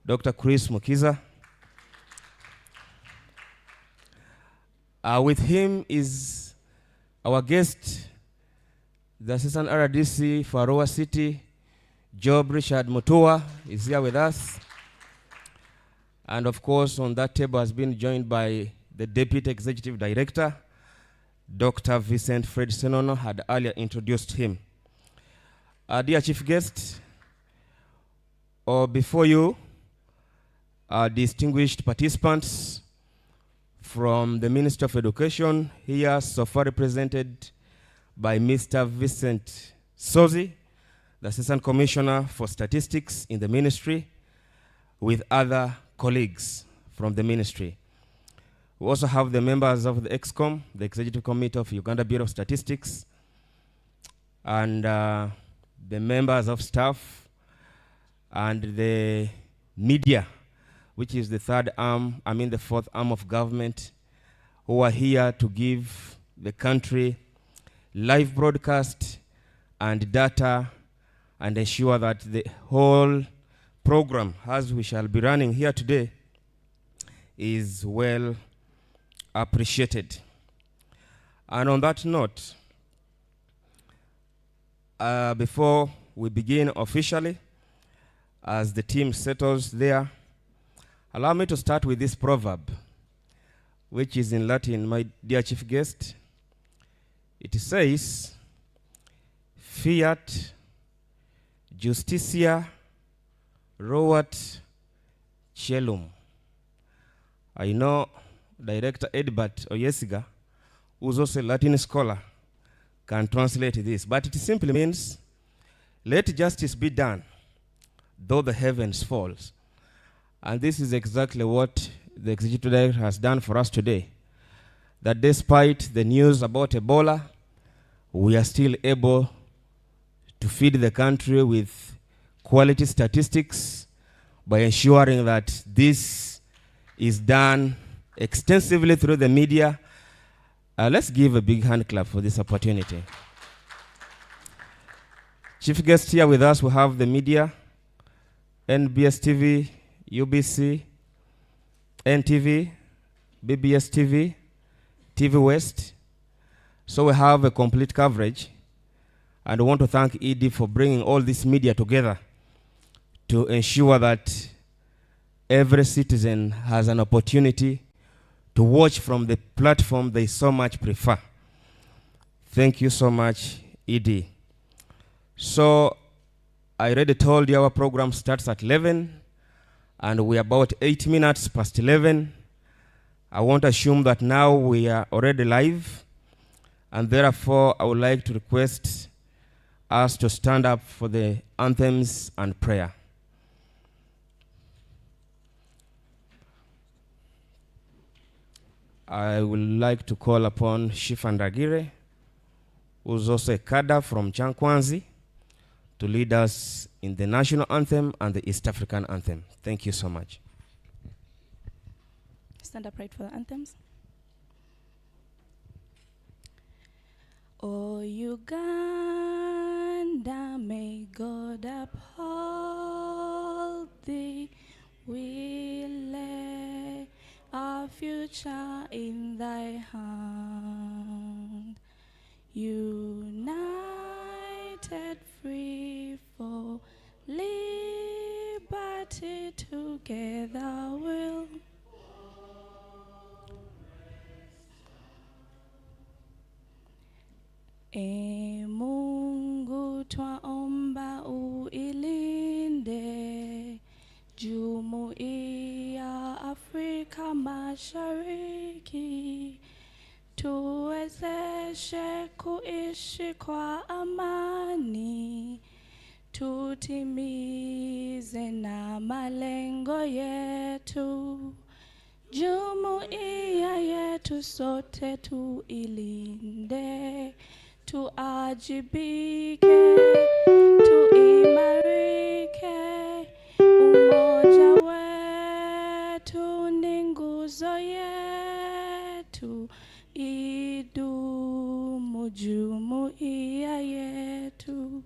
Dr. Chris Mukiza. With him is our guest, the Assistant RDC for Arua City, Job Richard Mutua, is here with us. And of course, on that table has been joined by the Deputy Executive Director, Dr. Vincent Fred Senono, had earlier introduced him. Dear Chief Guest, before you, distinguished participants from the Ministry of Education, here so far represented by Mr. Vincent Sozi, the Assistant Commissioner for Statistics in the Ministry, with other colleagues from the Ministry. We also have the members of the EXCOM, the Executive Committee of Uganda Bureau of Statistics, and the members of staff, and the media, which is the fourth arm of government, who are here to give the country live broadcast and data and ensure that the whole program, as we shall be running here today, is well appreciated. And on that note, before we begin officially, as the team settles there, allow me to start with this proverb, which is in Latin, my dear chief guest. It says, fiat justitia roat celum. I know Director Edbert Oyesiga, who's also a Latin scholar, can translate this, but it simply means, let justice be done, though the heavens falls. And this is exactly what the Executive Director has done for us today, that despite the news about Ebola, we are still able to feed the country with quality statistics by ensuring that this is done extensively through the media. Let's give a big hand clap for this opportunity. Chief guest here with us, we have the media, NBS TV, UBC, NTV, BBS TV, TV West. So we have a complete coverage, and I want to thank ED for bringing all this media together to ensure that every citizen has an opportunity to watch from the platform they so much prefer. Thank you so much, ED. So I already told you our program starts at 11, and we're about 8 minutes past 11. I won't assume that now we are already live, and therefore I would like to request us to stand up for the anthems and prayer. I would like to call upon Shifandagire, who's also a cadre from Chankwanzi, to lead us in the national anthem and the East African anthem. Thank you so much. Stand up right for the anthems. O Uganda, may God uphold thee. We lay our future in thy hand. United, free for liberty, together we'll. E Mungu twaomba uilinde Jumuiya Afrika Mashariki, tuwezeshe kuishi kwa amani, tutimize na malengo yetu. Jumuiya yetu sote tuilinde, tuajibike, tuimarike. Umoja wetu ni nguzo yetu, idumu jumuiya yetu.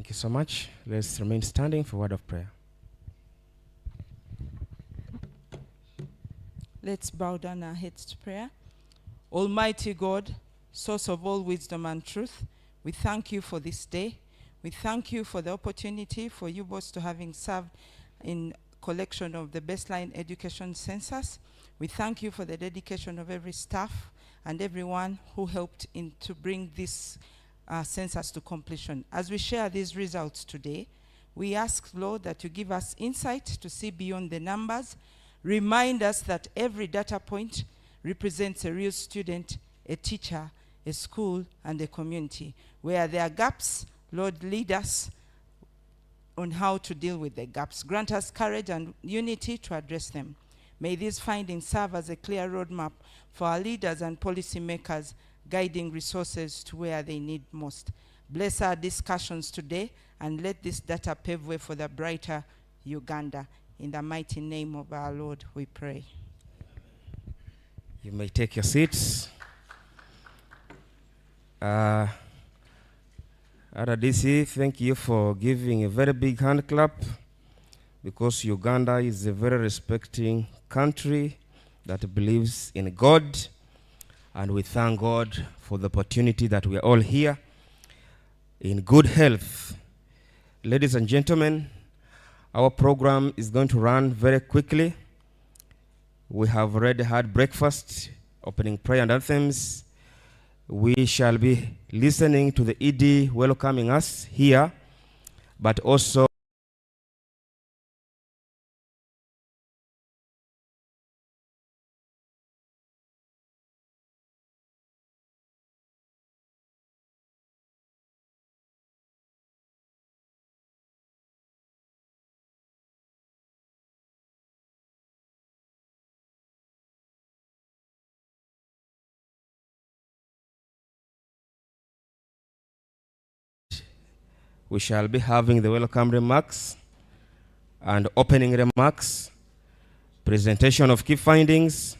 Thank you so much. Let's remain standing for a word of prayer. Let's bow down our heads to prayer. Almighty God, source of all wisdom and truth, we thank you for this day. We thank you for the opportunity for you both to having served in collection of the baseline education census. We thank you for the dedication of every staff and everyone who helped in to bring this census to completion. As we share these results today, we ask, Lord, that you give us insight to see beyond the numbers. Remind us that every data point represents a real student, a teacher, a school, and a community. Where there are gaps, Lord, lead us on how to deal with the gaps. Grant us courage and unity to address them. May these findings serve as a clear roadmap for our leaders and policymakers, guiding resources to where they need most. Bless our discussions today, and let this data pave way for the brighter Uganda. In the mighty name of our Lord, we pray. You may take your seats. RDC, thank you for giving a very big hand clap, because Uganda is a very respecting country that believes in God, and we thank God for the opportunity that we are all here in good health. Ladies and gentlemen, our program is going to run very quickly. We have already had breakfast, opening prayer and anthems. We shall be listening to the ED welcoming us here, but also we shall be having the welcome remarks and opening remarks, presentation of key findings,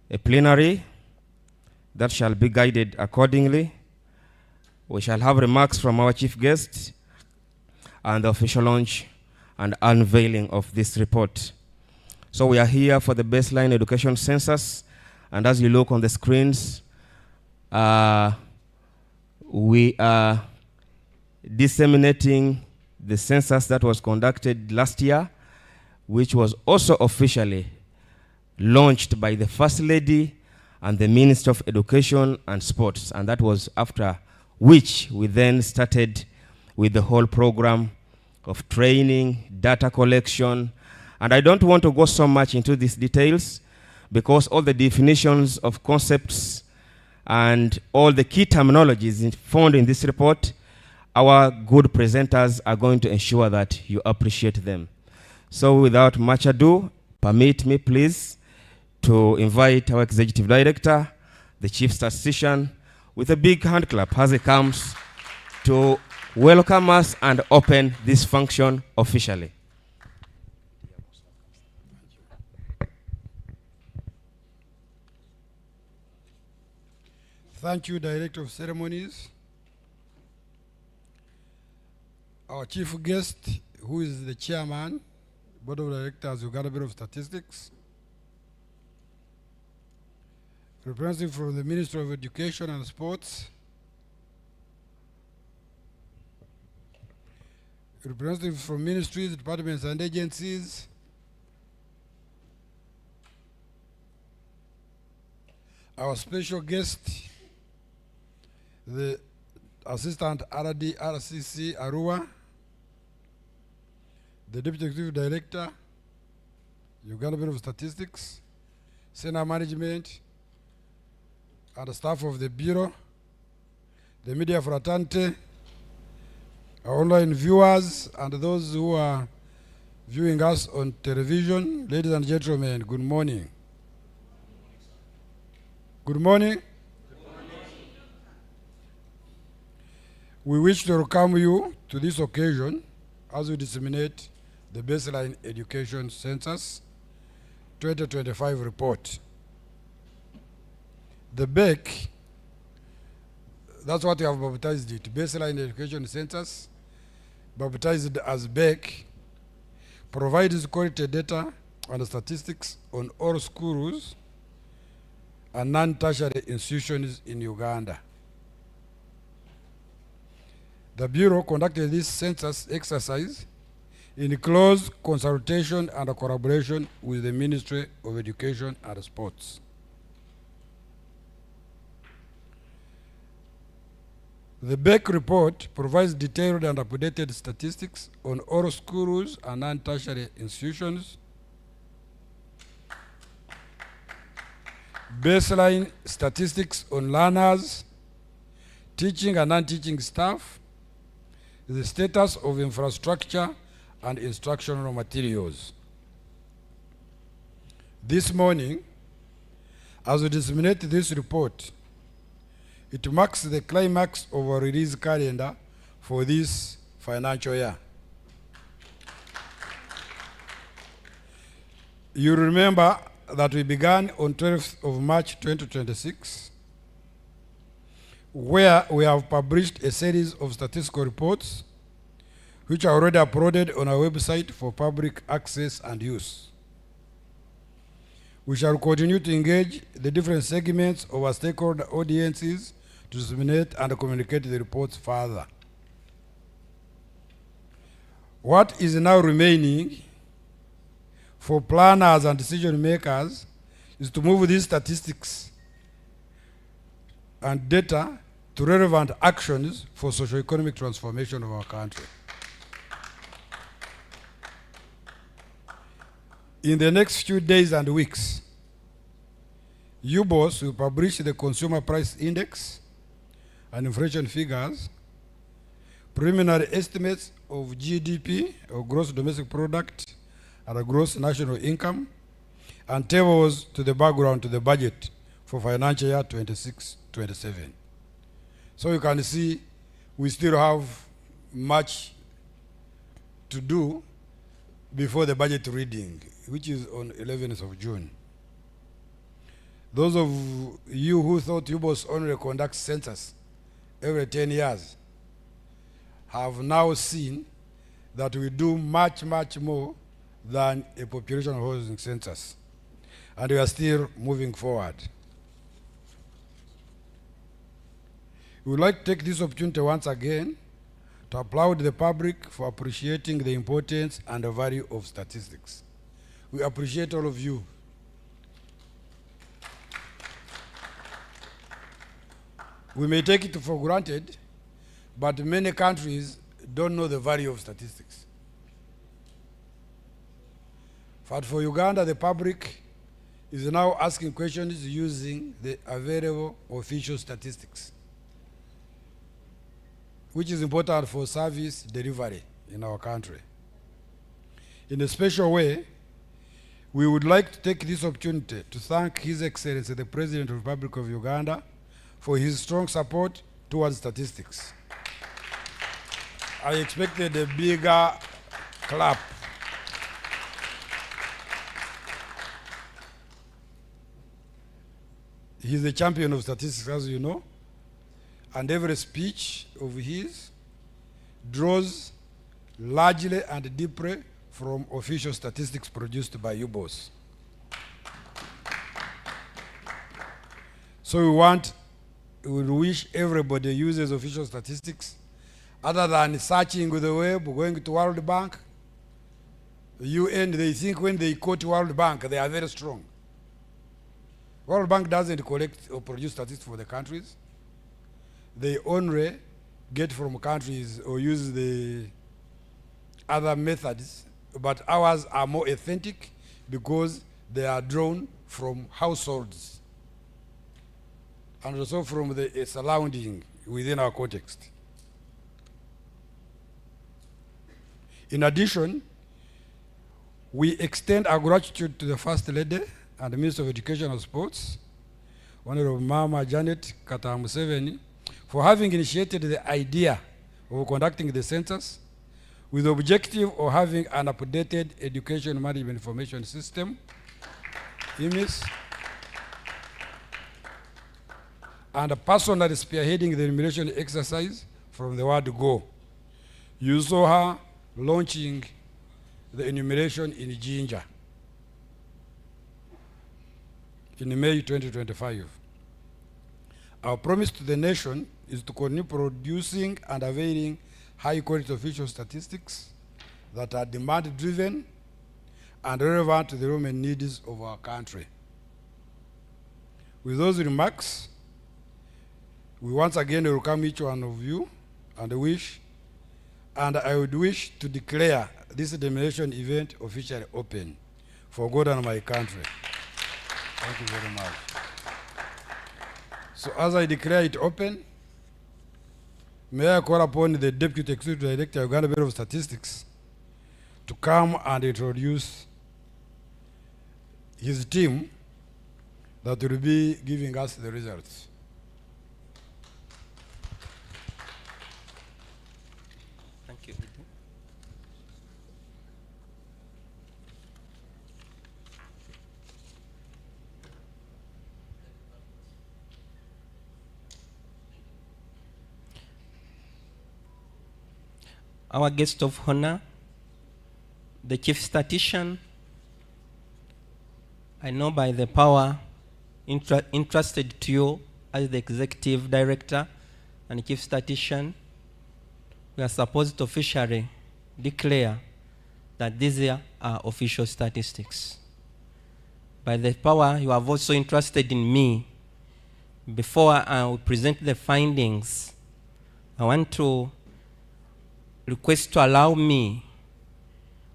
a plenary that shall be guided accordingly. We shall have remarks from our chief guest and the official launch and unveiling of this report. So we are here for the baseline education census, and as you look on the screens, we are disseminating the census that was conducted last year, which was also officially launched by the First Lady and the Minister of Education and Sports, and that was after which we then started with the whole program of training, data collection, and I don't want to go so much into these details because all the definitions of concepts and all the key terminologies found in this report, our good presenters are going to ensure that you appreciate them. So without much ado, permit me please to invite our Executive Director, the Chief Statistician, with a big hand clap as he comes to welcome us and open this function officially. Thank you, Director of Ceremonies. Our chief guest, who is the chairman, Board of Directors, Uganda Bureau of Statistics. Representative from the Ministry of Education and Sports. Representatives from ministries, departments, and agencies. Our special guest, the Assistant RD RCC Arua, the Deputy Executive Director, Uganda Bureau of Statistics, Senior Management, and the staff of the Bureau, the media fraternity, our online viewers, and those who are viewing us on television. Ladies and gentlemen, good morning. Good morning. We wish to welcome you to this occasion as we disseminate the Baseline Education Census 2025 report. The BEC, that's what we have baptized it, Baseline Education Census baptized as BEC, provides quality data and statistics on all schools and non-tertiary institutions in Uganda. The Bureau conducted this census exercise in close consultation and collaboration with the Ministry of Education and Sports. The BEC report provides detailed and updated statistics on all schools and non-tertiary institutions, baseline statistics on learners, teaching and non-teaching staff, the status of infrastructure and instructional materials. This morning, as we disseminate this report, it marks the climax of our release calendar for this financial year. You remember that we began on 12th of March 2026, where we have published a series of statistical reports which are already uploaded on our website for public access and use. We shall continue to engage the different segments of our stakeholder audiences to disseminate and communicate the reports further. What is now remaining for planners and decision makers is to move these statistics and data to relevant actions for socio-economic transformation of our country. In the next few days and weeks, UBOS will publish the Consumer Price Index and inflation figures, preliminary estimates of GDP, or gross domestic product, and gross national income, and tables to the background to the budget for financial year 26-27. So you can see we still have much to do before the budget reading, which is on 11th of June. Those of you who thought UBOS only conducts census every 10 years have now seen that we do much, much more than a population housing census. And we are still moving forward. We would like to take this opportunity once again to applaud the public for appreciating the importance and the value of statistics. We appreciate all of you. We may take it for granted, but many countries don't know the value of statistics. But for Uganda, the public is now asking questions using the available official statistics, which is important for service delivery in our country. In a special way, we would like to take this opportunity to thank His Excellency, the President of the Republic of Uganda, for his strong support towards statistics. I expected a bigger clap. He's a champion of statistics, as you know, and every speech of his draws largely and deeply from official statistics produced by UBOS. So we wish everybody uses official statistics other than searching the web, going to World Bank. UN, they think when they quote World Bank, they are very strong. World Bank doesn't collect or produce statistics for the countries. They only get from countries or use the other methods, but ours are more authentic because they are drawn from households and also from the surrounding within our context. In addition, we extend our gratitude to the First Lady and the Minister of Education and Sports, Honorable Mama Janet Katamuseveni, for having initiated the idea of conducting the census with the objective of having an updated education management information system, IMIS, and personally spearheading the enumeration exercise from the word go. You saw her launching the enumeration in Jinja in May 2025. Our promise to the nation is to continue producing and availing high-quality official statistics that are demand-driven and relevant to the human needs of our country. With those remarks, we once again welcome each one of you and I would wish to declare this demonstration event officially open for God and my country. Thank you very much. So as I declare it open, may I call upon the Deputy Executive Director of Uganda Bureau of Statistics to come and introduce his team that will be giving us the results. Thank you. Our guest of honor, the Chief Statistician, I know by the power entrusted to you as the Executive Director and Chief Statistician, we are supposed to officially declare that these are official statistics. By the power you have also entrusted in me, before I will present the findings, I want to request to allow me.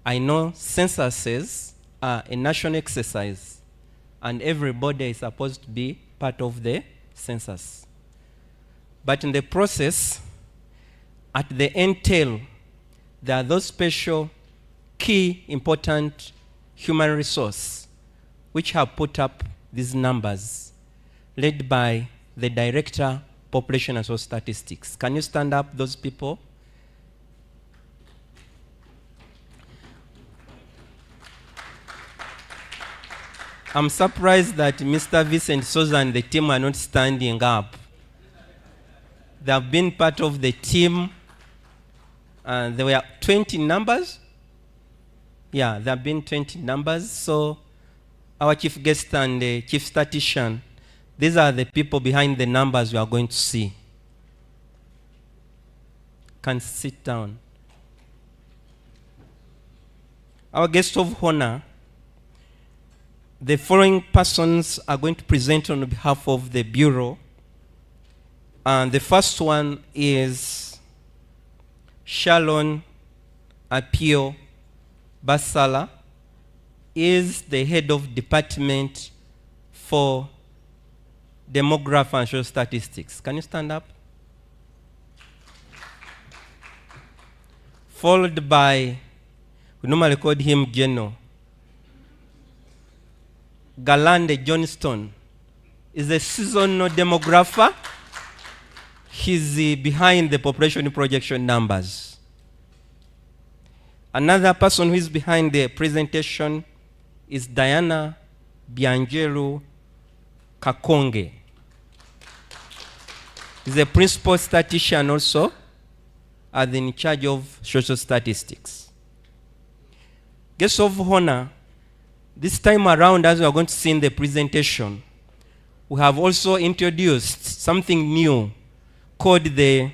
I know censuses are a national exercise, and everybody is supposed to be part of the census. But in the process, at the end tail, there are those special, key, important human resource which have put up these numbers, led by the Director, Population and Social Statistics. Can you stand up, those people? I'm surprised that Mr. Vincent Souza and the team are not standing up. They have been part of the team. There were 20 numbers. Yeah, there have been 20 numbers. So our chief guest and chief statistician, these are the people behind the numbers you are going to see. Can sit down. Our guest of honor, the following persons are going to present on behalf of the Bureau. And the first one is Sharon Apio Basala, is the head of department for demography and social statistics. Can you stand up? Followed by, we normally call him Geno, Galande Johnston, is a seasonal demographer. He's behind the population projection numbers. Another person who is behind the presentation is Diana Biangelu Kakonge. He's a principal statistician also, and in charge of social statistics. Guest of honor, this time around, as we are going to see in the presentation, we have also introduced something new called the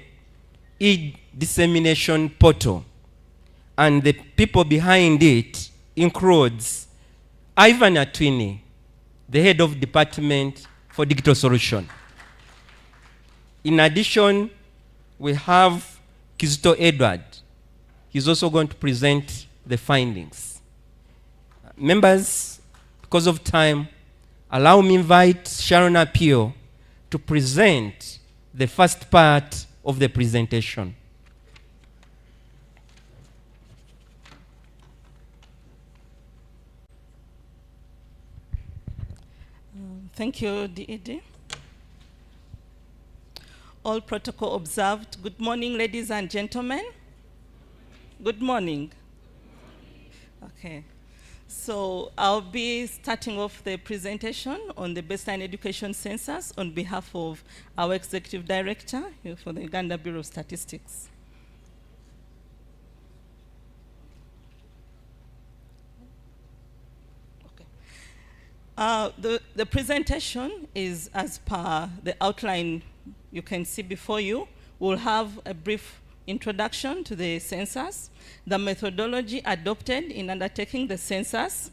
e-dissemination portal. And the people behind it includes Ivan Atwini, the head of department for digital solution. In addition, we have Kizito Edward. He's also going to present the findings. Members, because of time, allow me invite Sharon Apio to present the first part of the presentation. Thank you, DED. All protocol observed. Good morning, ladies and gentlemen. Good morning. Okay. So I'll be starting off the presentation on the baseline education census on behalf of our executive director for the Uganda Bureau of Statistics. The presentation is as per the outline you can see before you. We'll have a brief introduction to the census, the methodology adopted in undertaking the census,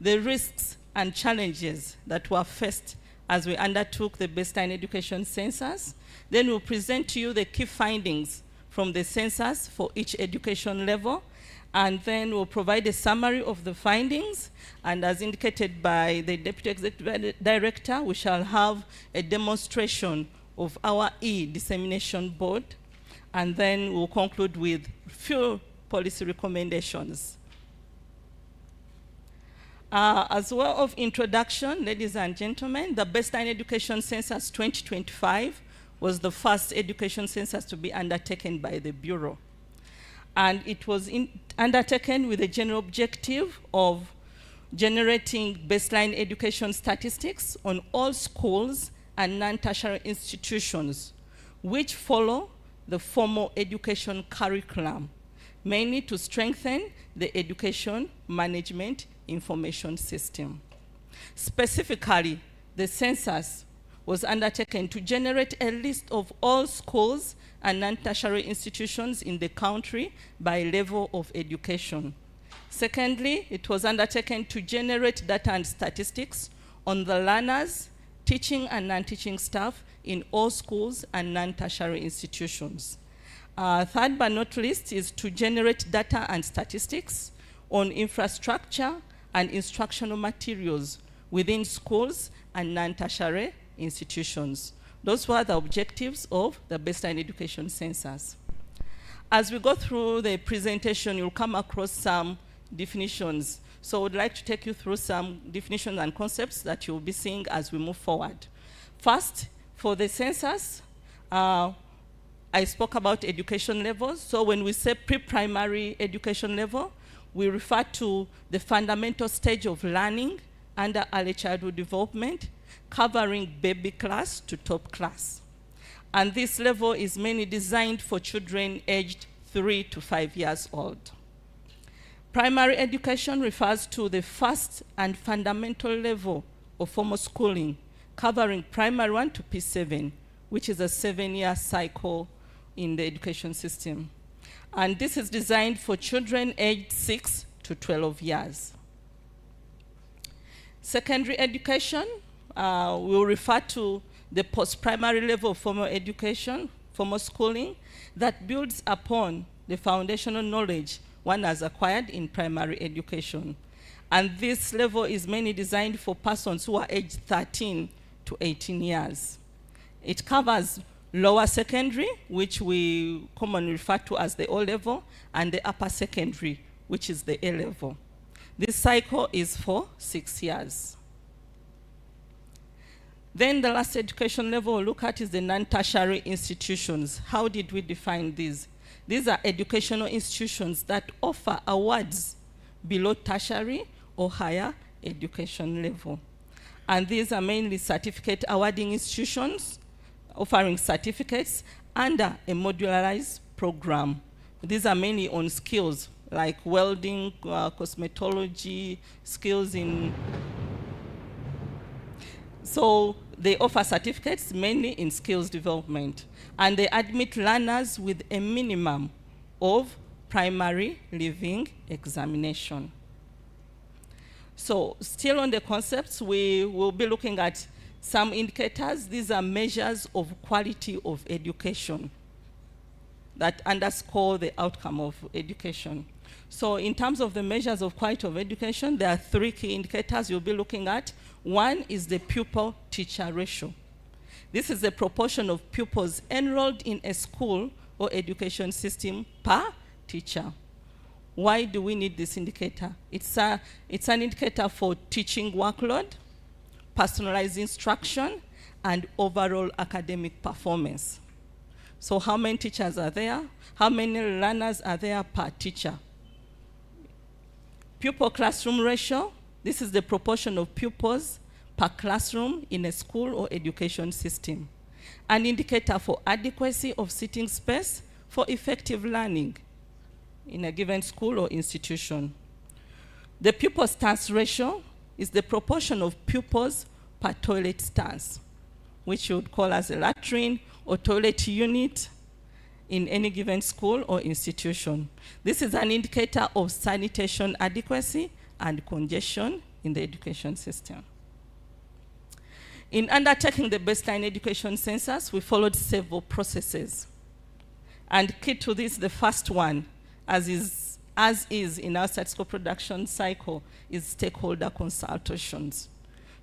the risks and challenges that were faced as we undertook the baseline education census. Then we'll present to you the key findings from the census for each education level, and then we'll provide a summary of the findings, and as indicated by the Deputy Executive Director, we shall have a demonstration of our e-dissemination board, and then we'll conclude with few policy recommendations. As well of introduction, ladies and gentlemen, the Baseline Education Census 2025 was the first education census to be undertaken by the Bureau. And it was undertaken with the general objective of generating baseline education statistics on all schools and non-tertiary institutions, which follow the formal education curriculum, mainly to strengthen the education management information system. Specifically, the census was undertaken to generate a list of all schools and non-tertiary institutions in the country by level of education. Secondly, it was undertaken to generate data and statistics on the learners, teaching and non-teaching staff in all schools and non-tertiary institutions. Third but not least is to generate data and statistics on infrastructure and instructional materials within schools and non-tertiary institutions. Those were the objectives of the baseline education census. As we go through the presentation, you'll come across some definitions. So I would like to take you through some definitions and concepts that you'll be seeing as we move forward. First, for the census, I spoke about education levels. So when we say pre-primary education level, we refer to the fundamental stage of learning under early childhood development, covering baby class to top class. And this level is mainly designed for children aged 3 to 5 years old. Primary education refers to the first and fundamental level of formal schooling, covering primary 1 to P7, which is a 7-year cycle in the education system. And this is designed for children aged 6 to 12 years. Secondary education will refer to the post-primary level of formal education, formal schooling, that builds upon the foundational knowledge one has acquired in primary education. And this level is mainly designed for persons who are aged 13 to 18 years. It covers lower secondary, which we commonly refer to as the O level, and the upper secondary, which is the A level. This cycle is for 6 years. Then the last education level we'll look at is the non-tertiary institutions. How did we define these? These are educational institutions that offer awards below tertiary or higher education level. And these are mainly certificate awarding institutions offering certificates under a modularized program. These are mainly on skills like welding, cosmetology, skills in... So they offer certificates mainly in skills development, and they admit learners with a minimum of primary living examination. So still on the concepts, we will be looking at some indicators. These are measures of quality of education that underscore the outcome of education. So in terms of the measures of quality of education, there are 3 key indicators you'll be looking at. One is the pupil-teacher ratio. This is the proportion of pupils enrolled in a school or education system per teacher. Why do we need this indicator? It's an indicator for teaching workload, personalized instruction, and overall academic performance. So how many teachers are there? How many learners are there per teacher? Pupil classroom ratio, this is the proportion of pupils per classroom in a school or education system. An indicator for adequacy of seating space for effective learning in a given school or institution. The pupil stance ratio, is the proportion of pupils per toilet stance, which you would call as a latrine or toilet unit in any given school or institution. This is an indicator of sanitation adequacy and congestion in the education system. In undertaking the baseline education census, we followed several processes. And key to this, the first one, as is in our statistical production cycle, is stakeholder consultations.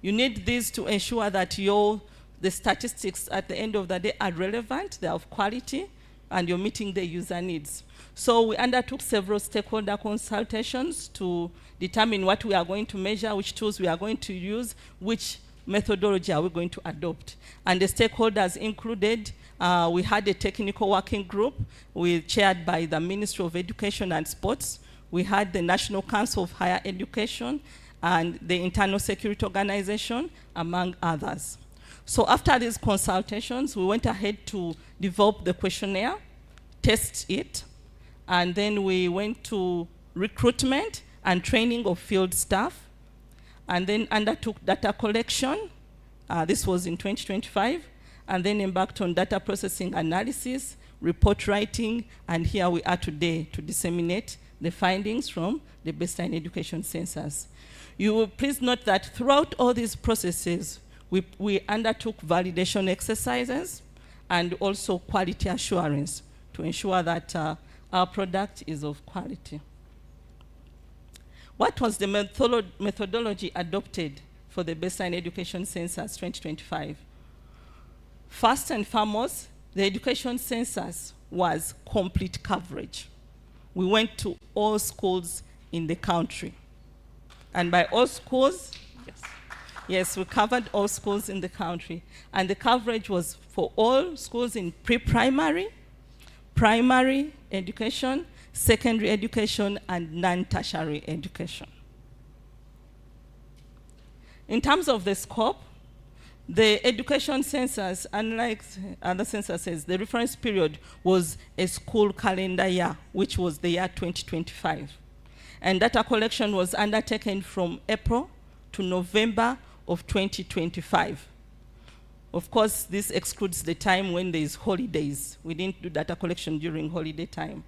You need these to ensure that the statistics at the end of the day are relevant, they are of quality, and you're meeting the user needs. So we undertook several stakeholder consultations to determine what we are going to measure, which tools we are going to use, which methodology are we going to adopt. And the stakeholders included, we had a technical working group chaired by the Ministry of Education and Sports. We had the National Council of Higher Education and the Internal Security Organization, among others. So after these consultations, we went ahead to develop the questionnaire, test it, and then we went to recruitment and training of field staff, and then undertook data collection. This was in 2025, and then embarked on data processing analysis, report writing, and here we are today to disseminate the findings from the baseline education census. You will please note that throughout all these processes, we undertook validation exercises and also quality assurance to ensure that our product is of quality. What was the methodology adopted for the baseline education census 2025? First and foremost, the education census was complete coverage. We went to all schools in the country. And by all schools, yes, we covered all schools in the country. And the coverage was for all schools in pre-primary, primary education, secondary education, and non-tertiary education. In terms of the scope, the education census, unlike other censuses, the reference period was a school calendar year, which was the year 2025. And data collection was undertaken from April to November of 2025. Of course, this excludes the time when there is holidays. We didn't do data collection during holiday time.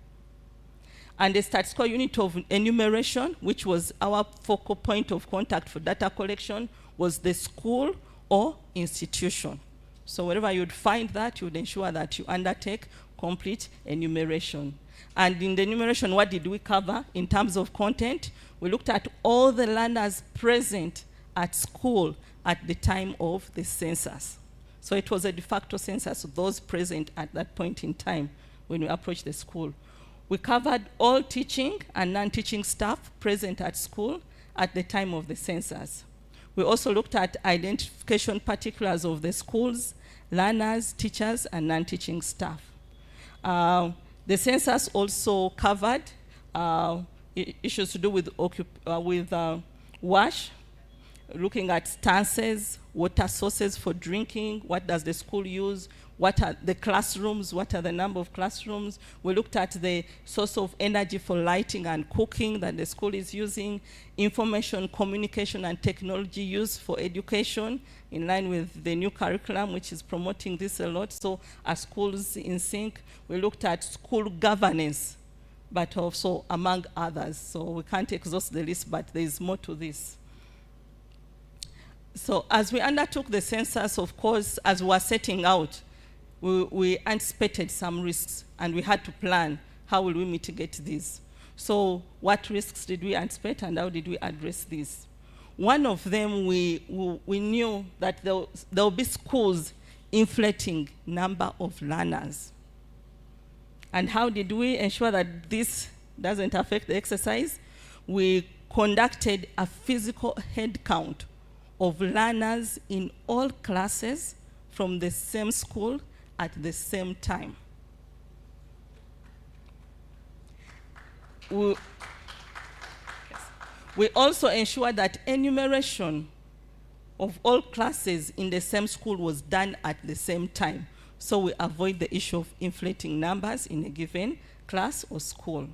And the statistical unit of enumeration, which was our focal point of contact for data collection, was the school or institution. So wherever you'd find that, you would ensure that you undertake complete enumeration. And in the enumeration, what did we cover in terms of content? We looked at all the learners present at school at the time of the census. So it was a de facto census of those present at that point in time when we approached the school. We covered all teaching and non-teaching staff present at school at the time of the census. We also looked at identification particulars of the schools, learners, teachers, and non-teaching staff. The census also covered issues to do with wash, looking at stances, water sources for drinking, what does the school use, what are the classrooms, what are the number of classrooms. We looked at the source of energy for lighting and cooking that the school is using, information, communication, and technology use for education in line with the new curriculum, which is promoting this a lot. So are schools in sync? We looked at school governance, but also among others. So we can't exhaust the list, but there is more to this. So as we undertook the census, of course, as we were setting out, we anticipated some risks, and we had to plan how will we mitigate these. So what risks did we anticipate, and how did we address these? One of them, we knew that there will be schools inflating number of learners. And how did we ensure that this doesn't affect the exercise? We conducted a physical head count of learners in all classes from the same school at the same time. We also ensured that enumeration of all classes in the same school was done at the same time, so we avoid the issue of inflating numbers in a given class or school.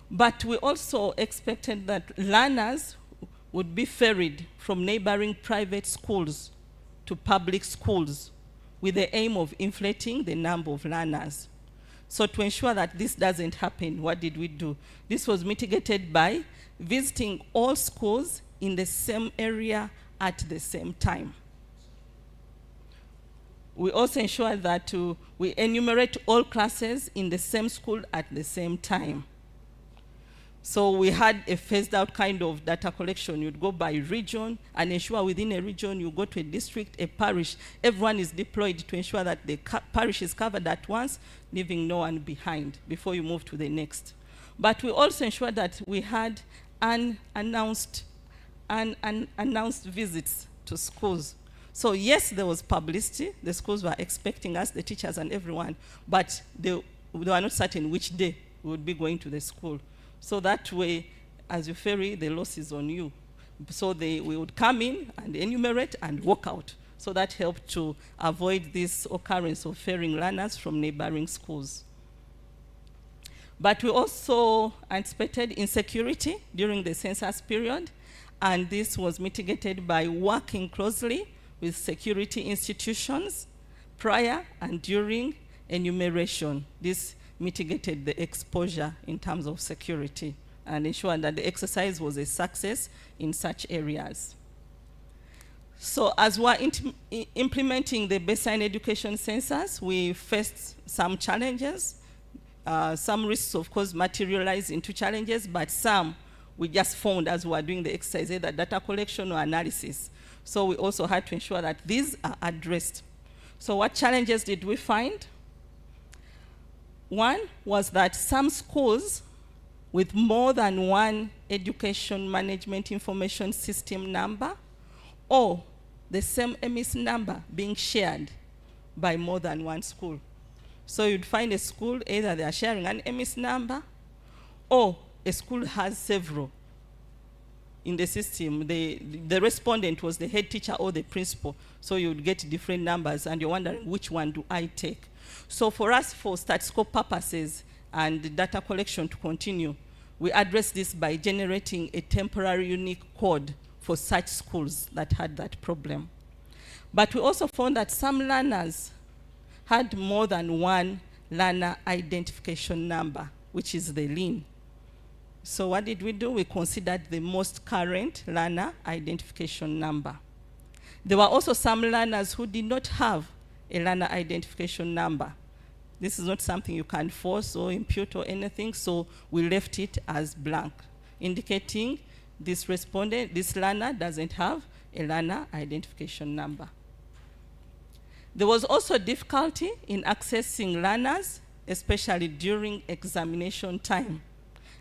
But we also expected that learners would be ferried from neighboring private schools to public schools with the aim of inflating the number of learners. So to ensure that this doesn't happen, what did we do? This was mitigated by visiting all schools in the same area at the same time. We also ensure that we enumerate all classes in the same school at the same time. So we had a phased out kind of data collection. You'd go by region and ensure within a region you go to a district, a parish. Everyone is deployed to ensure that the parish is covered at once, leaving no one behind before you move to the next. But we also ensured that we had unannounced visits to schools. So yes, there was publicity. The schools were expecting us, the teachers and everyone, but they were not certain which day we would be going to the school. So that way, as you ferry, the loss is on you. So we would come in and enumerate and walk out. So that helped to avoid this occurrence of ferrying learners from neighboring schools. But we also anticipated insecurity during the census period, and this was mitigated by working closely with security institutions prior and during enumeration. This mitigated the exposure in terms of security and ensured that the exercise was a success in such areas. So as we're implementing the baseline education census, we faced some challenges. Some risks, of course, materialized into challenges, but some we just found as we were doing the exercise, either data collection or analysis. So we also had to ensure that these are addressed. So what challenges did we find? One was that some schools with more than one education management information system number or the same EMIS number being shared by more than one school. So you'd find a school, either they are sharing an EMIS number or a school has several in the system. The respondent was the head teacher or the principal. So you'd get different numbers and you're wondering which one do I take? So for us, for statistical purposes and data collection to continue, we address this by generating a temporary unique code for such schools that had that problem. But we also found that some learners had more than one learner identification number, which is the LIN. So what did we do? We considered the most current learner identification number. There were also some learners who did not have a learner identification number. This is not something you can force or impute or anything, so we left it as blank, indicating this respondent, this learner doesn't have a learner identification number. There was also difficulty in accessing learners, especially during examination time.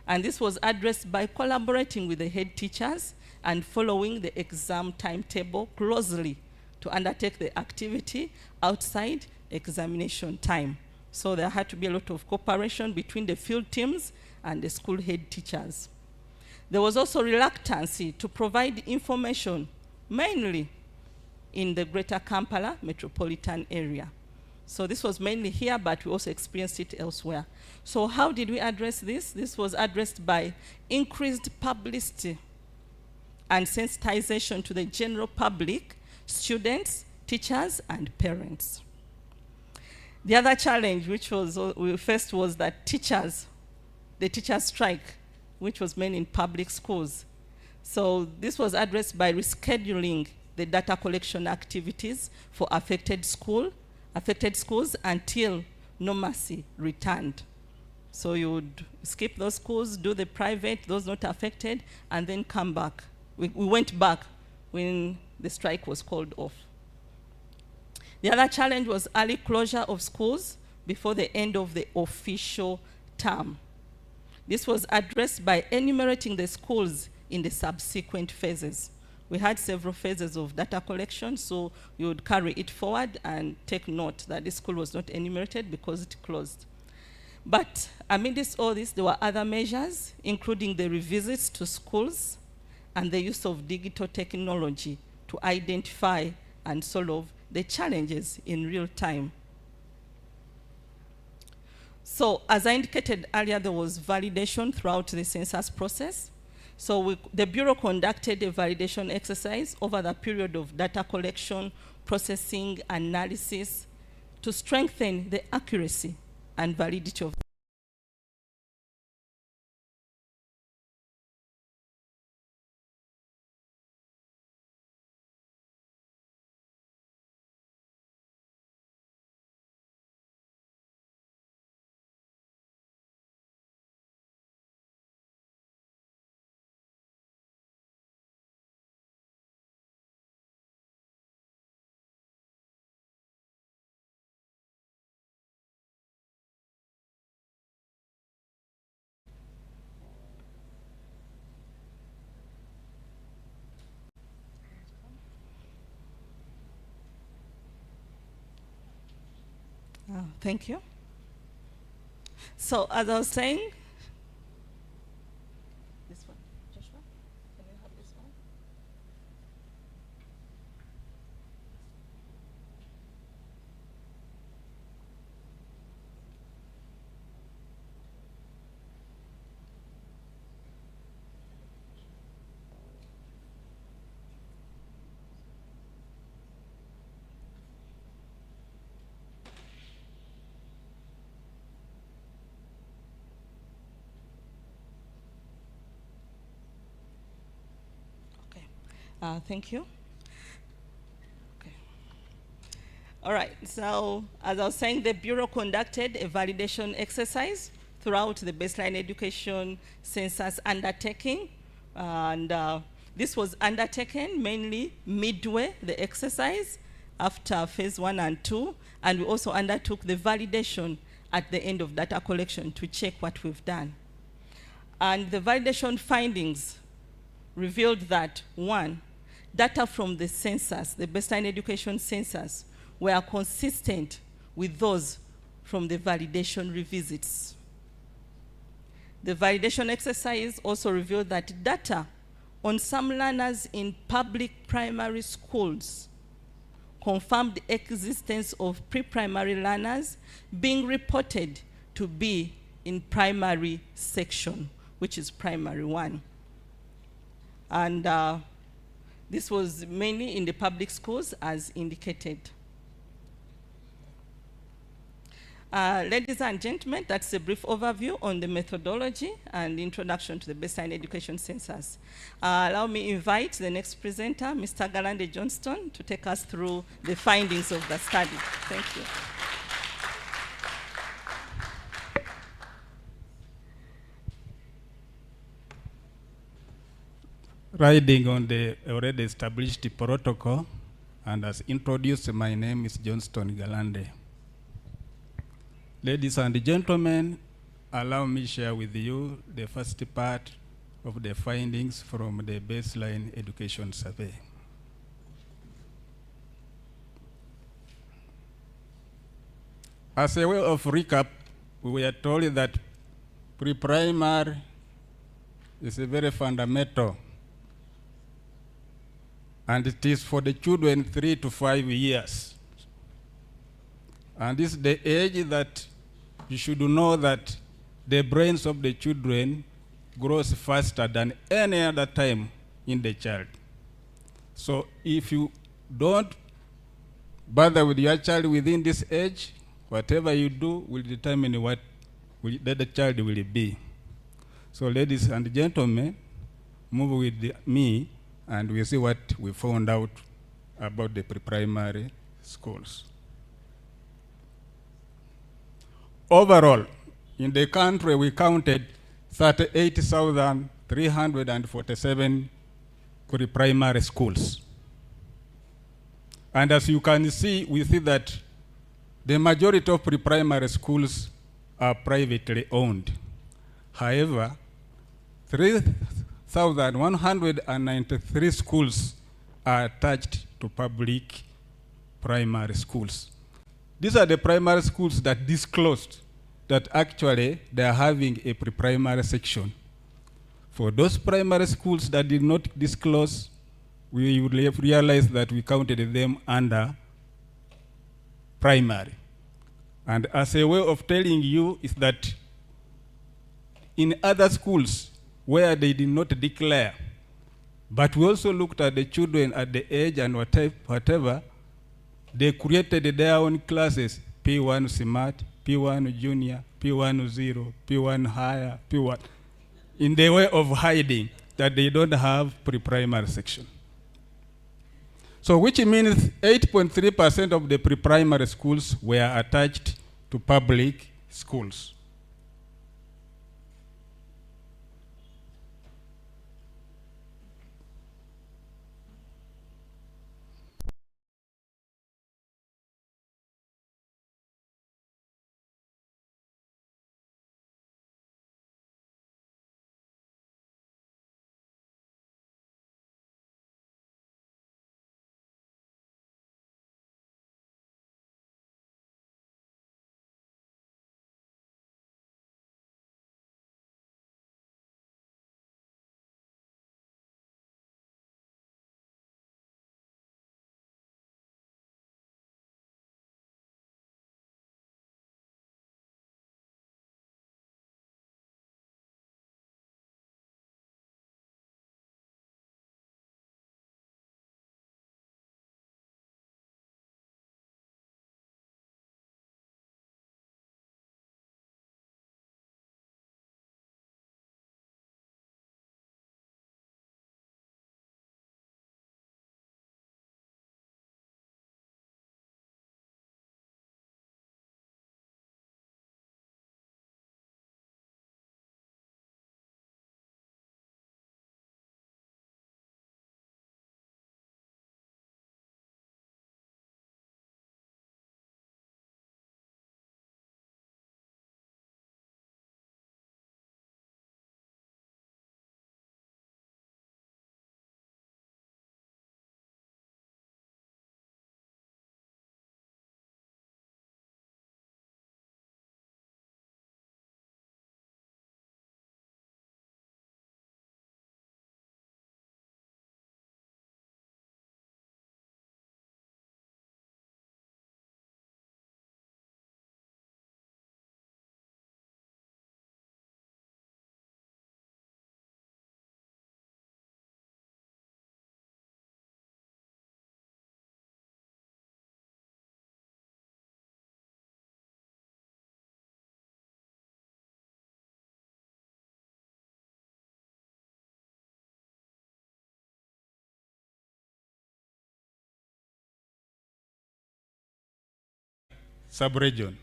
And this was addressed by collaborating with the head teachers and following the exam timetable closely to undertake the activity outside examination time. So there had to be a lot of cooperation between the field teams and the school head teachers. There was also reluctancy to provide information, mainly in the Greater Kampala metropolitan area. So this was mainly here, but we also experienced it elsewhere. So how did we address this? This was addressed by increased publicity and sensitization to the general public, students, teachers, and parents. The other challenge which we faced was that the teachers strike, which was mainly in public schools. So this was addressed by rescheduling the data collection activities for affected schools until normalcy returned. So you would skip those schools, do the private, those not affected, and then come back. We went back when the strike was called off. The other challenge was early closure of schools before the end of the official term. This was addressed by enumerating the schools in the subsequent phases. We had several phases of data collection, so you would carry it forward and take note that this school was not enumerated because it closed. But amidst all this, there were other measures, including the revisits to schools and the use of digital technology to identify and solve the challenges in real time. So as I indicated earlier, there was validation throughout the census process. So the Bureau conducted a validation exercise over the period of data collection, processing, analysis to strengthen the accuracy and validity of thank you. So as I was saying, this one, Joshua, can you have this one? Okay, thank you. Okay. All right, so as I was saying, the Bureau conducted a validation exercise throughout the baseline education census undertaking. And this was undertaken mainly midway the exercise after phase 1 and 2. And we also undertook the validation at the end of data collection to check what we've done. And the validation findings revealed that, one, data from the census, the baseline education census, were consistent with those from the validation revisits. The validation exercise also revealed that data on some learners in public primary schools confirmed the existence of pre-primary learners being reported to be in primary section, which is primary 1. And this was mainly in the public schools as indicated. Ladies and gentlemen, that's a brief overview on the methodology and introduction to the baseline education census. Allow me to invite the next presenter, Mr. Galande Johnston, to take us through the findings of the study. Thank you. Riding on the already established protocol and as introduced, my name is Johnston Galande. Ladies and gentlemen, allow me to share with you the first part of the findings from the baseline education survey. As a way of recap, we were told that pre-primary is a very fundamental, and it is for the children 3 to 5 years. And this is the age that you should know that the brains of the children grows faster than any other time in the child. So if you don't bother with your child within this age, whatever you do will determine what the child will be. So ladies and gentlemen, move with me and we'll see what we found out about the pre-primary schools. Overall, in the country, we counted 38,347 pre-primary schools. And as you can see, we see that the majority of pre-primary schools are privately owned. However, 3,193 schools are attached to public primary schools. These are the primary schools that disclosed that actually they are having a pre-primary section. For those primary schools that did not disclose, we would realize that we counted them under primary. And as a way of telling you is that in other schools, where they did not declare. But we also looked at the children at the age and whatever. They created their own classes, P1 Smart, P1 Junior, P1 Zero, P1 Higher, P1, in the way of hiding that they don't have pre-primary section. So which means 8.3% of the pre-primary schools were attached to public schools. Sub-region.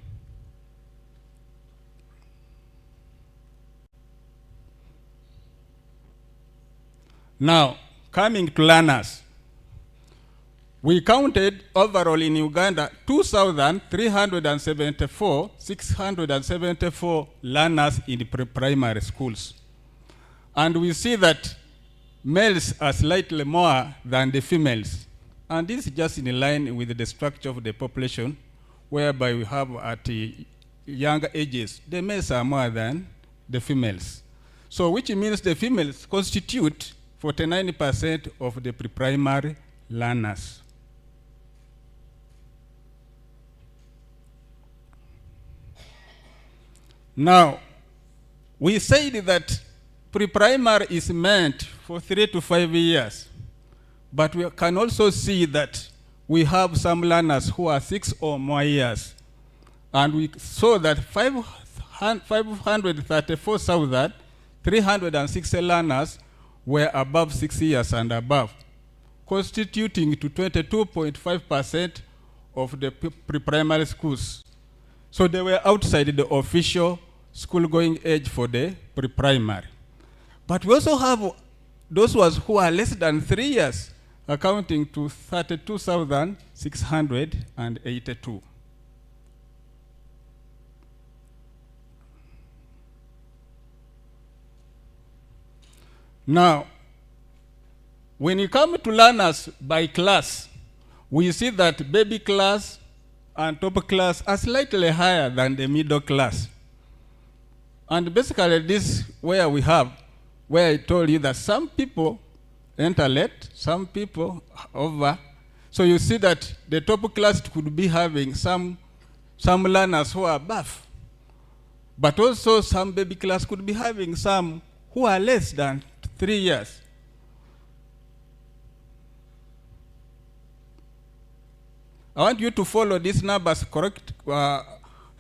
Now, coming to learners, we counted overall in Uganda 674 learners in primary schools. And we see that males are slightly more than the females. And this is just in line with the structure of the population, whereby we have at younger ages, the males are more than the females. So which means the females constitute 49% of the pre-primary learners. Now, we said that pre-primary is meant for 3 to 5 years, but we can also see that we have some learners who are 6 or more years. And we saw that 534,360 learners were above 6 years and above, constituting to 22.5% of the pre-primary schools. So they were outside the official school-going age for the pre-primary. But we also have those ones who are less than 3 years, accounting to 32,682. Now, when you come to learners by class, we see that baby class and top class are slightly higher than the middle class. And basically this where I told you that some people enter late, some people over. So you see that the top class could be having some learners who are above. But also some baby class could be having some who are less than 3 years. I want you to follow these numbers correct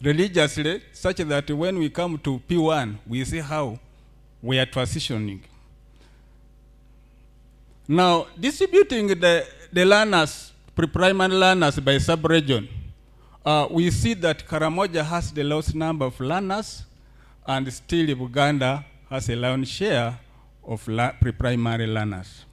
religiously, such that when we come to P1, we see how we are transitioning. Now, distributing the learners, pre-primary learners by sub-region, we see that Karamoja has the lowest number of learners, and still Uganda has a lion's share of pre-primary learners.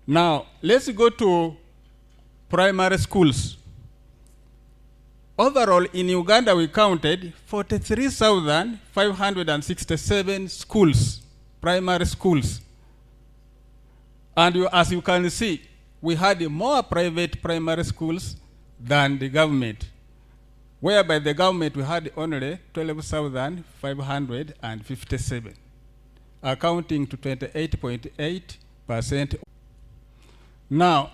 Now, let's go to primary schools. Overall, in Uganda, we counted 43,567 schools, primary schools. And as you can see, we had more private primary schools than the government, whereby the government we had only 12,557, accounting to 28.8%. Now,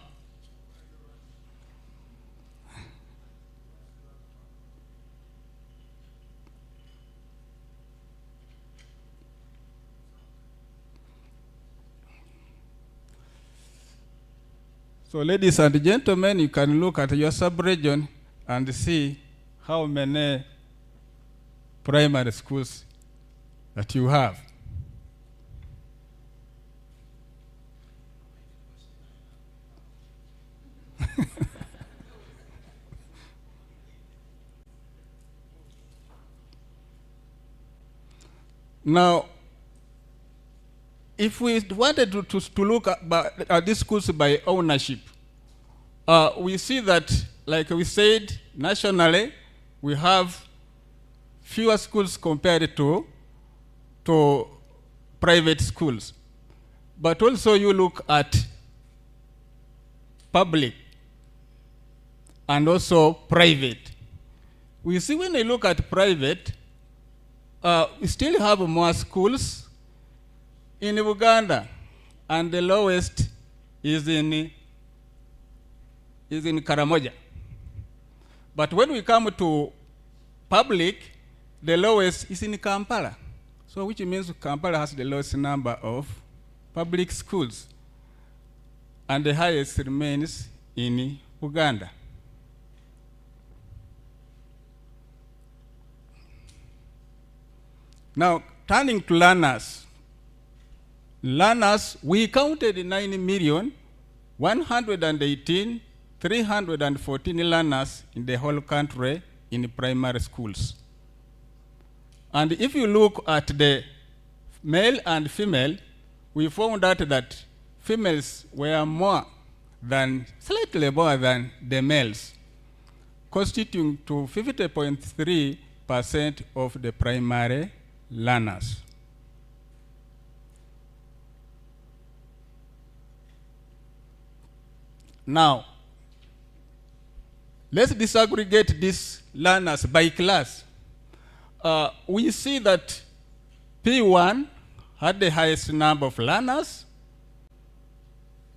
so ladies and gentlemen, you can look at your sub-region and see how many primary schools that you have. Now, if we wanted to look at these schools by ownership, we see that, like we said, nationally, we have fewer schools compared to private schools. But also you look at public and also private. We see when you look at private, we still have more schools in Uganda, and the lowest is in Karamoja. But when we come to public, the lowest is in Kampala. So which means Kampala has the lowest number of public schools, and the highest remains in Uganda. Now, turning to learners. Learners, we counted 9,118,314 learners in the whole country in primary schools. And if you look at the male and female, we found out that females were slightly more than the males, constituting to 50.3% of the primary learners. Now, let's disaggregate these learners by class. We see that P1 had the highest number of learners,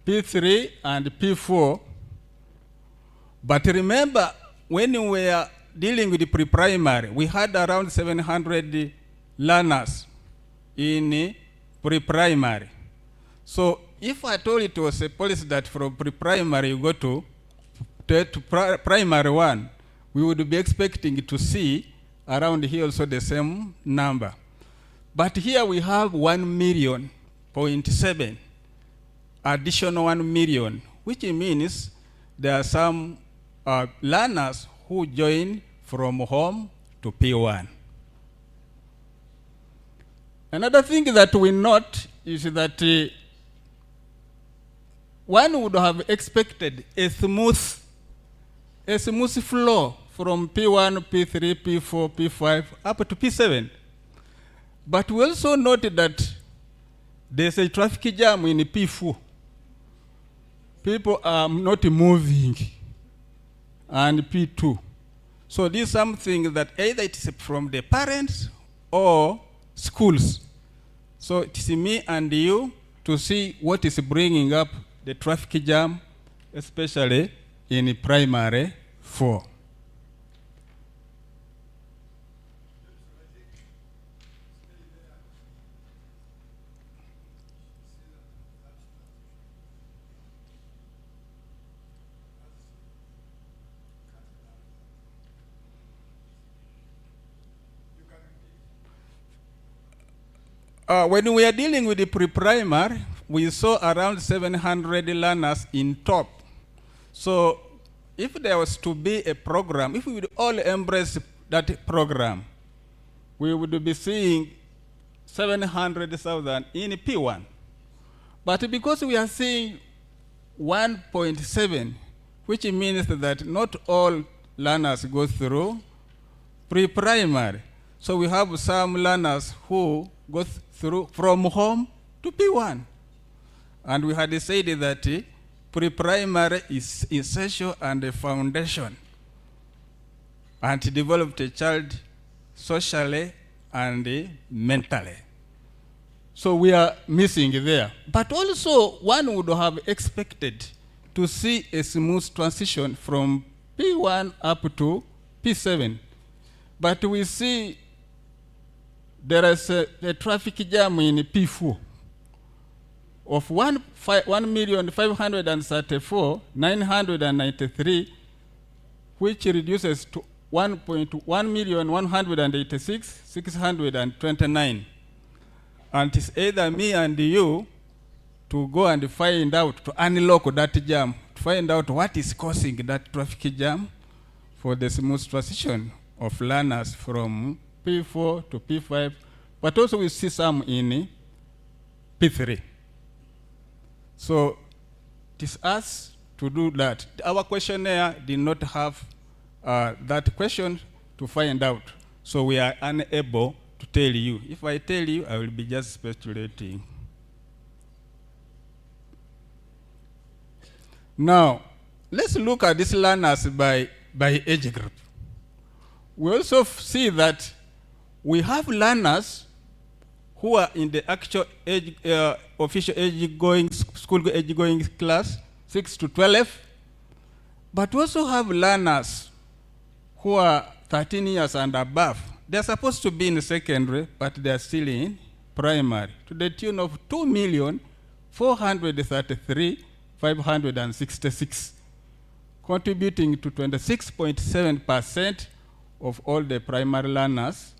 P3 and P4. But remember, when we were dealing with the pre-primary, we had around 700 learners in pre-primary. So if I told it was a policy that from pre-primary you go to primary one, we would be expecting to see around here also the same number. But here we have 1,000,000.7, additional 1 million, which means there are some learners who join from home to P1. Another thing that we note is that one would have expected a smooth flow from P1, P3, P4, P5, up to P7. But we also noted that there's a traffic jam in P4. People are not moving, and P2. So this is something that either it is from the parents or schools. So it is me and you to see what is bringing up the traffic jam, especially in primary 4. When we are dealing with the pre-primary, we saw around 700 learners in top. So if there was to be a program, if we would all embrace that program, we would be seeing 700,000 in P1. But because we are seeing 1.7, which means that not all learners go through pre-primary. So we have some learners who go through from home to P1. And we had said that pre-primary is essential and a foundation and to develop a child socially and mentally. So we are missing there. But also one would have expected to see a smooth transition from P1 up to P7. But we see there is a traffic jam in P4 of 1,534,993, which reduces to 1,186,629. And it's either me and you to go and find out, to unlock that jam, to find out what is causing that traffic jam for the smooth transition of learners from P4 to P5, but also we see some in P3. So it is us to do that. Our questionnaire did not have that question to find out, so we are unable to tell you. If I tell you, I will be just speculating. Now, let's look at these learners by age group. We also see that we have learners who are in the actual age, official age going, school age going class, 6 to 12, but we also have learners who are 13 years and above. They're supposed to be in secondary, but they're still in primary, to the tune of 2,433,566, contributing to 26.7% of all the primary learners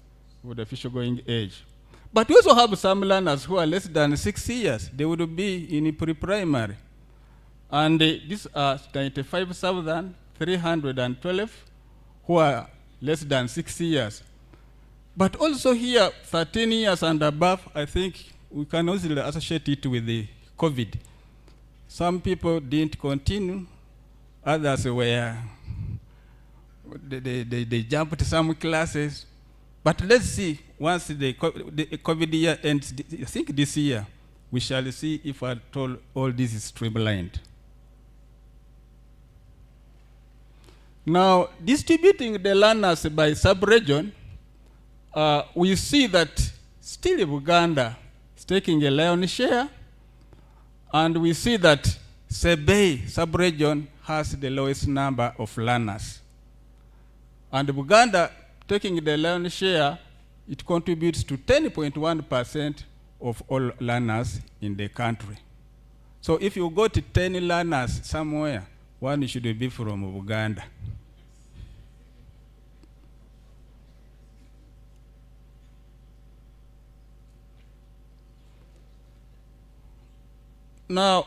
with official going age. But we also have some learners who are less than 6 years. They would be in pre-primary. And these are 95,312 who are less than 6 years. But also here, 13 years and above, I think we can also associate it with the COVID. Some people didn't continue, others were, they jumped some classes. But let's see, once the COVID year ends, I think this year, we shall see if at all this is streamlined. Now, distributing the learners by sub-region, we see that still Uganda is taking a lion's share, and we see that Sebei sub-region has the lowest number of learners. And Uganda, taking the lion's share, it contributes to 10.1% of all learners in the country. So if you got 10 learners somewhere, one should be from Uganda. Now,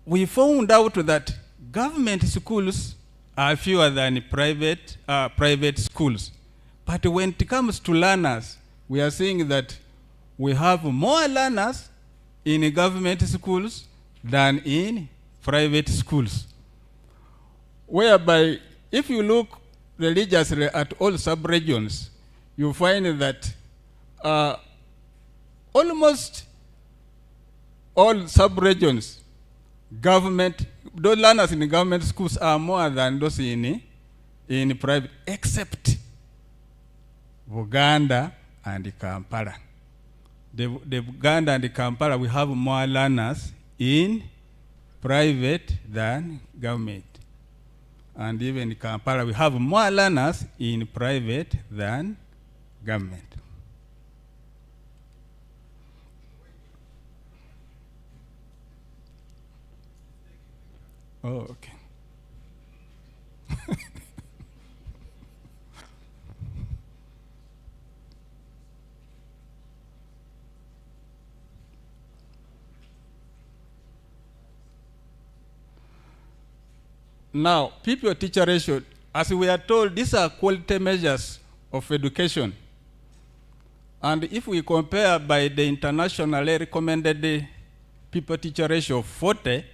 we found out that government schools are fewer than private schools. But when it comes to learners, we are seeing that we have more learners in government schools than in private schools. Whereby, if you look religiously at all sub-regions, you find that almost all sub-regions, government, those learners in the government schools are more than those in private, except Buganda and Kampala. The Buganda and Kampala, we have more learners in private than government. And even in Kampala, we have more learners in private than government. Oh, okay. Now, pupil-teacher ratio, as we are told, these are quality measures of education. And if we compare by the internationally recommended pupil-teacher ratio of 40,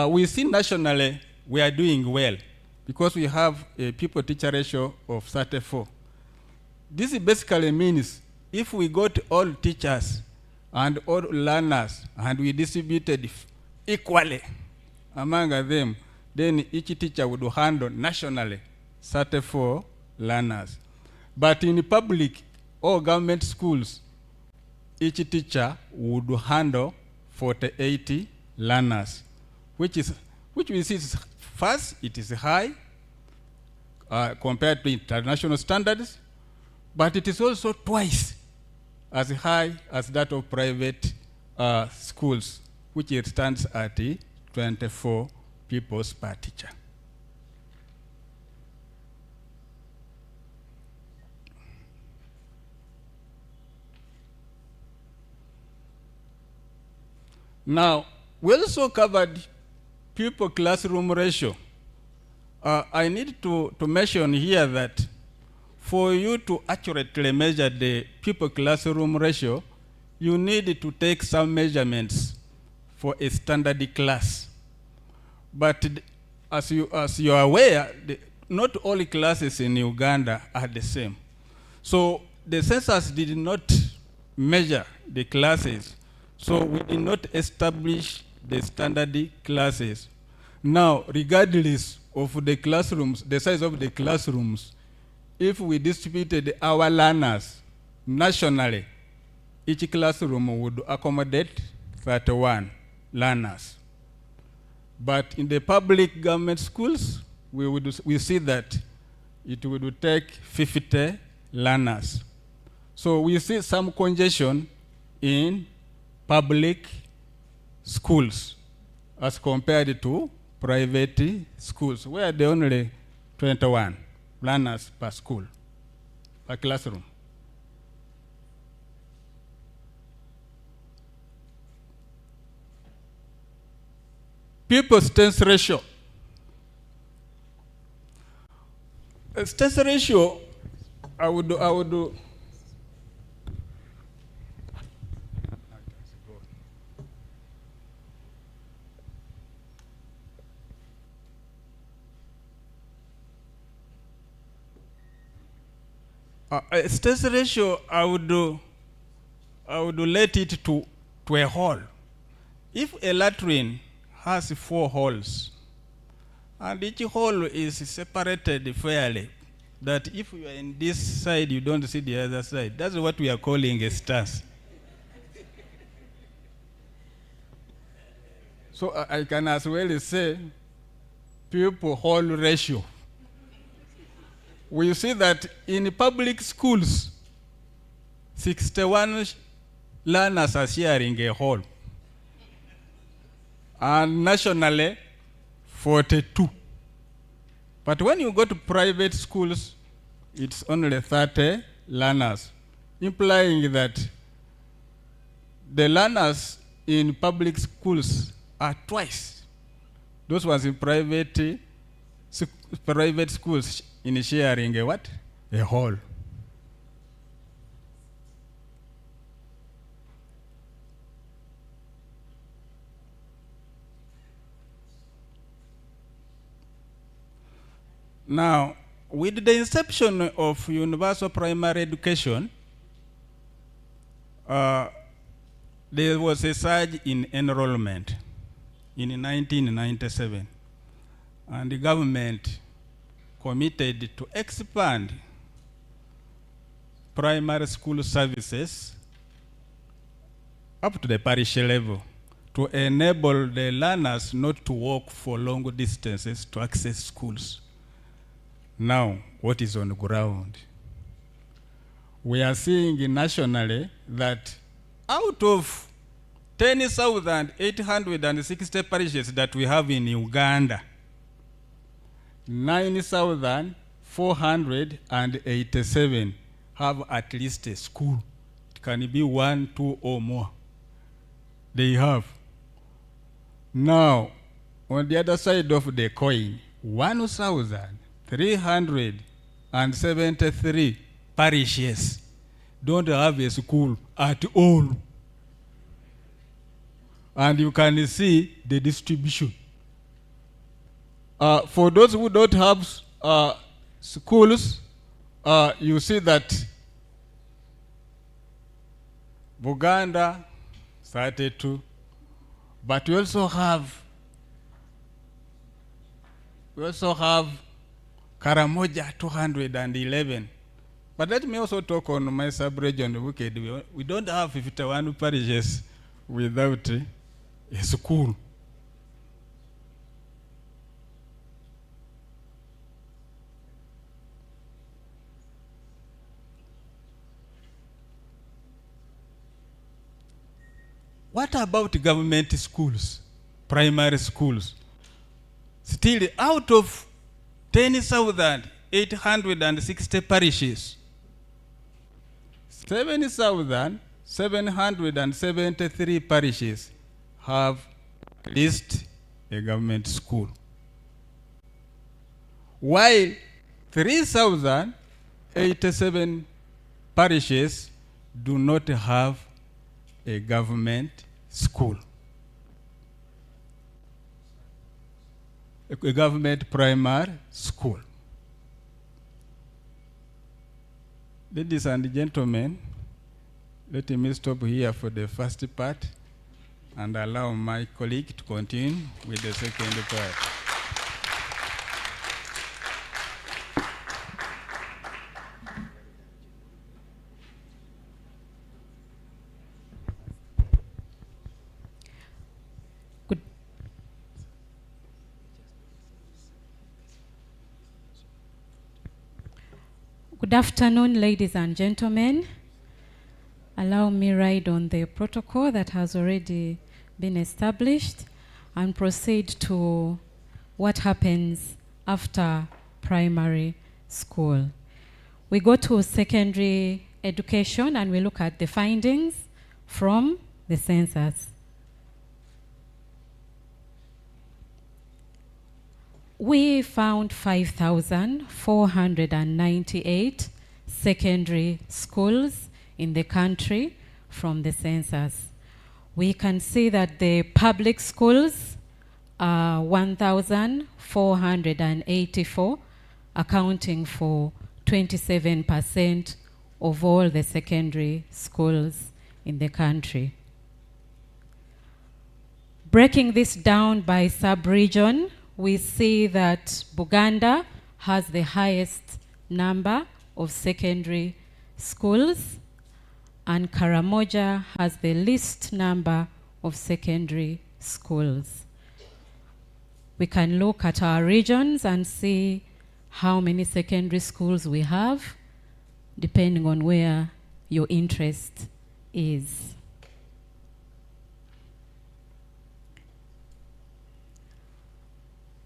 we see nationally we are doing well because we have a pupil-teacher ratio of 34. This basically means if we got all teachers and all learners and we distributed equally among them, then each teacher would handle nationally 34 learners. But in public or government schools, each teacher would handle 48 learners, which we see is first, it is high compared to international standards, but it is also twice as high as that of private schools, which it stands at 24 pupils per teacher. Now, we also covered pupil classroom ratio. I need to mention here that for you to accurately measure the pupil classroom ratio, you need to take some measurements for a standard class. But as you are aware, not all classes in Uganda are the same. So the census did not measure the classes, so we did not establish the standard classes. Now, regardless of the classrooms, the size of the classrooms, if we distributed our learners nationally, each classroom would accommodate 31 learners. But in the public government schools, we see that it would take 50 learners. So we see some congestion in public schools as compared to private schools, where there are only 21 learners per school, per classroom. Pupil strength ratio. Strength ratio, I would do. Stress ratio, I would relate it to a hole. If a latrine has 4 holes, and each hole is separated fairly, that if you are in this side, you don't see the other side. That's what we are calling a stance. So I can as well say pupil hole ratio. We see that in public schools, 61 learners are sharing a hall. And nationally, 42. But when you go to private schools, it's only 30 learners, implying that the learners in public schools are twice those ones in private schools in sharing a what? A hall. Now, with the inception of universal primary education, there was a surge in enrollment in 1997, and the government committed to expand primary school services up to the parish level to enable the learners not to walk for long distances to access schools. Now, what is on the ground? We are seeing nationally that out of 10,860 parishes that we have in Uganda, 9,487 have at least a school. It can be 1, 2, or more. They have. Now, on the other side of the coin, 1,373 parishes don't have a school at all. And you can see the distribution. For those who don't have schools, you see that Buganda, 32, but we also have Karamoja, 211. But let me also talk on my sub-region, Bukedi. We don't have 51 parishes without a school. What about government schools, primary schools? Still, out of 10,860 parishes, 7,773 parishes have at least a government school, while 3,087 parishes do not have a government school, a government primary school. Ladies and gentlemen, let me stop here for the first part and allow my colleague to continue with the second part. Good afternoon, ladies and gentlemen. Allow me ride on the protocol that has already been established and proceed to what happens after primary school. We go to secondary education and we look at the findings from the census. We found 5,498 secondary schools in the country from the census. We can see that the public schools are 1,484, accounting for 27% of all the secondary schools in the country. Breaking this down by sub-region, we see that Buganda has the highest number of secondary schools and Karamoja has the least number of secondary schools. We can look at our regions and see how many secondary schools we have, depending on where your interest is.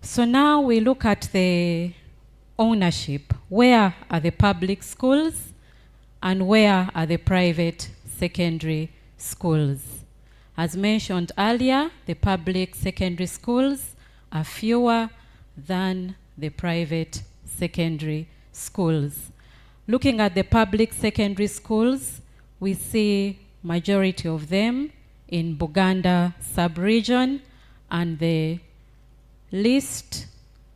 So now we look at the ownership. Where are the public schools and where are the private secondary schools? As mentioned earlier, the public secondary schools are fewer than the private secondary schools. Looking at the public secondary schools, we see majority of them in Buganda sub-region and the least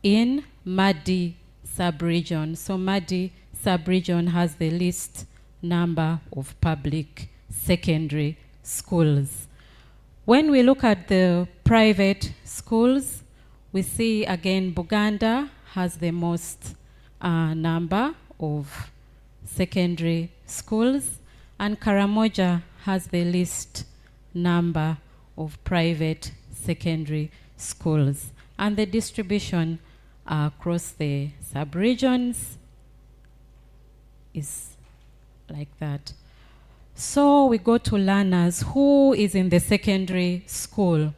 in Madi sub-region. So Madi sub-region has the least number of public secondary schools. When we look at the private schools, we see again Buganda has the most number of secondary schools, and Karamoja has the least number of private secondary schools. And the distribution across the sub-regions is like that. So we go to learners who is in the secondary school.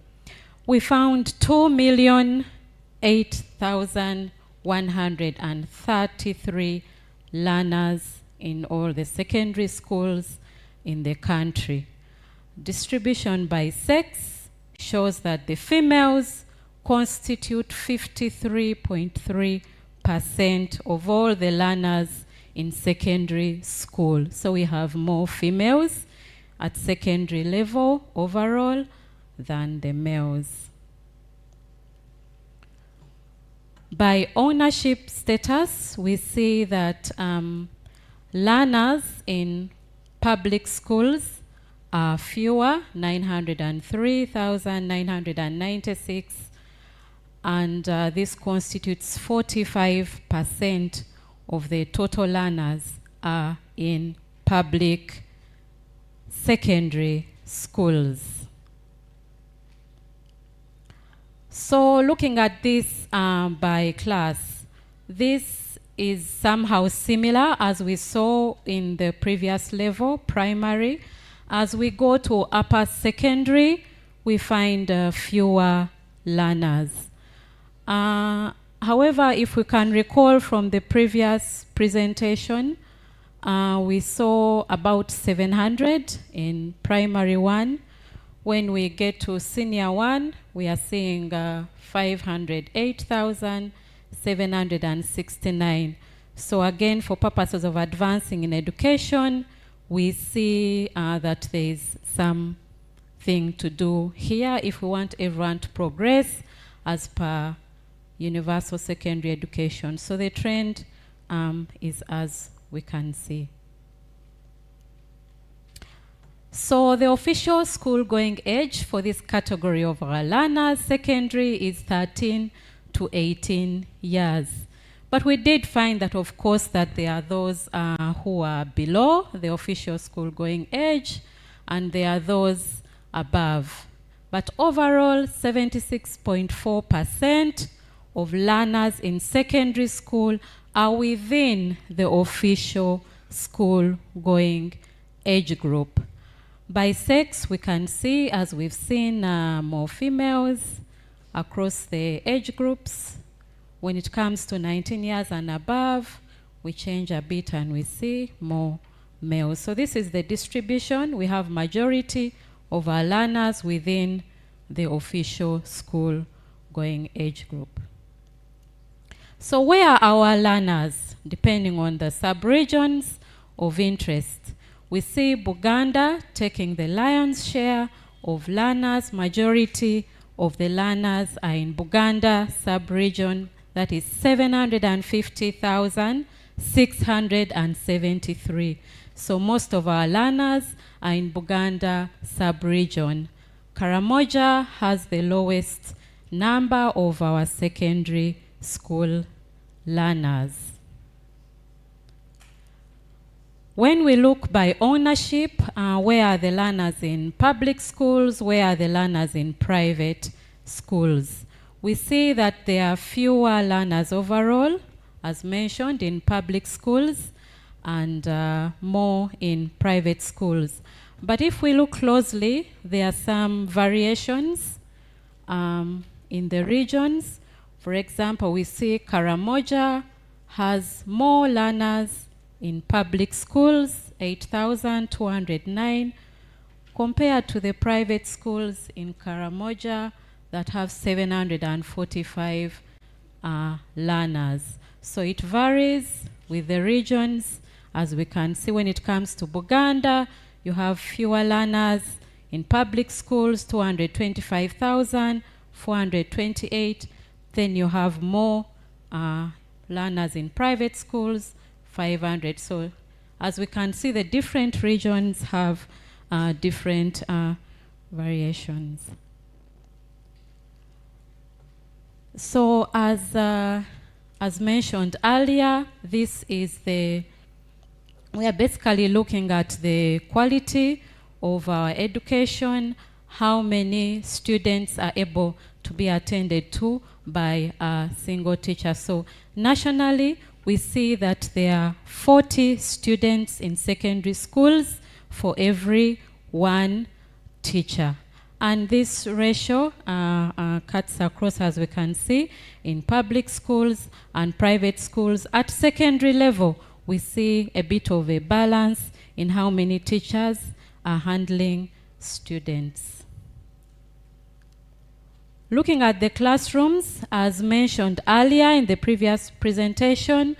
We found 2,008,133 learners in all the secondary schools in the country. Distribution by sex shows that the females constitute 53.3% of all the learners in secondary school. So we have more females at secondary level overall than the males. By ownership status, we see that learners in public schools are fewer, 903,996, and this constitutes 45% of the total learners are in public secondary schools. So looking at this by class, this is somehow similar as we saw in the previous level, primary. As we go to upper secondary, we find fewer learners. However, if we can recall from the previous presentation, we saw about 700 in primary 1. When we get to senior 1, we are seeing 508,769. So again, for purposes of advancing in education, we see that there is something to do here if we want everyone to progress as per universal secondary education. So the trend is as we can see. So the official school-going age for this category of our learners, secondary, is 13 to 18 years. But we did find that, of course, that there are those who are below the official school-going age, and there are those above. But overall, 76.4% of learners in secondary school are within the official school-going age group. By sex, we can see, as we've seen, more females across the age groups. When it comes to 19 years and above, we change a bit and we see more males. So this is the distribution. We have majority of our learners within the official school-going age group. So where are our learners, depending on the sub-regions of interest? We see Buganda taking the lion's share of learners. Majority of the learners are in Buganda sub-region, that is 750,673. So most of our learners are in Buganda sub-region. Karamoja has the lowest number of our secondary school learners. When we look by ownership, where are the learners in public schools, where are the learners in private schools? We see that there are fewer learners overall, as mentioned, in public schools, and more in private schools. But if we look closely, there are some variations in the regions. For example, we see Karamoja has more learners in public schools, 8,209, compared to the private schools in Karamoja that have 745 learners. So it varies with the regions. As we can see, when it comes to Buganda, you have fewer learners in public schools, 225,428. Then you have more learners in private schools, 500. So as we can see, the different regions have different variations. So as mentioned earlier, we are basically looking at the quality of our education, how many students are able to be attended to by a single teacher. So nationally, we see that there are 40 students in secondary schools for every one teacher. And this ratio cuts across, as we can see, in public schools and private schools. At secondary level, we see a bit of a balance in how many teachers are handling students. Looking at the classrooms, as mentioned earlier in the previous presentation,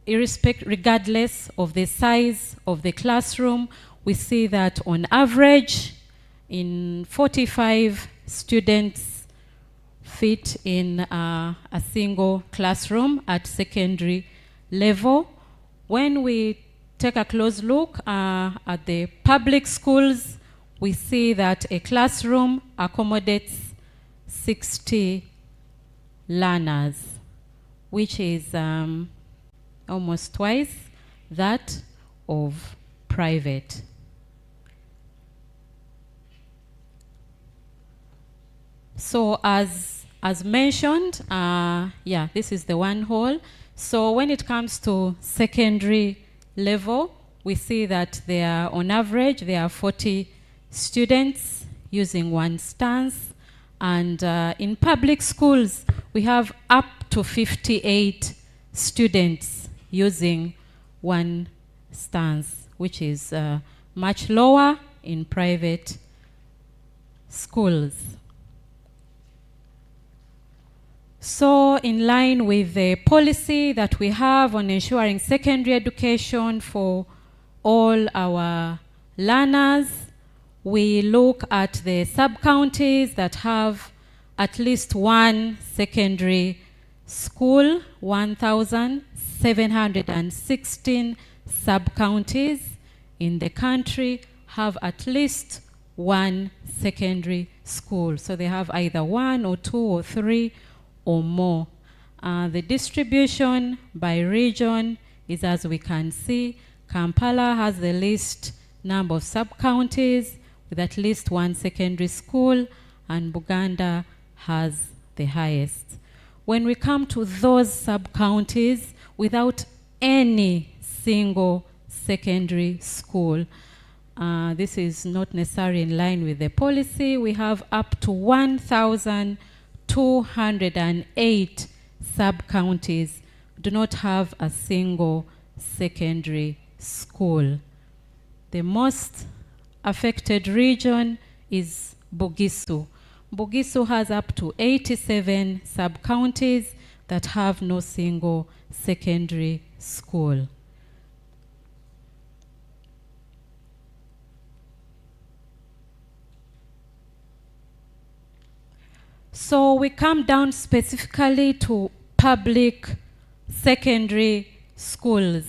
regardless of the size of the classroom, we see that on average, in 45 students fit in a single classroom at secondary level. When we take a close look at the public schools, we see that a classroom accommodates 60 learners, which is almost twice that of private. So as mentioned, this is the one hall. So when it comes to secondary level, we see that on average, there are 40 students using one stance. And in public schools, we have up to 58 students using one stance, which is much lower in private schools. So in line with the policy that we have on ensuring secondary education for all our learners, we look at the sub-counties that have at least one secondary school. 1,716 sub-counties in the country have at least one secondary school. So they have either one or two or three or more. The distribution by region is as we can see. Kampala has the least number of sub-counties with at least one secondary school, and Buganda has the highest. When we come to those sub-counties without any single secondary school, this is not necessarily in line with the policy. We have up to 1,208 sub-counties do not have a single secondary school. The most affected region is Bugisu. Bugisu has up to 87 sub-counties that have no single secondary school. So we come down specifically to public secondary schools.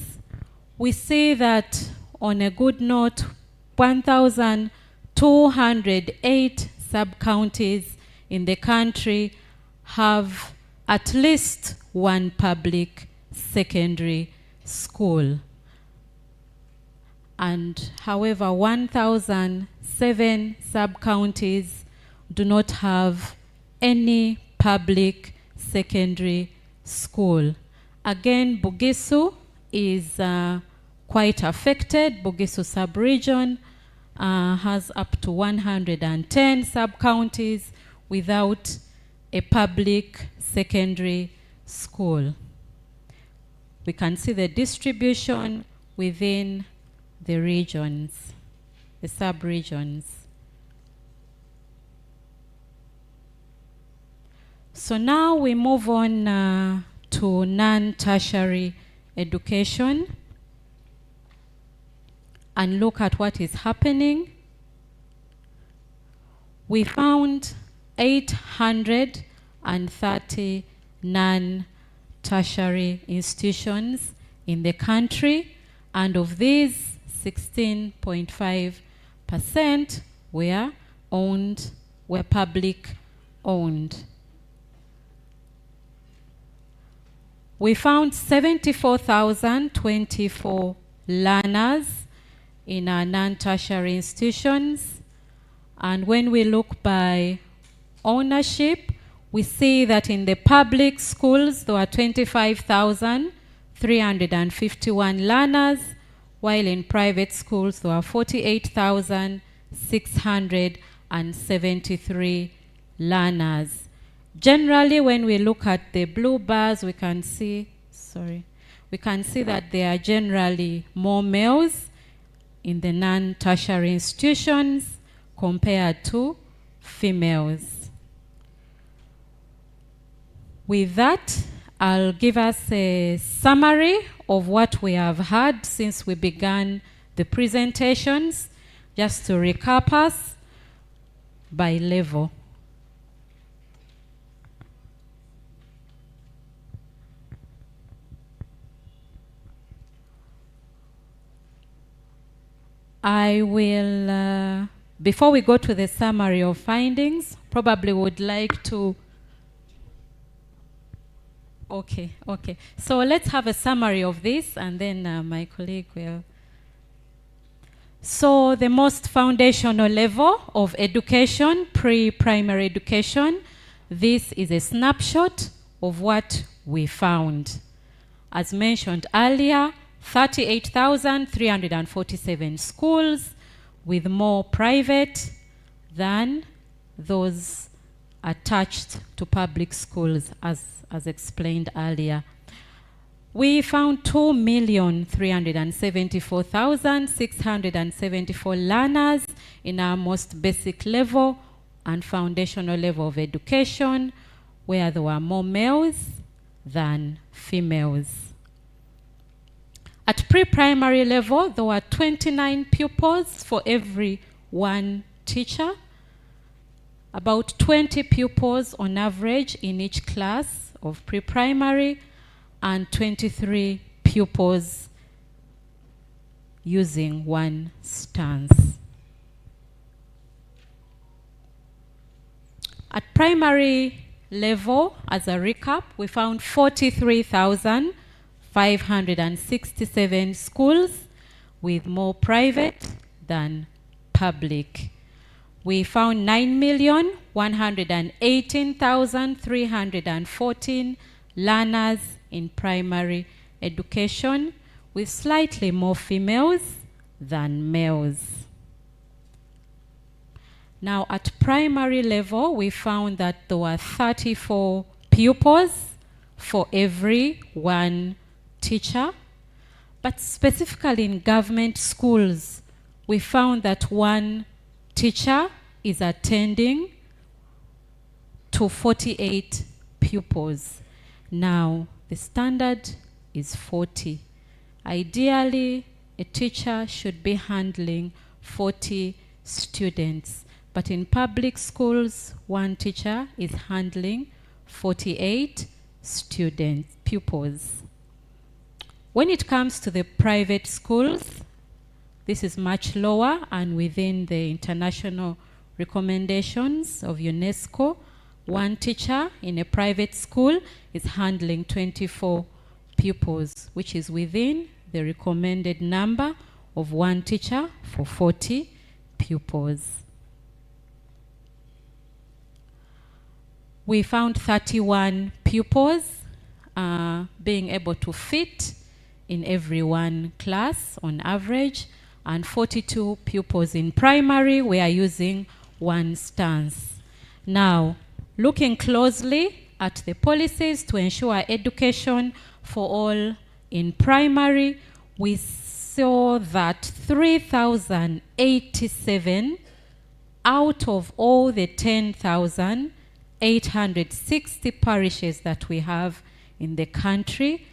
We see that on a good note, 1,208 sub-counties in the country have at least one public secondary school. And however, 1,007 sub-counties do not have any public secondary school. Again, Bugisu is quite affected. Bugisu sub-region has up to 110 sub-counties without a public secondary school. We can see the distribution within the regions, the sub-regions. So now we move on to non-tertiary education and look at what is happening. We found 830 non-tertiary institutions in the country, and of these, 16.5% were public owned. We found 74,024 learners in our non-tertiary institutions. And when we look by ownership, we see that in the public schools, there were 25,351 learners, while in private schools, there were 48,673 learners. Generally, when we look at the blue bars, we can see that there are generally more males in the non-tertiary institutions compared to females. With that, I'll give us a summary of what we have had since we began the presentations, just to recap us by level. I will, before we go to the summary of findings, probably would like to, okay. So let's have a summary of this, and then my colleague will. So the most foundational level of education, pre-primary education, this is a snapshot of what we found. As mentioned earlier, 38,347 schools, with more private than those attached to public schools, as explained earlier. We found 2,374,674 learners in our most basic level and foundational level of education, where there were more males than females. At pre-primary level, there were 29 pupils for every one teacher, about 20 pupils on average in each class of pre-primary, and 23 pupils using one stance. At primary level, as a recap, we found 43,567 schools, with more private than public. We found 9,118,314 learners in primary education, with slightly more females than males. Now, at primary level, we found that there were 34 pupils for every one teacher, but specifically in government schools, we found that one teacher is attending to 48 pupils. Now, the standard is 40. Ideally, a teacher should be handling 40 students, but in public schools, one teacher is handling 48 pupils. When it comes to the private schools, this is much lower and within the international recommendations of UNESCO. One teacher in a private school is handling 24 pupils, which is within the recommended number of one teacher for 40 pupils. We found 31 pupils being able to fit in every one class on average, and 42 pupils in primary were using one stance. Now, looking closely at the policies to ensure education for all in primary, we saw that 3,087 out of all the 10,860 parishes that we have in the country,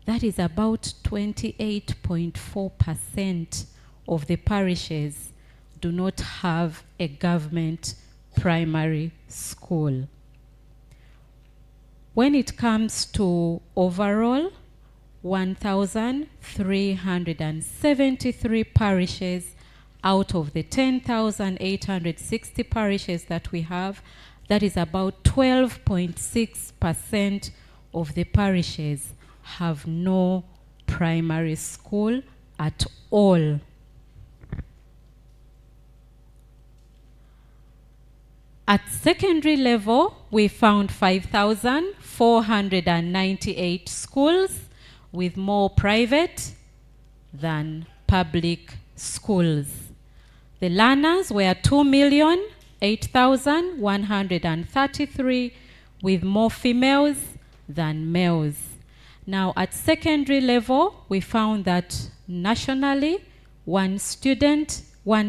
that is about 28.4% of the parishes do not have a government primary school. When it comes to overall, 1,373 parishes out of the 10,860 parishes that we have. That is about 12.6% of the parishes have no primary school at all. At secondary level, we found 5,498 schools, with more private than public schools. The learners were 2,008,133, with more females than males. Now, at secondary level, we found that nationally, one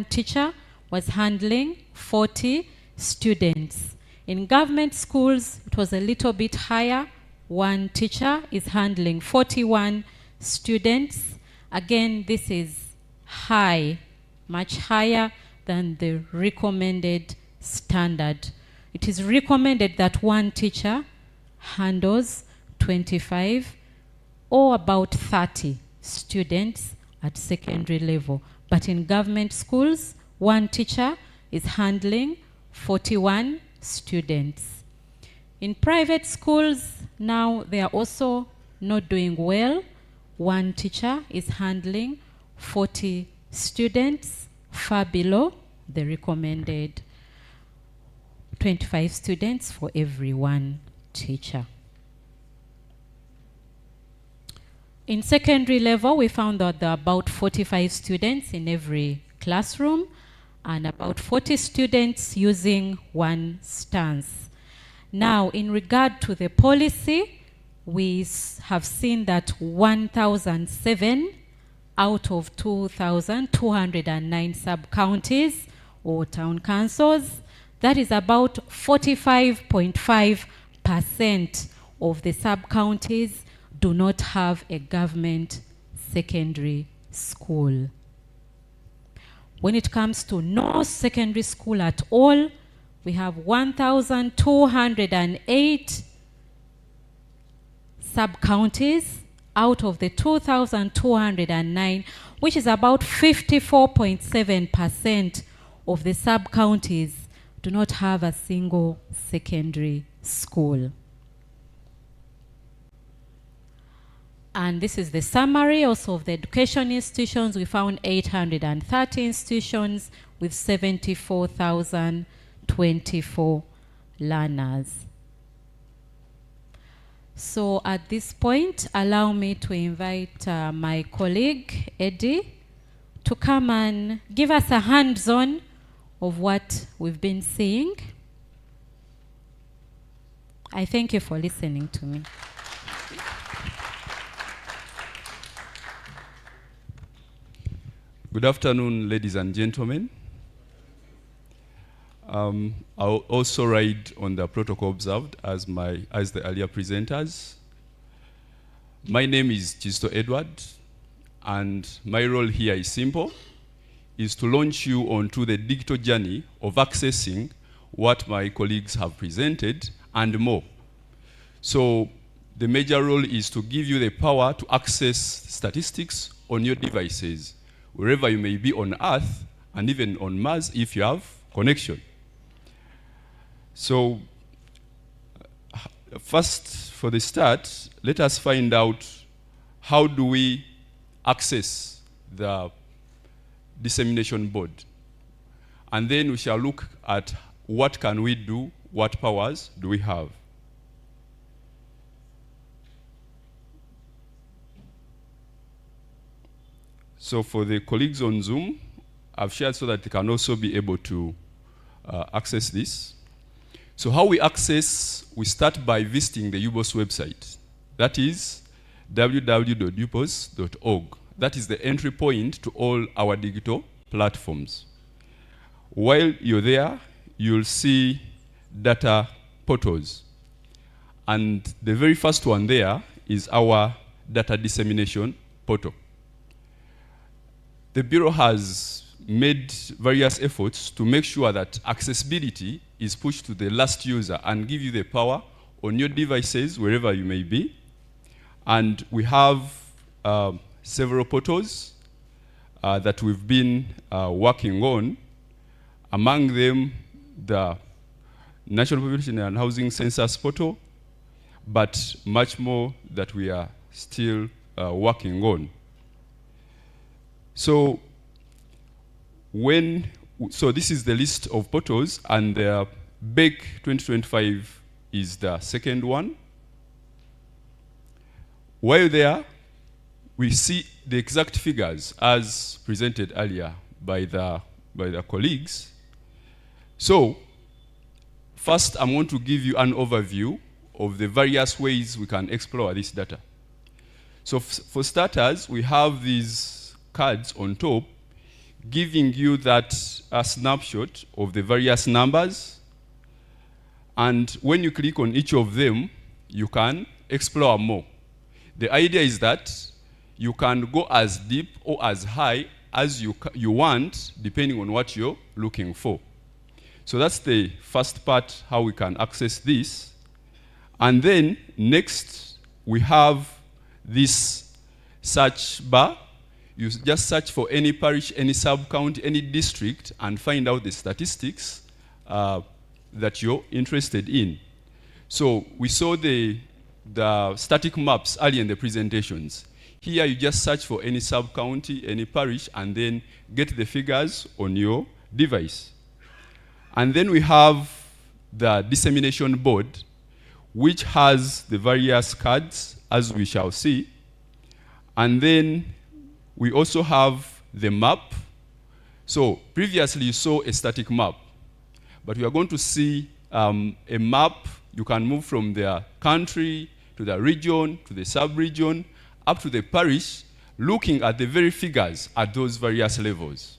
teacher was handling 40 students. In government schools, it was a little bit higher. One teacher is handling 41 students. Again, this is high, much higher than the recommended standard. It is recommended that one teacher handles 25 or about 30 students at secondary level. But in government schools, one teacher is handling 41 students. In private schools, now they are also not doing well. One teacher is handling 40 students, far below the recommended 25 students for every one teacher. In secondary level, we found that there are about 45 students in every classroom and about 40 students using one stance. Now, in regard to the policy, we have seen that 1,007 out of 2,209 sub-counties or town councils, that is about 45.5% of the sub-counties do not have a government secondary school. When it comes to no secondary school at all, we have 1,208 sub-counties out of the 2,209, which is about 54.7% of the sub-counties do not have a single secondary school. And this is the summary also of the education institutions. We found 830 institutions with 74,024 learners. So at this point, allow me to invite my colleague, Eddie, to come and give us a hands-on of what we've been seeing. I thank you for listening to me. Good afternoon, ladies and gentlemen. I'll also ride on the protocol observed as the earlier presenters. My name is Chisto Edward, and my role here is simple, is to launch you onto the digital journey of accessing what my colleagues have presented and more. So the major role is to give you the power to access statistics on your devices, wherever you may be on Earth and even on Mars if you have connection. So first, for the start, let us find out how do we access the dissemination board. And then we shall look at what can we do, what powers do we have. So for the colleagues on Zoom, I've shared so that they can also be able to access this. So how we access, we start by visiting the UBOS website. That is www.ubos.org. That is the entry point to all our digital platforms. While you're there, you'll see data portals. And the very first one there is our data dissemination portal. The Bureau has made various efforts to make sure that accessibility is pushed to the last user and give you the power on your devices, wherever you may be. And we have several portals that we've been working on. Among them, the National Population and Housing Census portal, but much more that we are still working on. So this is the list of portals, and the BEC 2025 is the second one. While there, we see the exact figures as presented earlier by the colleagues. So first, I'm going to give you an overview of the various ways we can explore this data. So for starters, we have these cards on top giving you that a snapshot of the various numbers. And when you click on each of them, you can explore more. The idea is that you can go as deep or as high as you want, depending on what you're looking for. So that's the first part, how we can access this. And then next, we have this search bar. You just search for any parish, any sub-county, any district, and find out the statistics that you're interested in. So we saw the static maps earlier in the presentations. Here you just search for any sub-county, any parish, and then get the figures on your device. And then we have the dissemination board, which has the various cards, as we shall see. And then we also have the map. So previously you saw a static map, but we are going to see a map. You can move from the country to the region, to the sub-region, up to the parish, looking at the very figures at those various levels.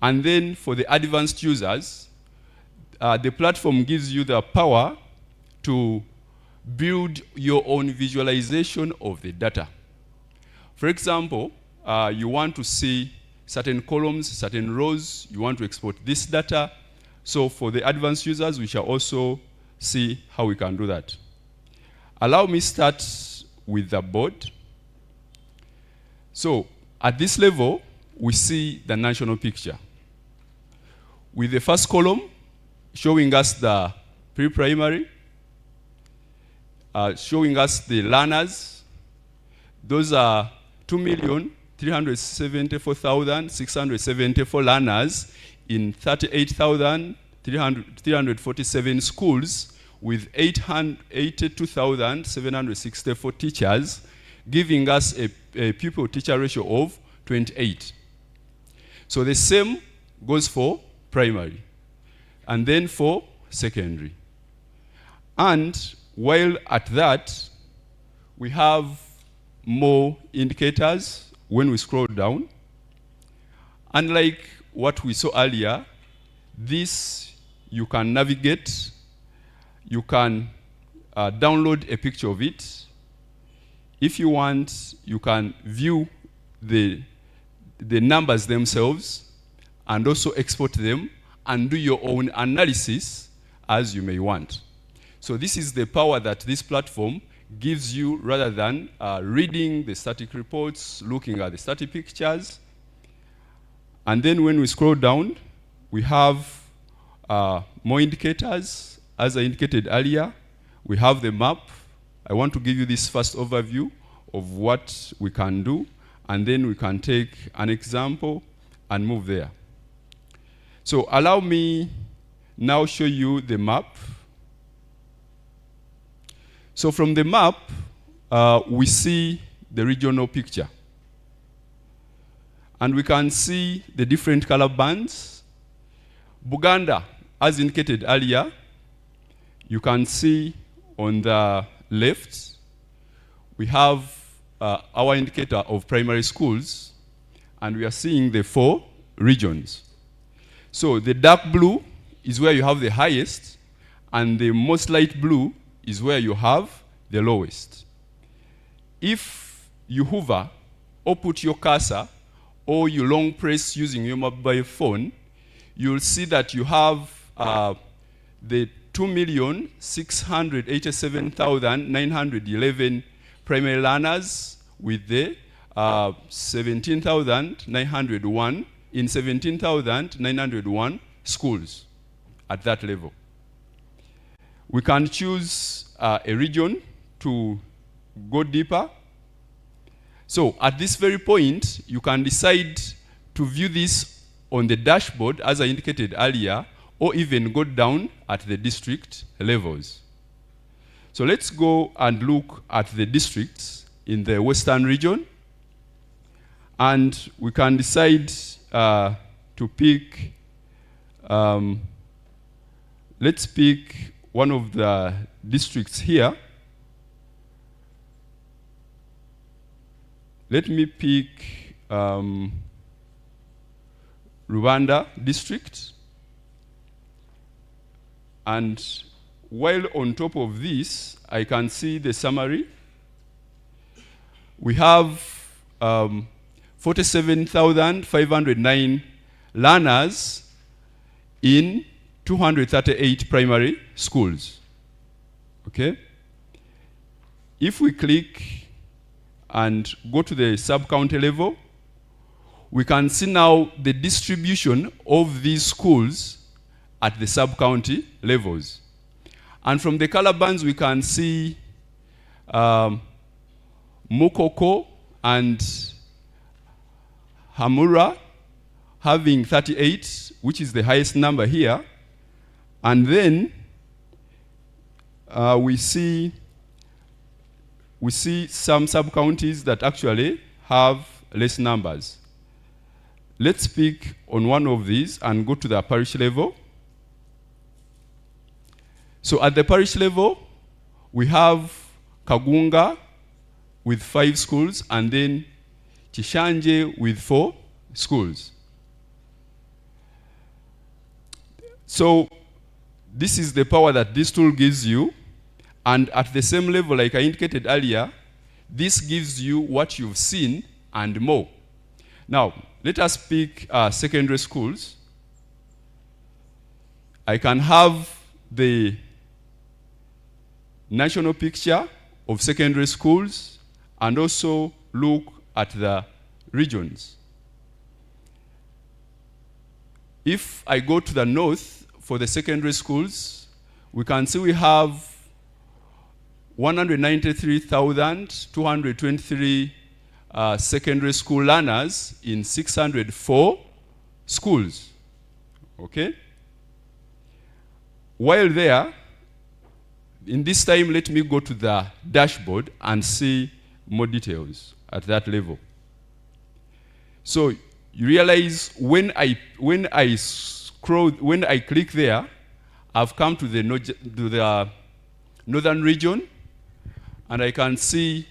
And then for the advanced users, the platform gives you the power to build your own visualization of the data. For example, you want to see certain columns, certain rows, you want to export this data. So for the advanced users, we shall also see how we can do that. Allow me start with the board. So at this level, we see the national picture, with the first column showing us the pre-primary, showing us the learners. Those are 2,374,674 learners in 38,347 schools, with 82,764 teachers, giving us a pupil-teacher ratio of 28. So the same goes for primary, and then for secondary. And while at that, we have more indicators when we scroll down. Unlike what we saw earlier, this you can navigate. You can download a picture of it. If you want, you can view the numbers themselves and also export them and do your own analysis as you may want. So this is the power that this platform gives you, rather than reading the static reports, looking at the static pictures. And then when we scroll down, we have more indicators. As I indicated earlier, we have the map. I want to give you this first overview of what we can do, and then we can take an example and move there. So allow me now show you the map. So from the map, we see the regional picture. And we can see the different color bands. Buganda, as indicated earlier, you can see on the left, we have our indicator of primary schools, and we are seeing the 4 regions. So the dark blue is where you have the highest, and the most light blue is where you have the lowest. If you hover or put your cursor or you long press using your mobile phone, you'll see that you have the 2,687,911 primary learners with the 17,901 in 17,901 schools at that level. We can choose a region to go deeper. So at this very point, you can decide to view this on the dashboard, as I indicated earlier, or even go down at the district levels. So let's go and look at the districts in the Western region. And we can decide to pick, let's pick one of the districts here. Let me pick Rwanda district. And while on top of this, I can see the summary. We have 47,509 learners in 238 primary schools. Okay? If we click and go to the sub-county level, we can see now the distribution of these schools at the sub-county levels. And from the color bands, we can see Mukoko and Hamura having 38, which is the highest number here. And then we see some sub-counties that actually have less numbers. Let's pick on one of these and go to the parish level. So at the parish level, we have Kagunga with 5 schools, and then Chishanje with 4 schools. So this is the power that this tool gives you. And at the same level, like I indicated earlier, this gives you what you've seen and more. Now, let us pick secondary schools. I can have the national picture of secondary schools and also look at the regions. If I go to the north for the secondary schools, we can see we have 193,223 secondary school learners in 604 schools. Okay? While there, in this time, let me go to the dashboard and see more details at that level. So you realize when I click there, I've come to the northern region, and I can see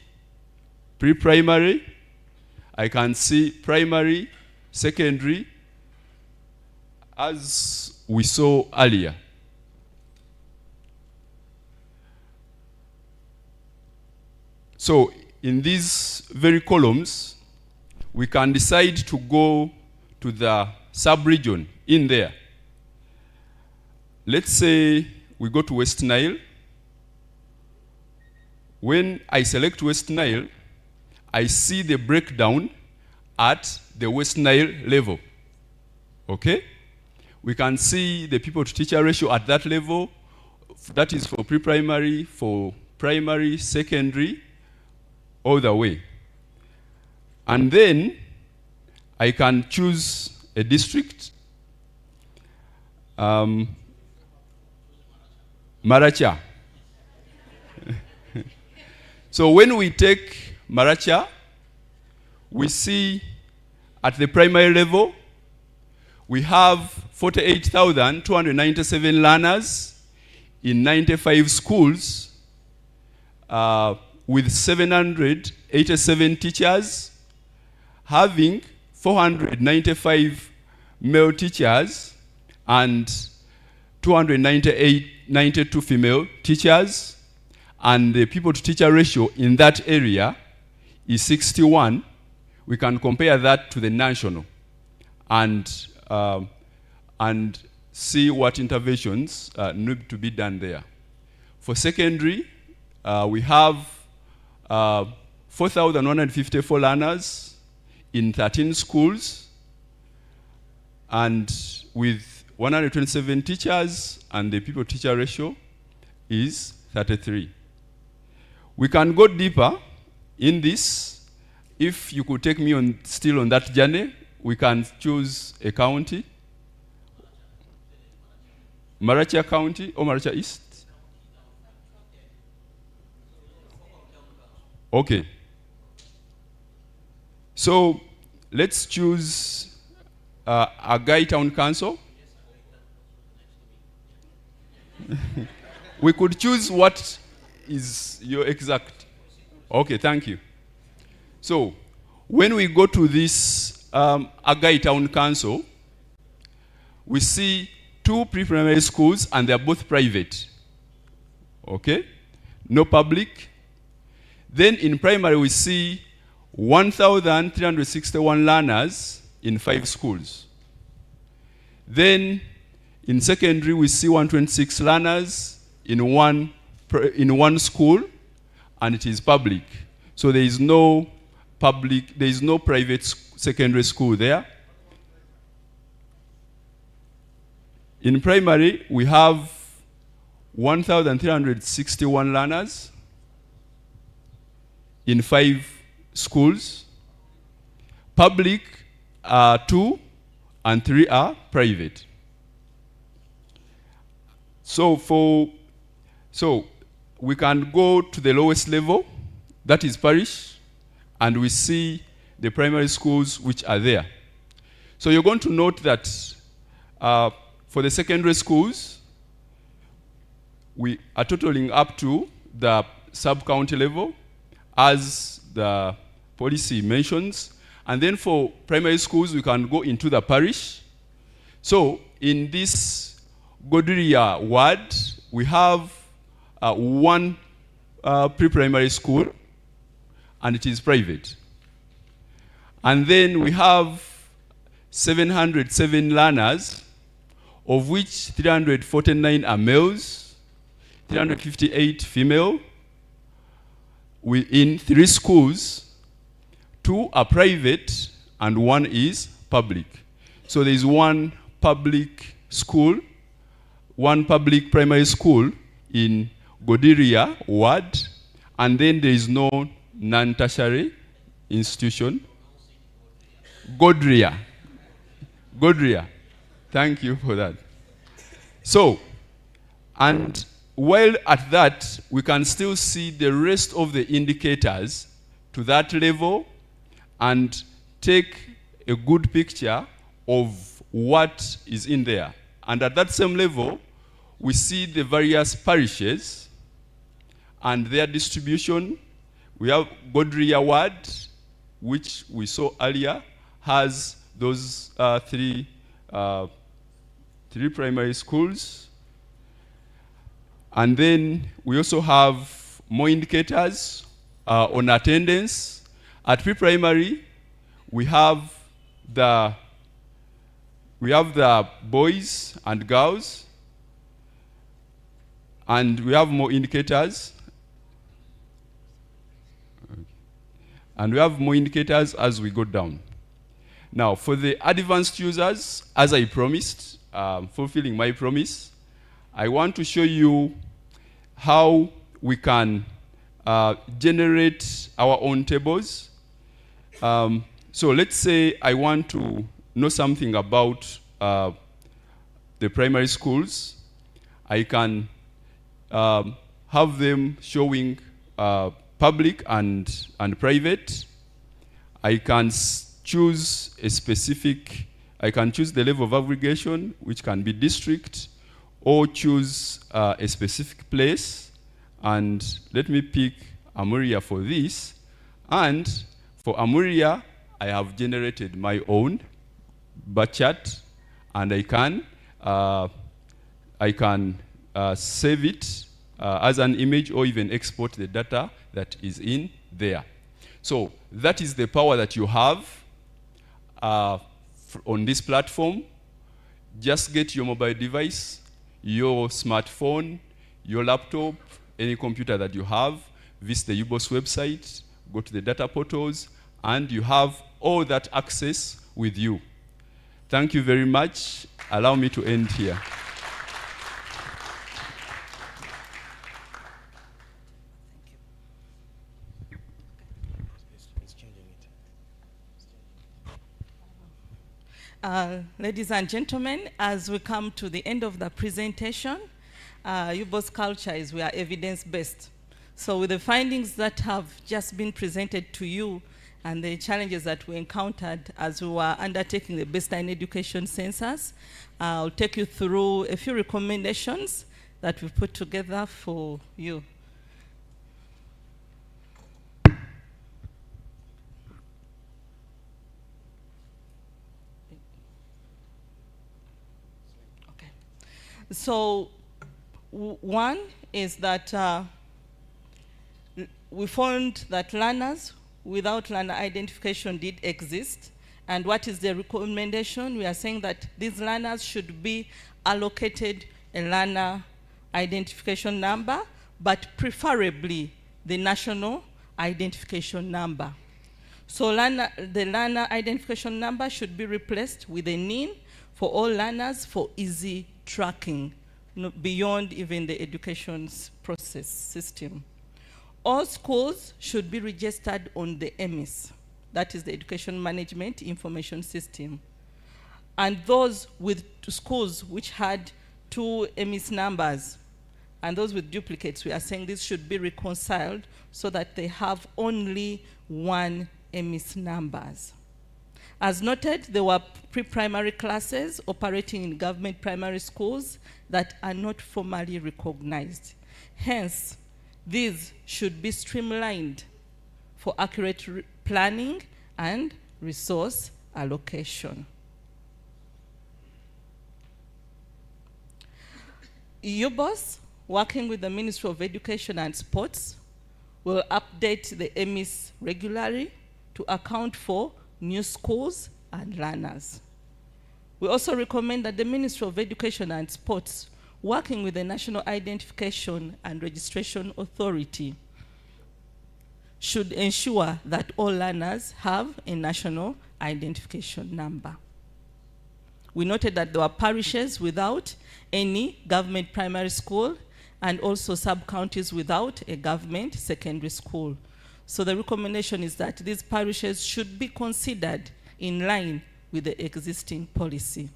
pre-primary, I can see primary, secondary, as we saw earlier. So in these very columns, we can decide to go to the sub-region in there. Let's say we go to West Nile. When I select West Nile, I see the breakdown at the West Nile level. Okay? We can see the people-to-teacher ratio at that level. That is for pre-primary, for primary, secondary, all the way. And then I can choose a district. Maracha. So when we take Maracha, we see at the primary level, we have 48,297 learners in 95 schools with 787 teachers, having 495 male teachers and 292 female teachers, and the people-to-teacher ratio in that area is 61. We can compare that to the national and see what interventions need to be done there. For secondary, we have 4,154 learners in 13 schools, and with 127 teachers, and the people-teacher ratio is 33. We can go deeper in this. If you could take me still on that journey, we can choose a county. Marachia County or Marachia East? Okay. So let's choose Agai Town Council. We could choose what is your exact. Okay, thank you. So when we go to this Agai Town Council, we see 2 pre-primary schools, and they are both private. Okay? No public. Then in primary, we see 1,361 learners in 5 schools. Then in secondary, we see 126 learners in one school, and it is public. So there is no private secondary school there. In primary, we have 1,361 learners in 5 schools. Public are 2, and 3 are private. So we can go to the lowest level, that is parish, and we see the primary schools which are there. So you're going to note that for the secondary schools, we are totaling up to the sub-county level, as the policy mentions. And then for primary schools, we can go into the parish. So in this Godiria ward, we have 1 pre-primary school, and it is private. And then we have 707 learners, of which 349 are males, 358 female. In 3 schools, 2 are private and 1 is public. So there is 1 public school, 1 public primary school in Godiria ward, and then there is no non-tertiary institution. Godria. Thank you for that. So, and while at that, we can still see the rest of the indicators to that level and take a good picture of what is in there. And at that same level, we see the various parishes and their distribution. We have Godria ward, which we saw earlier, has those 3 primary schools. And then we also have more indicators on attendance. At pre-primary, we have the boys and girls, and we have more indicators. And we have more indicators as we go down. Now, for the advanced users, as I promised, fulfilling my promise, I want to show you how we can generate our own tables. So let's say I want to know something about the primary schools. I can have them showing public and private. I can choose a specific, I can choose the level of aggregation, which can be district, or choose a specific place. And let me pick Amuria for this. And for Amuria, I have generated my own bar chart, and I can save it as an image, or even export the data that is in there. So that is the power that you have on this platform. Just get your mobile device, your smartphone, your laptop, any computer that you have, visit the UBOS website, go to the data portals, and you have all that access with you. Thank you very much. Allow me to end here. Ladies and gentlemen, as we come to the end of the presentation, UBOS culture is we are evidence-based. So with the findings that have just been presented to you and the challenges that we encountered as we were undertaking the baseline education census, I'll take you through a few recommendations that we've put together for you. So one is that we found that learners without learner identification did exist. And what is the recommendation? We are saying that these learners should be allocated a learner identification number, but preferably the national identification number. So the learner identification number should be replaced with a NIN for all learners for easy tracking, beyond even the education process system. All schools should be registered on the EMIS, that is the Education Management Information System. And those with schools which had 2 EMIS numbers, and those with duplicates, we are saying this should be reconciled so that they have only 1 EMIS numbers. As noted, there were pre-primary classes operating in government primary schools that are not formally recognized. Hence, these should be streamlined for accurate planning and resource allocation. UBOS, working with the Ministry of Education and Sports, will update the EMIS regularly to account for new schools and learners. We also recommend that the Ministry of Education and Sports, working with the National Identification and Registration Authority, should ensure that all learners have a national identification number. We noted that there were parishes without any government primary school and also sub-counties without a government secondary school. So the recommendation is that these parishes should be considered in line with the existing policy.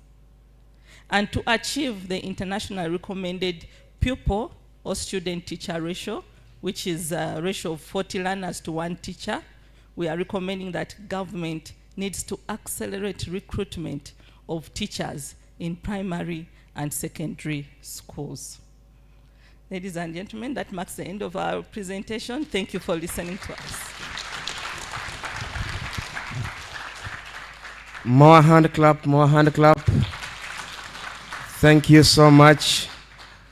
And to achieve the international recommended pupil or student-teacher ratio, which is a ratio of 40 learners to 1 teacher, we are recommending that government needs to accelerate recruitment of teachers in primary and secondary schools. Ladies and gentlemen, that marks the end of our presentation. Thank you for listening to us. More hand clap, more hand clap. Thank you so much.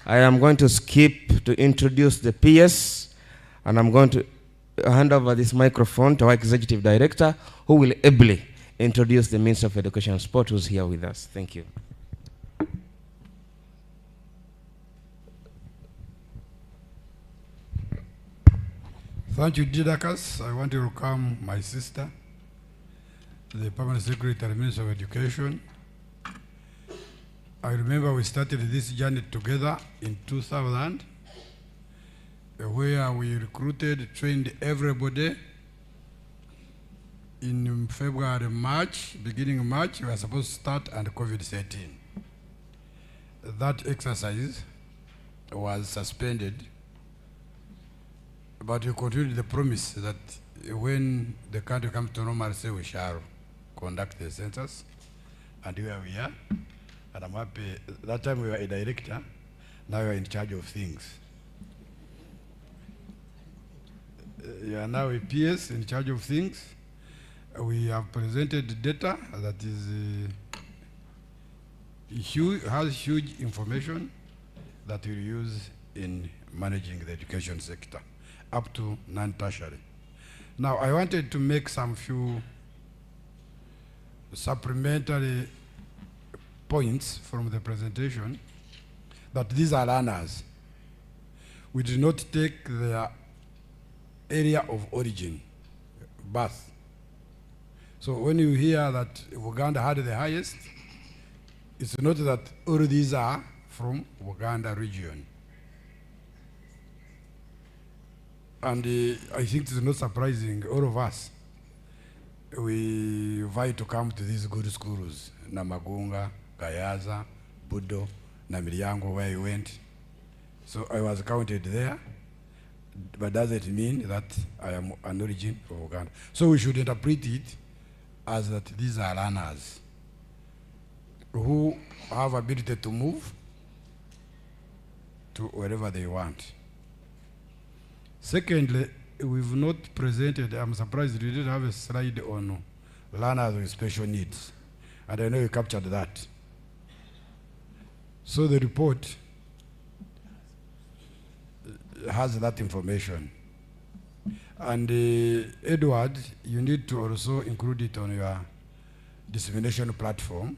I am going to skip to introduce the PS, and I'm going to hand over this microphone to our Executive Director, who will ably introduce the Minister of Education and Sport, who's here with us. Thank you. Thank you, Didakas. I want to welcome my sister, the Permanent Secretary, Minister of Education. I remember we started this journey together in 2000, where we recruited, trained everybody. In February, March, beginning of March, we were supposed to start and COVID set in. That exercise was suspended, but we continued the promise that when the country comes to normalcy, we shall conduct the census. And here we are. And I'm happy. That time we were a director, now we are in charge of things. You are now a PS in charge of things. We have presented data that is has huge information that we'll use in managing the education sector up to non-tertiary. Now, I wanted to make some few supplementary points from the presentation that these are learners. We do not take their area of origin birth. So when you hear that Uganda had the highest, it's not that all these are from Uganda region. And I think it's not surprising, all of us, we invite to come to these good schools, Namagunga, Gayaza, Budo, Namiryango, where you went. So I was counted there, but does it mean that I am an origin of Uganda? So we should interpret it as that these are learners who have ability to move to wherever they want. Secondly, we've not presented, I'm surprised we didn't have a slide on learners with special needs. And I know you captured that. So the report has that information. And Edward, you need to also include it on your dissemination platform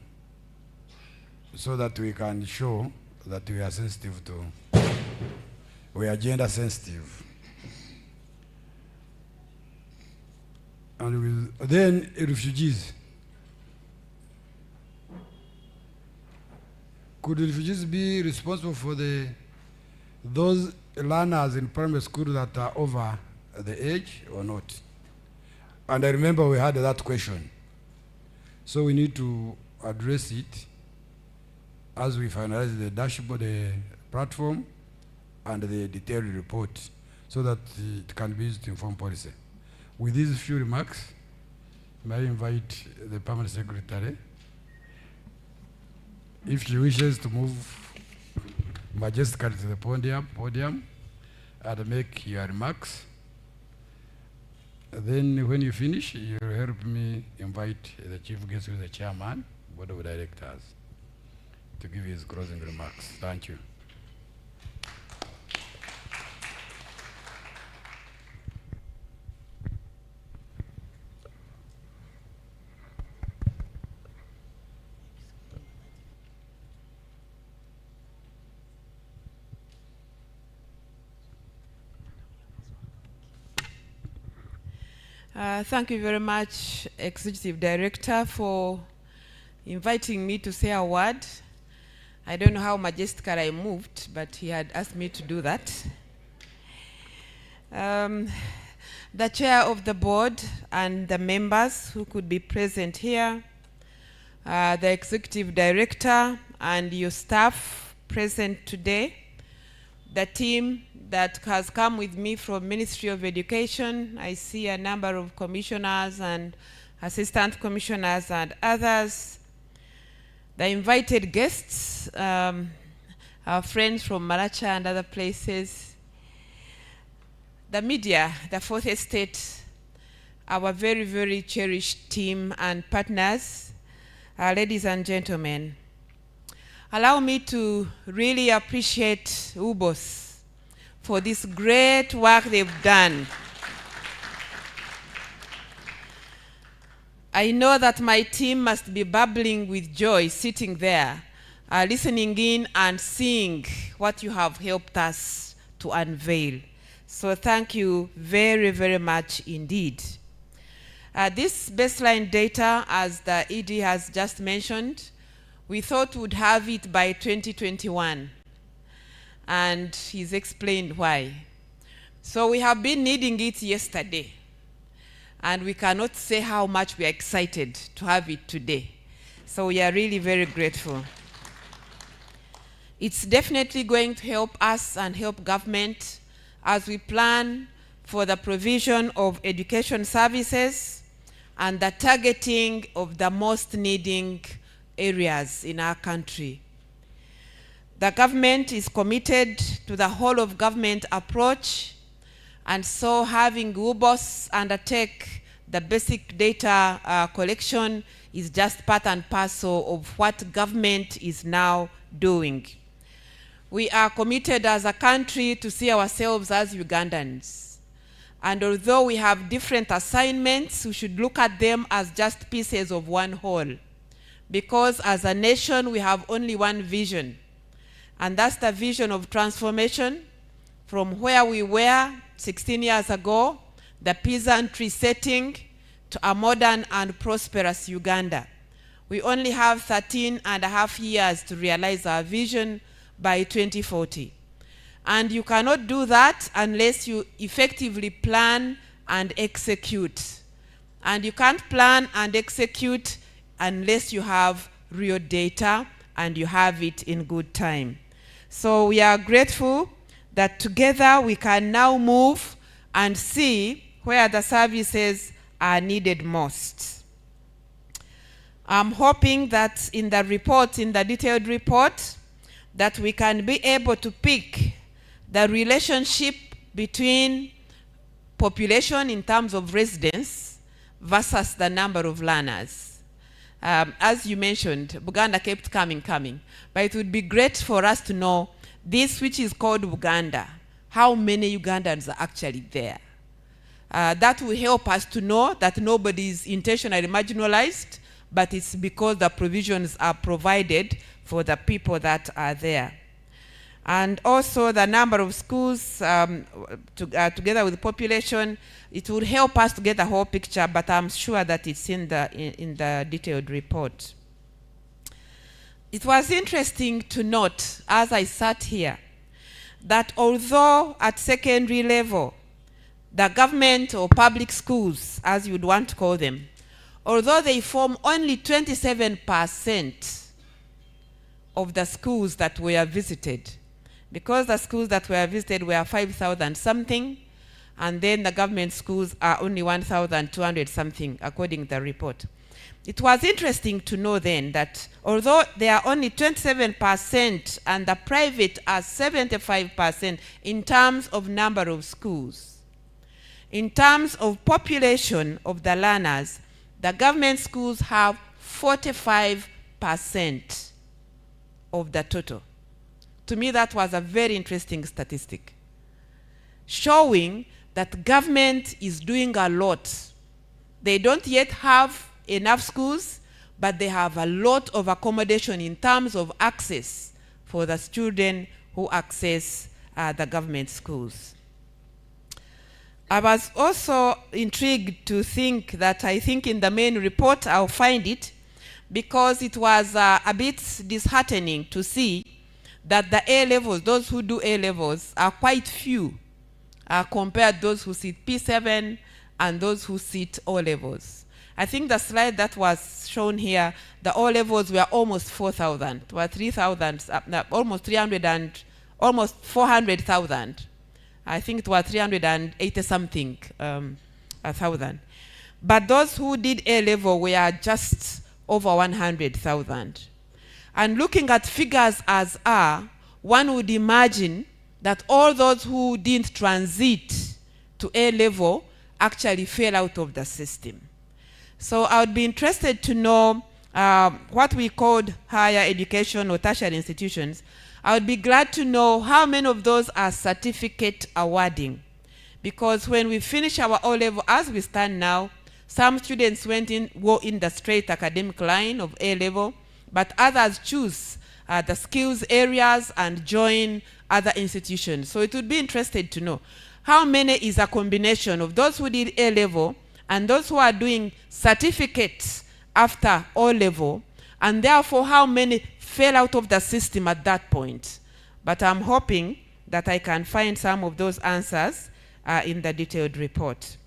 so that we can show that we are sensitive to, we are gender sensitive. And then refugees. Could refugees be responsible for those learners in primary school that are over the age or not? And I remember we had that question. So we need to address it as we finalize the dashboard, the platform, and the detailed report so that it can be used to inform policy. With these few remarks, may I invite the Permanent Secretary, if she wishes to move majestically to the podium and make your remarks. Then when you finish, you'll help me invite the chief guest, who is the chairman, board of directors, to give his closing remarks. Thank you. Thank you very much, Executive Director, for inviting me to say a word. I don't know how majestically I moved, but he had asked me to do that. The chair of the board and the members who could be present here, the Executive Director and your staff present today, the team that has come with me from Ministry of Education. I see a number of commissioners and assistant commissioners and others. The invited guests, our friends from Maracha and other places. The media, the Fourth Estate, our very, very cherished team and partners, ladies and gentlemen. Allow me to really appreciate UBOS for this great work they've done. I know that my team must be bubbling with joy sitting there, listening in and seeing what you have helped us to unveil. So thank you very, very much indeed. This baseline data, as the ED has just mentioned, we thought we'd have it by 2021. And he's explained why. So we have been needing it yesterday. And we cannot say how much we are excited to have it today. So we are really very grateful. It's definitely going to help us and help government as we plan for the provision of education services and the targeting of the most needing areas in our country. The government is committed to the whole of government approach, and so having UBOS undertake the basic data collection is just part and parcel of what government is now doing. We are committed as a country to see ourselves as Ugandans. And although we have different assignments, we should look at them as just pieces of one whole. Because as a nation, we have only one vision. And that's the vision of transformation from where we were 16 years ago the peasantry setting to a modern and prosperous Uganda. We only have 13 and a half years to realize our vision by 2040. And you cannot do that unless you effectively plan and execute. And you can't plan and execute unless you have real data and you have it in good time. So we are grateful that together we can now move and see where the services are needed most. I'm hoping that in the report, in the detailed report, that we can be able to pick the relationship between population in terms of residents versus the number of learners. As you mentioned, Buganda kept coming. But it would be great for us to know this, which is called Buganda, how many Ugandans are actually there. That will help us to know that nobody is intentionally marginalized, but it's because the provisions are provided for the people that are there. And also the number of schools together with the population, it would help us to get the whole picture, but I'm sure that it's in the detailed report. It was interesting to note, as I sat here, that although at secondary level, the government or public schools, as you would want to call them, although they form only 27% of the schools that were visited, because the schools that were visited were 5,000 something, and then the government schools are only 1,200 something, according to the report. It was interesting to know then that although they are only 27% and the private are 75% in terms of number of schools, in terms of population of the learners, the government schools have 45% of the total. To me, that was a very interesting statistic, showing that government is doing a lot. They don't yet have enough schools, but they have a lot of accommodation in terms of access for the students who access the government schools. I was also intrigued to think that I think in the main report I'll find it, because it was a bit disheartening to see that the A-levels, those who do A-levels, are quite few compared to those who sit P7 and those who sit O-levels. I think the slide that was shown here, the O-levels were almost 4,000, were 3,000, almost 300 and almost 400,000. I think it was 380 something thousand. But those who did A-level were just over 100,000. And looking at figures as are, one would imagine that all those who didn't transit to A-level actually fell out of the system. So I would be interested to know what we called higher education or tertiary institutions. I would be glad to know how many of those are certificate awarding. Because when we finish our O-level, as we stand now, some students go in the straight academic line of A-level, but others choose the skills areas and join other institutions. So it would be interesting to know how many is a combination of those who did A-level and those who are doing certificates after O-level, and therefore how many fell out of the system at that point. But I'm hoping that I can find some of those answers in the detailed report.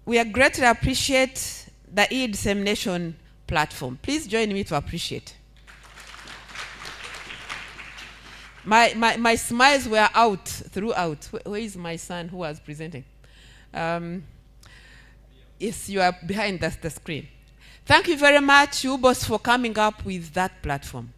We are greatly appreciate the e-dissemination platform. Please join me to appreciate. My smiles were out throughout. Where is my son who was presenting? Yes, you are behind the screen. Thank you very much, UBOS, for coming up with that platform.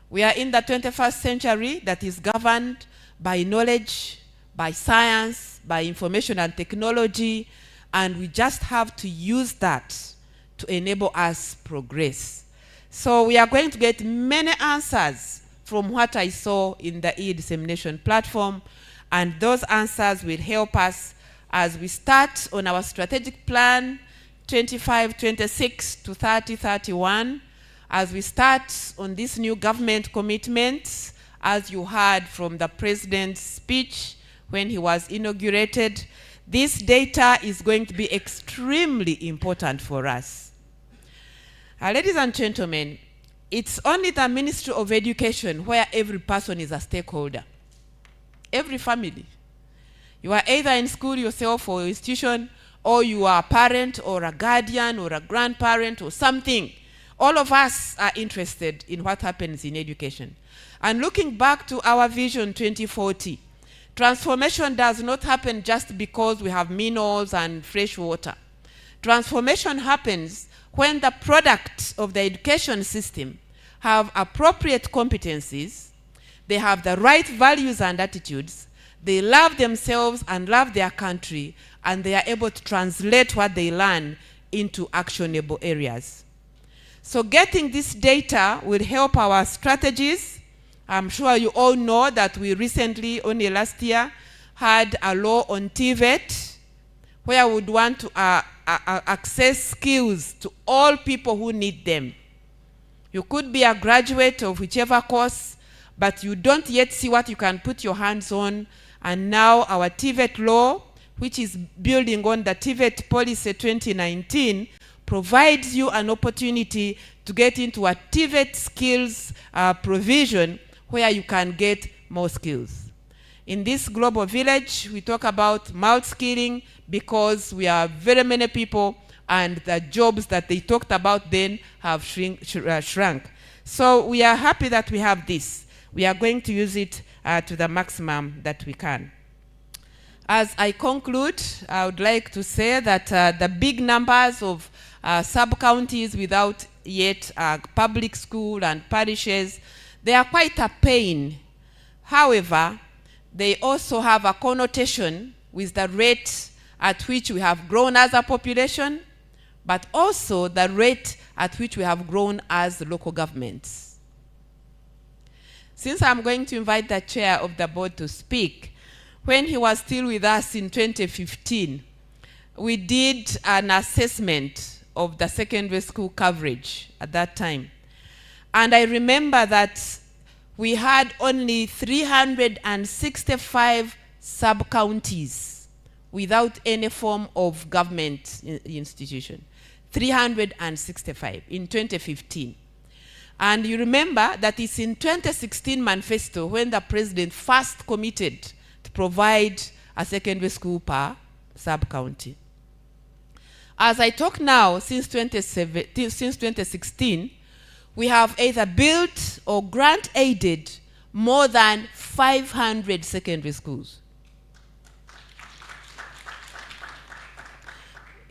We are in the 21st century that is governed by knowledge, by science, by information and technology, and we just have to use that to enable us progress. So we are going to get many answers from what I saw in the e-dissemination platform, and those answers will help us as we start on our strategic plan 25-26 to 30-31, as we start on these new government commitments as you heard from the president's speech when he was inaugurated, this data is going to be extremely important for us. Ladies and gentlemen, it's only the Ministry of Education where every person is a stakeholder. Every family. You are either in school yourself or institution, or you are a parent or a guardian or a grandparent or something. All of us are interested in what happens in education. And looking back to our Vision 2040, transformation does not happen just because we have minerals and fresh water. Transformation happens when the product of the education system have appropriate competencies, they have the right values and attitudes, they love themselves and love their country, and they are able to translate what they learn into actionable areas. So getting this data will help our strategies. I'm sure you all know that we recently, only last year, had a law on TVET, where we would want to access skills to all people who need them. You could be a graduate of whichever course, but you don't yet see what you can put your hands on. And now our TVET law, which is building on the TVET policy 2019, provides you an opportunity to get into a TVET skills provision where you can get more skills. In this global village, we talk about multi-skilling because we are very many people and the jobs that they talked about then have shrunk. So we are happy that we have this. We are going to use it to the maximum that we can. As I conclude, I would like to say that the big numbers of sub-counties without yet public school and parishes, they are quite a pain. However, they also have a connotation with the rate at which we have grown as a population, but also the rate at which we have grown as local governments. Since I'm going to invite the chair of the board to speak, when he was still with us in 2015, we did an assessment of the secondary school coverage at that time. And I remember that we had only 365 sub-counties without any form of government institution. 365 in 2015. And you remember that it's in 2016 manifesto when the president first committed to provide a secondary school per sub-county. As I talk now, since 2016, we have either built or grant-aided more than 500 secondary schools.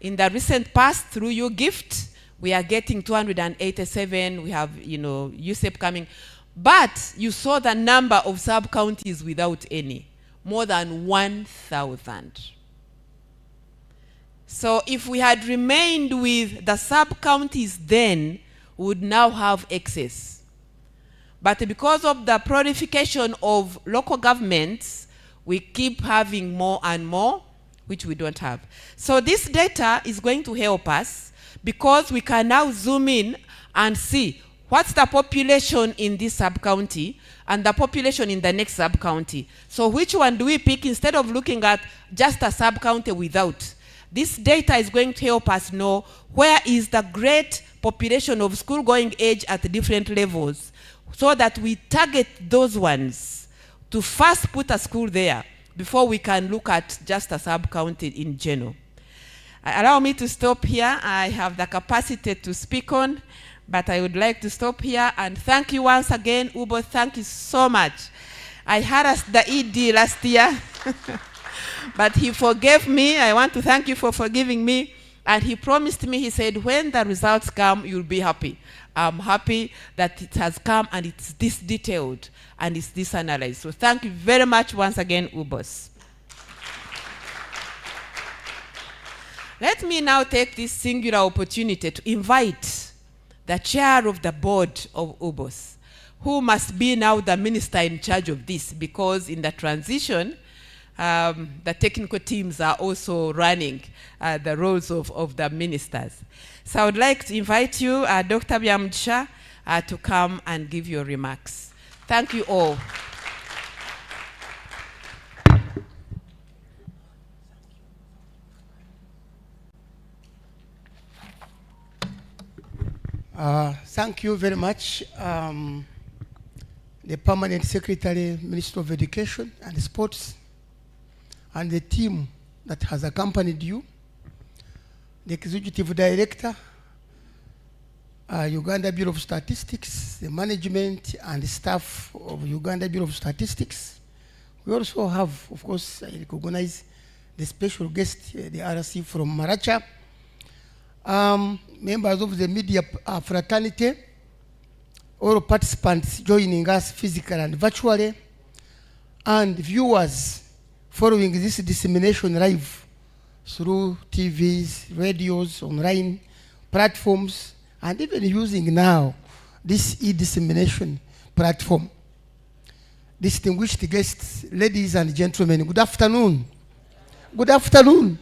In the recent past, through your gift, we are getting 287. We have, USEP coming. But you saw the number of sub-counties without any, more than 1,000. So if we had remained with the sub-counties then, we would now have excess. But because of the proliferation of local governments, we keep having more and more, which we don't have. So this data is going to help us because we can now zoom in and see what's the population in this sub-county and the population in the next sub-county. So which one do we pick instead of looking at just a sub-county without? This data is going to help us know where is the great population of school-going age at different levels so that we target those ones to first put a school there before we can look at just a sub-county in general. Allow me to stop here. I have the capacity to speak on, but I would like to stop here and thank you once again, Ubo. Thank you so much. I harassed the ED last year, but he forgave me. I want to thank you for forgiving me. And he promised me, he said, when the results come, you'll be happy. I'm happy that it has come and it's this detailed and it's this analyzed. So thank you very much once again, Ubos. Let me now take this singular opportunity to invite the chair of the board of Ubos, who must be now the minister in charge of this, because in the transition, the technical teams are also running the roles of the ministers. So I would like to invite you, Dr. Byamcha, to come and give your remarks. Thank you all. Thank you very much, the Permanent Secretary, Minister of Education and Sports, and the team that has accompanied you, the Executive Director, Uganda Bureau of Statistics, the management and the staff of Uganda Bureau of Statistics. We also have, of course, I recognize the special guest, the RC from Maracha, members of the media fraternity, all participants joining us physically and virtually, and viewers following this dissemination live through TVs, radios, online platforms, and even using now this e-dissemination platform. Distinguished guests, ladies and gentlemen, good afternoon. Good afternoon.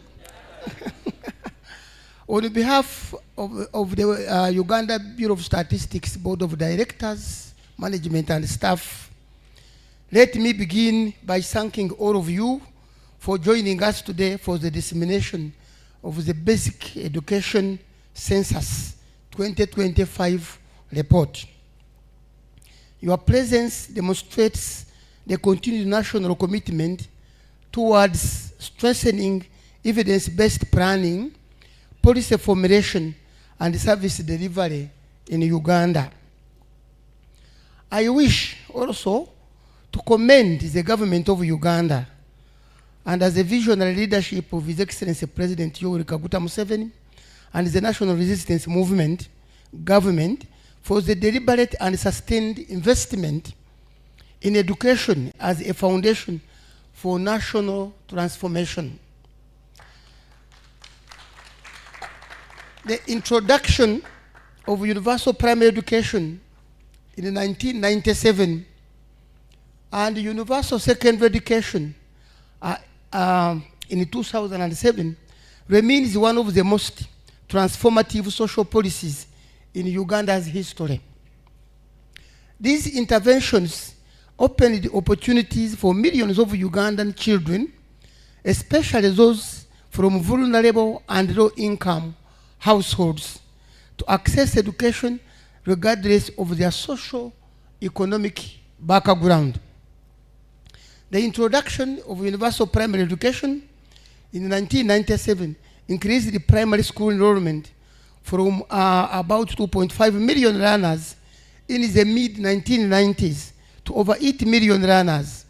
On behalf of the Uganda Bureau of Statistics Board of Directors, Management and Staff, let me begin by thanking all of you for joining us today for the dissemination of the Basic Education Census 2025 report. Your presence demonstrates the continued national commitment towards strengthening evidence-based planning, policy formulation, and service delivery in Uganda. I wish also to commend the government of Uganda and as a visionary leadership of His Excellency President Yoweri Kaguta Museveni and the National Resistance Movement government for the deliberate and sustained investment in education as a foundation for national transformation. The introduction of universal primary education in 1997 and universal secondary education in 2007 remains one of the most transformative social policies in Uganda's history. These interventions opened opportunities for millions of Ugandan children, especially those from vulnerable and low-income households, to access education regardless of their socio-economic background. The introduction of universal primary education in 1997 increased the primary school enrollment from about 2.5 million learners in the mid-1990s to over 8 million learners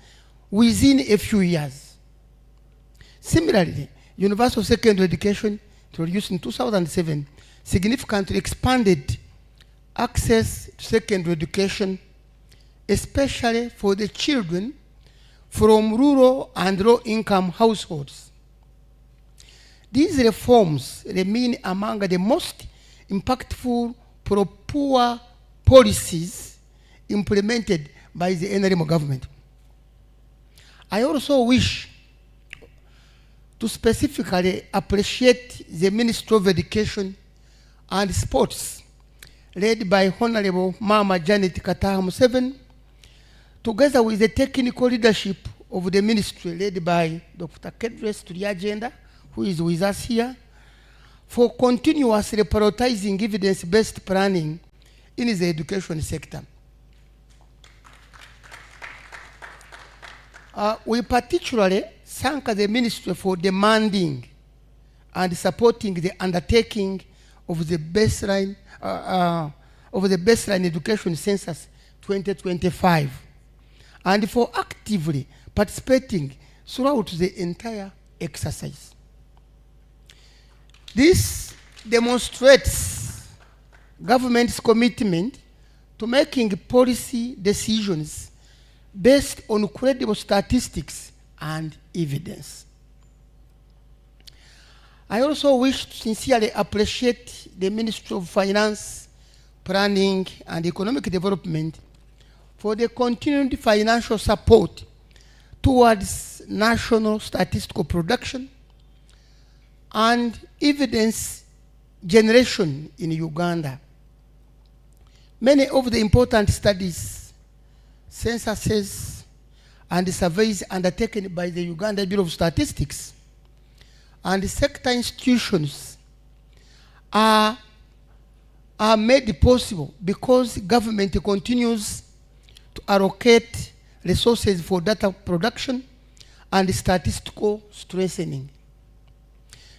within a few years. Similarly, universal secondary education, introduced in 2007, significantly expanded access to secondary education, especially for the children from rural and low-income households. These reforms remain among the most impactful pro-poor policies implemented by the NRM government. I also wish to specifically appreciate the Ministry of Education and Sports, led by Honorable Mama Janet Kataha Museveni, together with the technical leadership of the ministry led by Dr. Kedres Tuliagenda, who is with us here, for continuously prioritizing evidence-based planning in the education sector. We particularly thank the ministry for demanding and supporting the undertaking of the baseline education census 2025, and for actively participating throughout the entire exercise. This demonstrates government's commitment to making policy decisions based on credible statistics and evidence. I also wish to sincerely appreciate the Ministry of Finance, Planning and Economic Development for the continued financial support towards national statistical production and evidence generation in Uganda. Many of the important studies, censuses, and surveys undertaken by the Uganda Bureau of Statistics and sector institutions are are made possible because government continues to allocate resources for data production and statistical strengthening.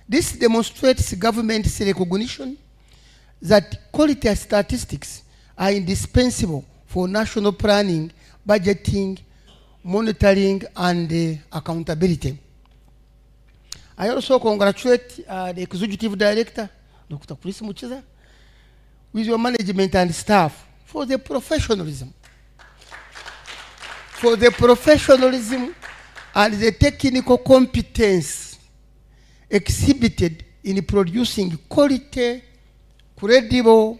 This demonstrates government's recognition that quality statistics are indispensable for national planning, budgeting, monitoring, and accountability. I also congratulate the Executive Director, Dr. Chris Muchiza, with your management and staff for the professionalism. For the professionalism and the technical competence exhibited in producing quality, credible,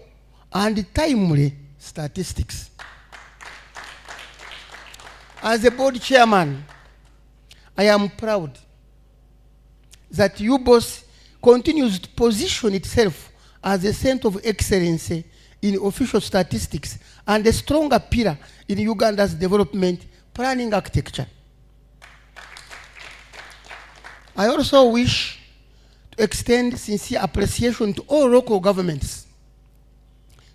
and timely statistics. As a board chairman, I am proud that UBOS continues to position itself as a center of excellence in official statistics and a stronger pillar in Uganda's development planning architecture. I also wish to extend sincere appreciation to all local governments,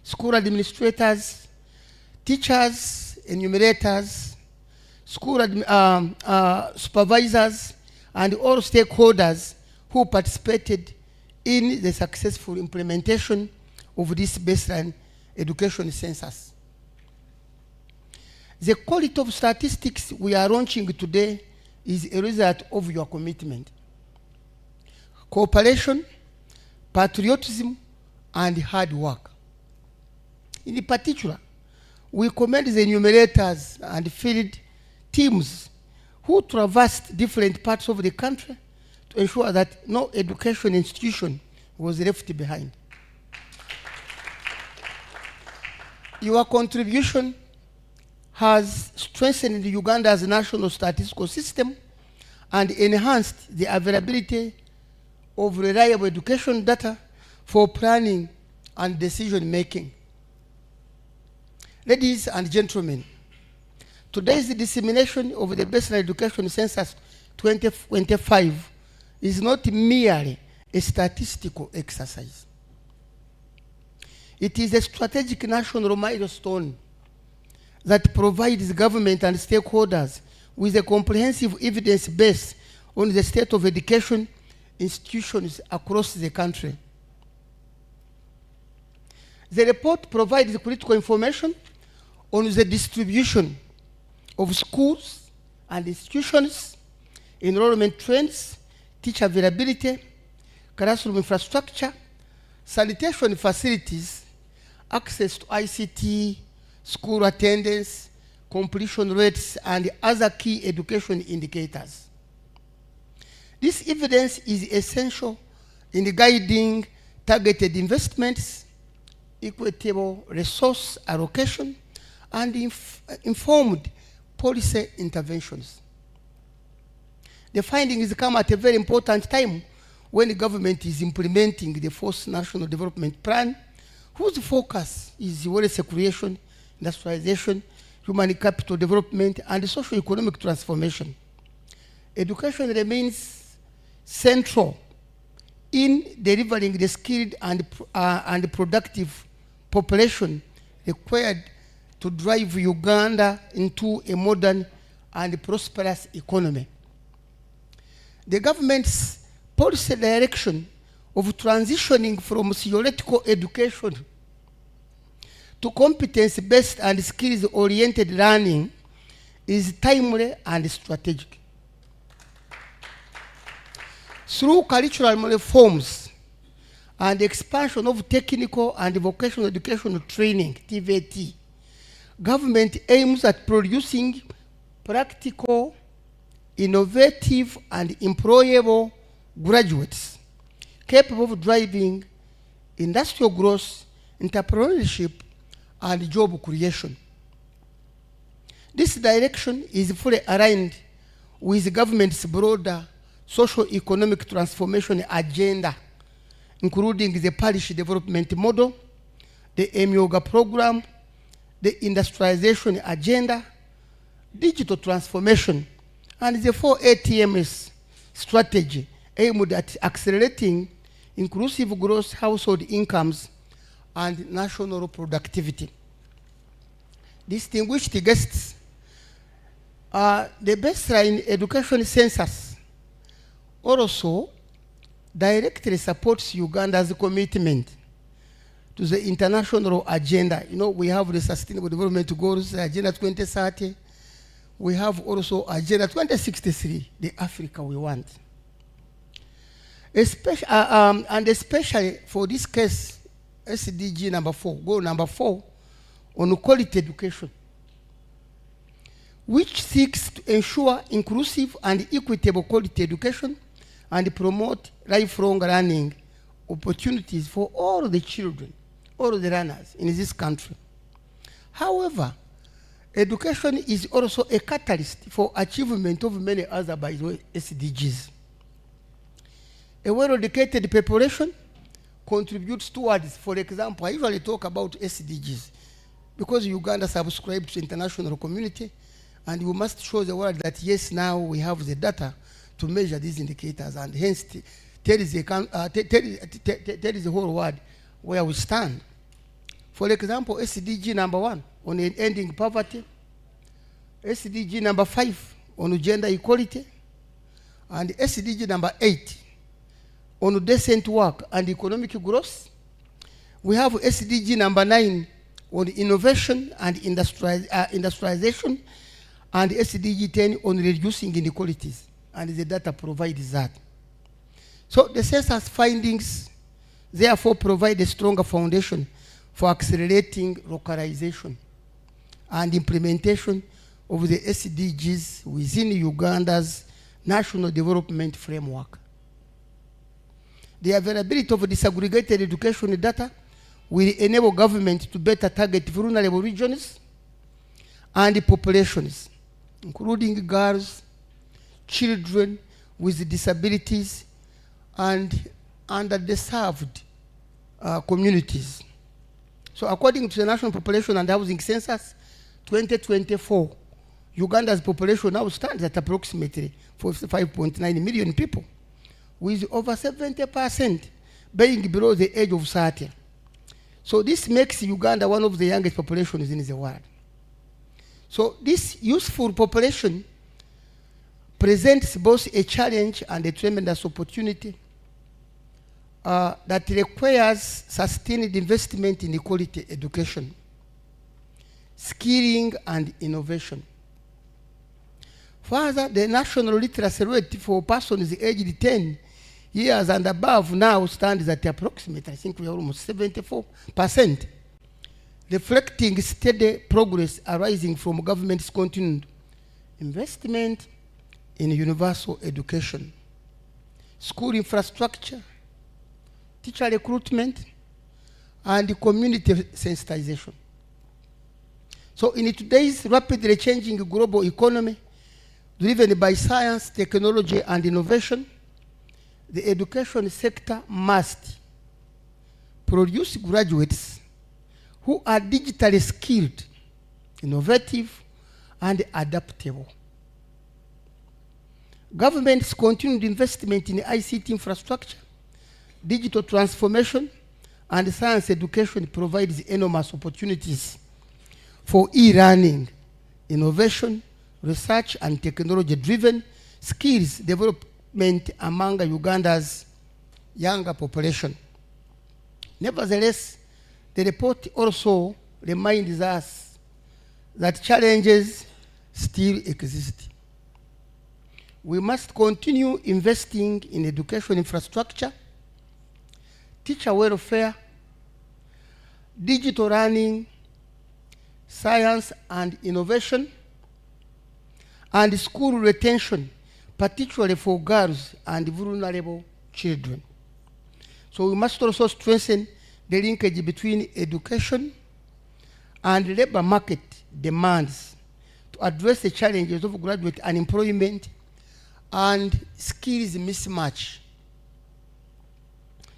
school administrators, teachers, enumerators, school supervisors, and all stakeholders who participated in the successful implementation of this baseline education census. The quality of statistics we are launching today is a result of your commitment, cooperation, patriotism, and hard work. In particular, we commend the enumerators and field teams who traversed different parts of the country to ensure that no education institution was left behind. Your contribution has strengthened Uganda's national statistical system and enhanced the availability of reliable education data for planning and decision making. Ladies and gentlemen, today's dissemination of the baseline education census 2025 is not merely a statistical exercise. It is a strategic national milestone that provides government and stakeholders with a comprehensive evidence base on the state of education institutions across the country. The report provides critical information on the distribution of schools and institutions, enrollment trends, teacher availability, classroom infrastructure, sanitation facilities, access to ICT, school attendance, completion rates, and other key education indicators. This evidence is essential in guiding targeted investments, equitable resource allocation, and informed policy interventions. The findings come at a very important time when the government is implementing the fourth National Development Plan, whose focus is wealth creation, industrialization, human capital development, and socio-economic transformation. Education remains central in delivering the skilled and productive population required to drive Uganda into a modern and prosperous economy. The government's policy direction of transitioning from theoretical education to competence-based and skills-oriented learning is timely and strategic. Through curriculum reforms and expansion of technical and vocational education training, TVT, government aims at producing practical, innovative, and employable graduates capable of driving industrial growth, entrepreneurship, and job creation. This direction is fully aligned with the government's broader socio-economic transformation agenda, including the parish development model, the EMYOGA program, the industrialization agenda, digital transformation, and the 4 ATMS strategy aimed at accelerating inclusive gross household incomes and national productivity. Distinguished guests, the baseline education census also directly supports Uganda's commitment to the international agenda. You know, we have the Sustainable Development Goals, Agenda 2030. We have also Agenda 2063, the Africa we want. And especially for this case, SDG number 4, goal number 4, on quality education, which seeks to ensure inclusive and equitable quality education and promote lifelong learning opportunities for all the children, all the learners in this country. However, education is also a catalyst for achievement of many other, by the way, SDGs. A well-educated population contributes towards, for example, I usually talk about SDGs because Uganda subscribes to international community, and we must show the world that yes, now we have the data to measure these indicators, and hence tell the whole world where we stand. For example, SDG number 1 on ending poverty, SDG number 5 on gender equality, and SDG number 8 on decent work and economic growth. We have SDG number 9 on innovation and industrialization, and SDG 10 on reducing inequalities, and the data provides that. So the census findings therefore provide a stronger foundation for accelerating localization and implementation of the SDGs within Uganda's National Development Framework. The availability of disaggregated education data will enable government to better target vulnerable regions and populations, including girls, children with disabilities, and underserved communities. So according to the National Population and Housing Census 2024, Uganda's population now stands at approximately 45.9 million people, with over 70% being below the age of 30. So this makes Uganda one of the youngest populations in the world. So this useful population presents both a challenge and a tremendous opportunity that requires sustained investment in quality education, skilling, and innovation. Further, the national literacy rate for persons aged 10 years and above now stands at approximately, I think we are almost 74%, reflecting steady progress arising from government's continued investment in universal education, school infrastructure, teacher recruitment, and community sensitization. So in today's rapidly changing global economy, driven by science, technology, and innovation, the education sector must produce graduates who are digitally skilled, innovative, and adaptable. Government's continued investment in ICT infrastructure, digital transformation, and science education provides enormous opportunities for e-learning, innovation, research, and technology-driven skills development among Uganda's younger population. Nevertheless, the report also reminds us that challenges still exist. We must continue investing in education infrastructure, teacher welfare, digital learning, science and innovation, and school retention, particularly for girls and vulnerable children. So we must also strengthen the linkage between education and labor market demands to address the challenges of graduate unemployment and skills mismatch.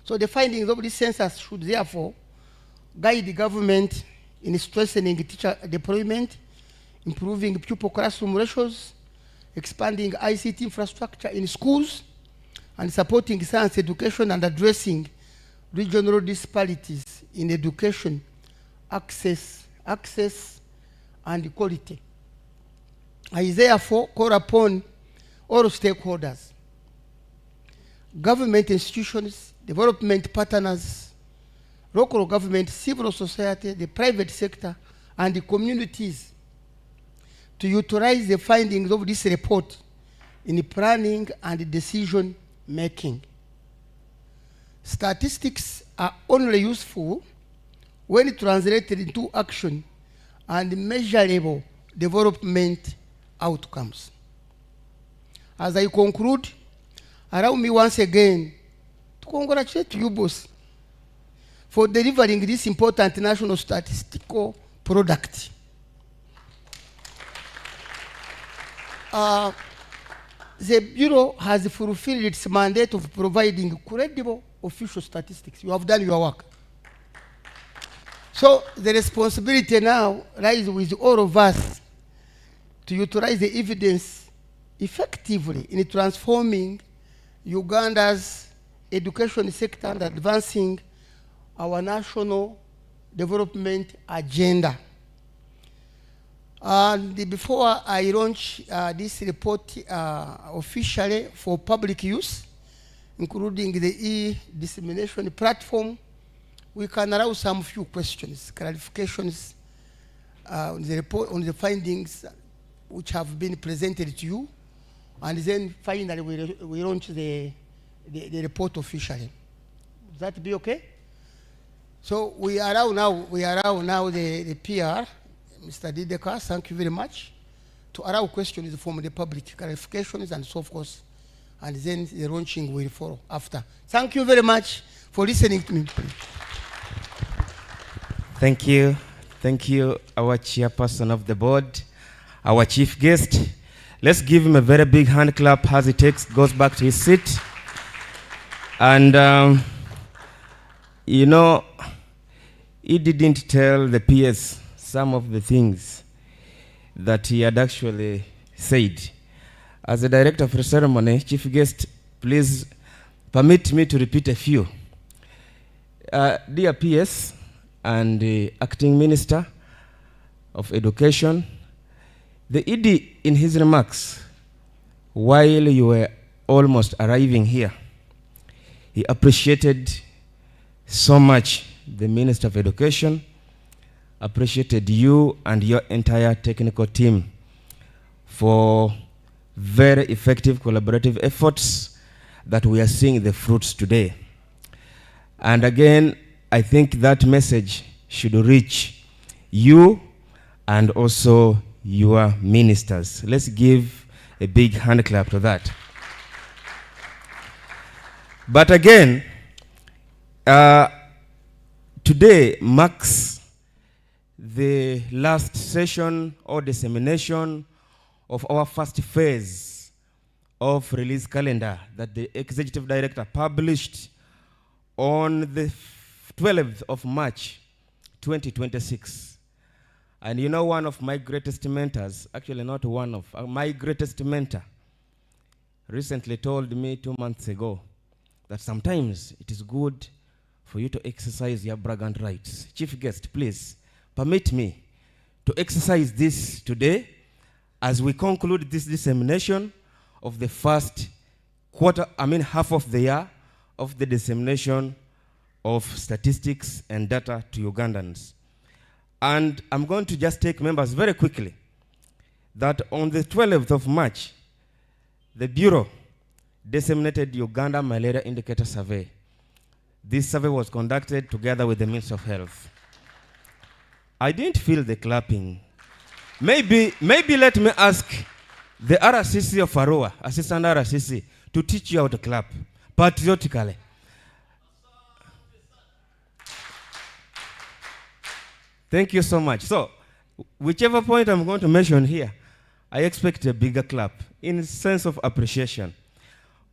So the findings of this census should therefore guide the government in strengthening teacher deployment, improving pupil classroom ratios, expanding ICT infrastructure in schools, and supporting science education and addressing regional disparities in education, access, and quality. I therefore call upon all stakeholders, government institutions, development partners, local government, civil society, the private sector, and the communities to utilize the findings of this report in planning and decision making. Statistics are only useful when translated into action and measurable development outcomes. As I conclude, allow me once again to congratulate you both for delivering this important national statistical product. The Bureau has fulfilled its mandate of providing credible official statistics. You have done your work. So the responsibility now lies with all of us to utilize the evidence effectively in transforming Uganda's education sector and advancing our national development agenda. And before I launch this report officially for public use, including the e-dissemination platform, we can allow some few questions, clarifications on the report, on the findings which have been presented to you, and then finally we launch the report officially. Would that be okay? So we allow now the PR, Mr. Dideka, thank you very much, to allow questions from the public, clarifications and so forth, and then the launching will follow after. Thank you very much for listening to me. Thank you. Thank you, our chairperson of the board, our chief guest. Let's give him a very big hand clap as he goes back to his seat. And, you know, he didn't tell the PS some of the things that he had actually said. As the director of the ceremony, chief guest, please permit me to repeat a few. Dear PS and the acting minister of education, the ED in his remarks, while you were almost arriving here, he appreciated so much the Minister of Education, appreciated you and your entire technical team for very effective collaborative efforts that we are seeing the fruits today. And again, I think that message should reach you and also your ministers. Let's give a big hand clap to that. But again, today marks the last session or dissemination of our first phase of release calendar that the executive director published on the 12th of March, 2026. And you know, one of my greatest mentors, actually not one of, my greatest mentor, recently told me 2 months ago that sometimes it is good for you to exercise your braggant rights. Chief guest, please permit me to exercise this today as we conclude this dissemination of the first half of the year of the dissemination of statistics and data to Ugandans. And I'm going to just take members very quickly that on the 12th of March, the Bureau disseminated Uganda Malaria Indicator Survey. This survey was conducted together with the Ministry of Health. I didn't feel the clapping. Maybe let me ask the RCC of Arua, Assistant RCC, to teach you how to clap, patriotically. Thank you so much. So, whichever point I'm going to mention here, I expect a bigger clap in sense of appreciation.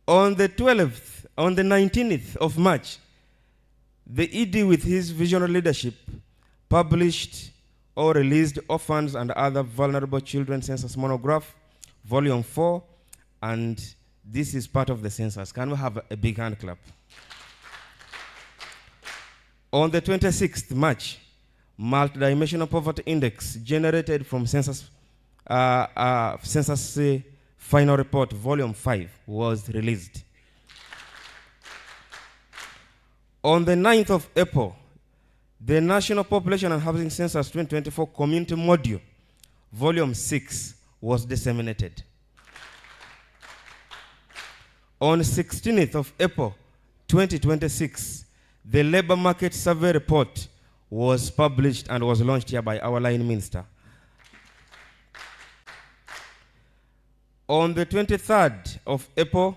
On the 19th of March, the ED with his visionary leadership published or released Orphans and Other Vulnerable Children Census Monograph, Volume 4, and this is part of the census. Can we have a big hand clap? On the 26th March, multidimensional poverty index generated from census final report volume 5 was released. On the 9th of April, the National Population and Housing Census 2024 Community Module volume 6 was disseminated. On 16th of April 2026, the Labor Market Survey Report was published and was launched here by our line minister. On the 23rd of April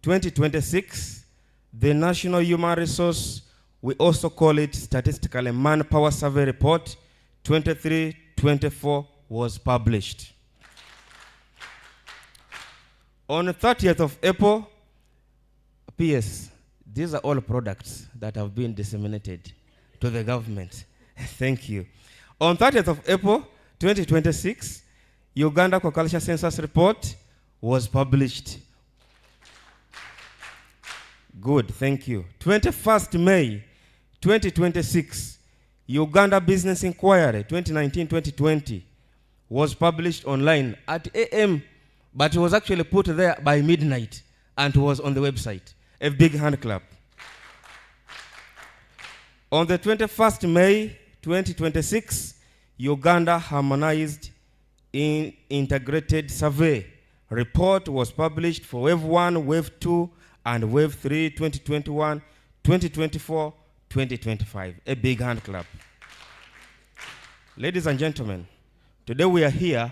2026, the National Human Resource, we also call it statistically Manpower Survey Report 23-24 was published. On the 30th of April, PS, these are all products that have been disseminated to the government. Thank you. On 30th of April 2026, Uganda Aquaculture Census Report was published. Good, thank you. 21st May 2026, Uganda Business Inquiry 2019-2020 was published online at AM, but it was actually put there by midnight and was on the website. A big hand clap. On the 21st May 2026, Uganda Harmonized Integrated Survey report was published for Wave 1, Wave 2, and Wave 3 2021, 2024, 2025. A big hand clap. Ladies and gentlemen, today we are here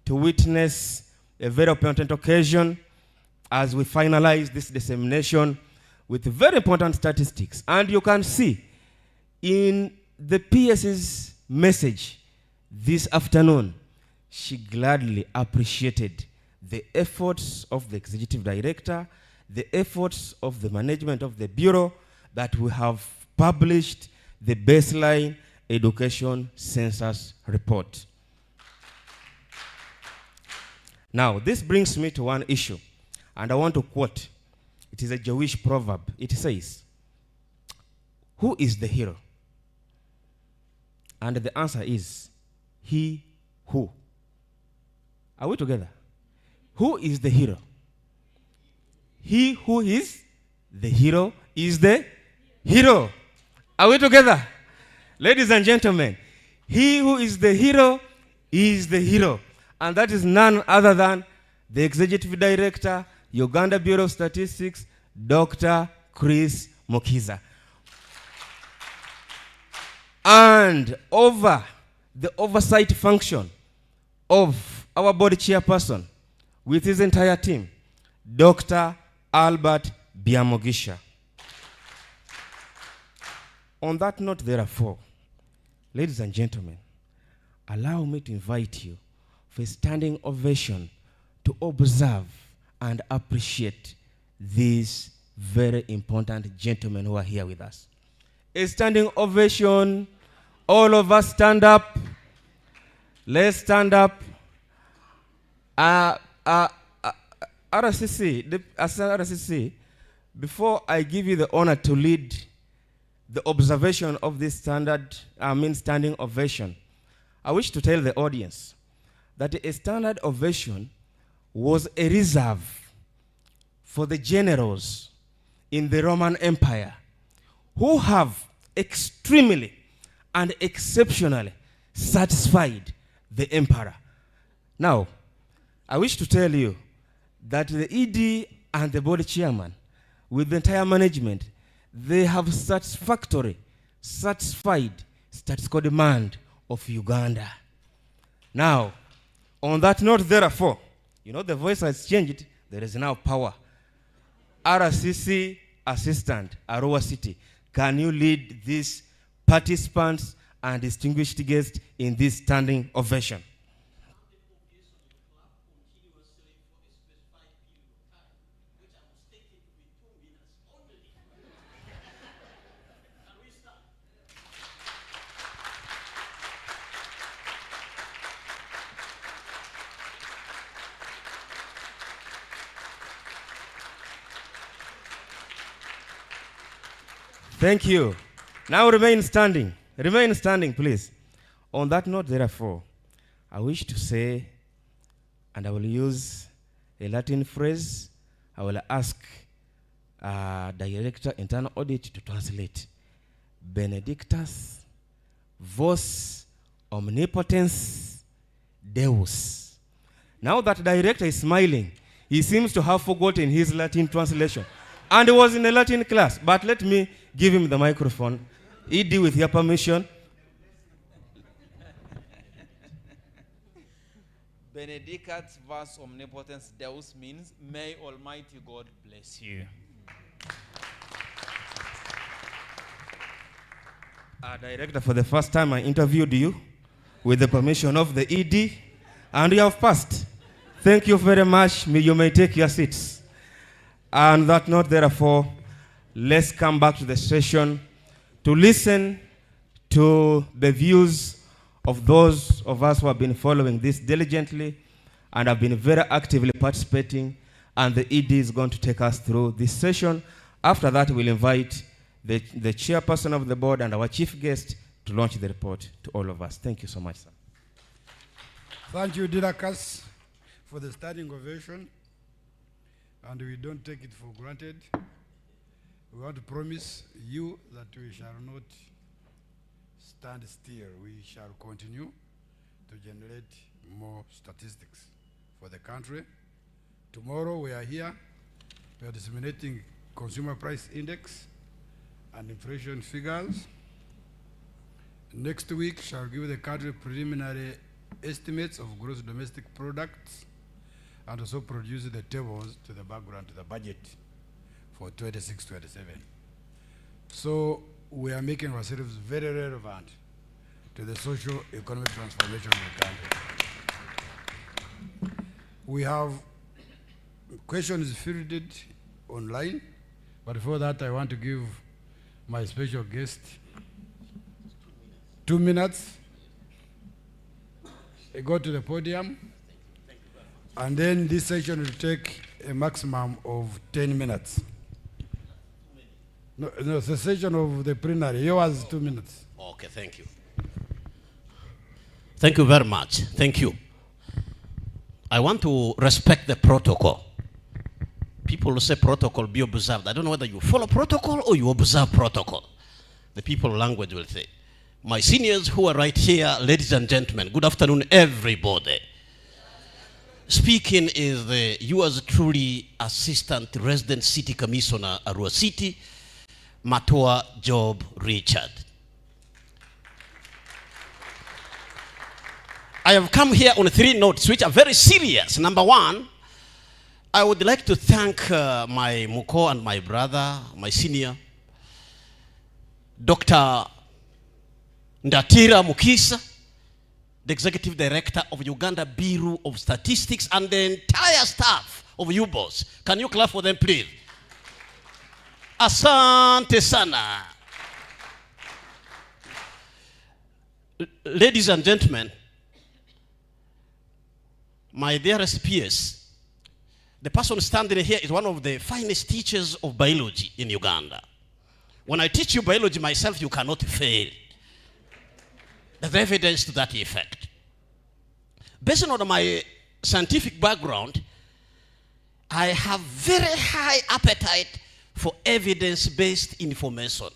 to witness a very important occasion as we finalize this dissemination with very important statistics. And you can see in the PS's message this afternoon, she gladly appreciated the efforts of the executive director, the efforts of the management of the bureau that we have published the baseline education census report. Now, this brings me to one issue, and I want to quote. It is a Jewish proverb. It says, "Who is the hero?" And the answer is, he who. Are we together? Who is the hero? He who is the hero is the hero. Are we together? Ladies and gentlemen, he who is the hero is the hero. And that is none other than the Executive Director, Uganda Bureau of Statistics, Dr. Chris Mukiza. And over the oversight function of our board chairperson with his entire team, Dr. Albert Biamogisha. On that note, therefore, ladies and gentlemen, allow me to invite you for a standing ovation to observe and appreciate these very important gentlemen who are here with us. A standing ovation. All of us stand up. Let's stand up. RCC, before I give you the honor to lead the observation of this standing ovation, I wish to tell the audience that a standard ovation was a reserve for the generals in the Roman Empire who have extremely and exceptionally satisfied the emperor. Now, I wish to tell you that the ED and the board chairman, with the entire management, they have satisfied statistical demand of Uganda. Now, on that note, therefore, you know the voice has changed. There is now power. RCC Assistant, Arua City, can you lead these participants and distinguished guests in this standing ovation? Thank you. Now remain standing. Remain standing, please. On that note, therefore, I wish to say, and I will use a Latin phrase, I will ask Director Internal Audit to translate. Benedictus vos omnipotens Deus. Now that director is smiling, he seems to have forgotten his Latin translation. And he was in a Latin class. But let me give him the microphone. ED, with your permission. Benedicat vos omnipotens Deus means, may Almighty God bless you. Director, for the first time I interviewed you with the permission of the ED, and you have passed. Thank you very much. You may take your seats. And that note, therefore, let's come back to the session to listen to the views of those of us who have been following this diligently and have been very actively participating, and the ED is going to take us through this session. After that, we'll invite the chairperson of the board and our chief guest to launch the report to all of us. Thank you so much, sir. Thank you, Dirakas, for the standing ovation, and we don't take it for granted. We want to promise you that we shall not stand still. We shall continue to generate more statistics for the country. Tomorrow we are here. We are disseminating consumer price index and inflation figures. Next week shall give the country preliminary estimates of gross domestic products and also produce the tables to the background to the budget for 26-27. So we are making ourselves very relevant to the social economic transformation of the country. We have questions fielded online, but before that I want to give my special guest 2 minutes. Go to the podium, and then this session will take a maximum of 10 minutes. No, the session of the plenary, yours 2 minutes. Okay, thank you. Thank you very much. Thank you. I want to respect the protocol. People say protocol be observed. I don't know whether you follow protocol or you observe protocol. The people language will say. My seniors who are right here, ladies and gentlemen, good afternoon, everybody. Speaking is the yours truly, Assistant Resident City Commissioner, Arua City, Matua Job Richard. I have come here on 3 notes which are very serious. Number 1, I would like to thank my Muko and my brother, my senior, Dr. Ndatira Mukisa, the Executive Director of Uganda Bureau of Statistics, and the entire staff of UBOS. Can you clap for them, please? Asante sana. Ladies and gentlemen, my dearest peers, the person standing here is one of the finest teachers of biology in Uganda. When I teach you biology myself, you cannot fail. There's evidence to that effect. Based on my scientific background, I have very high appetite for evidence-based information.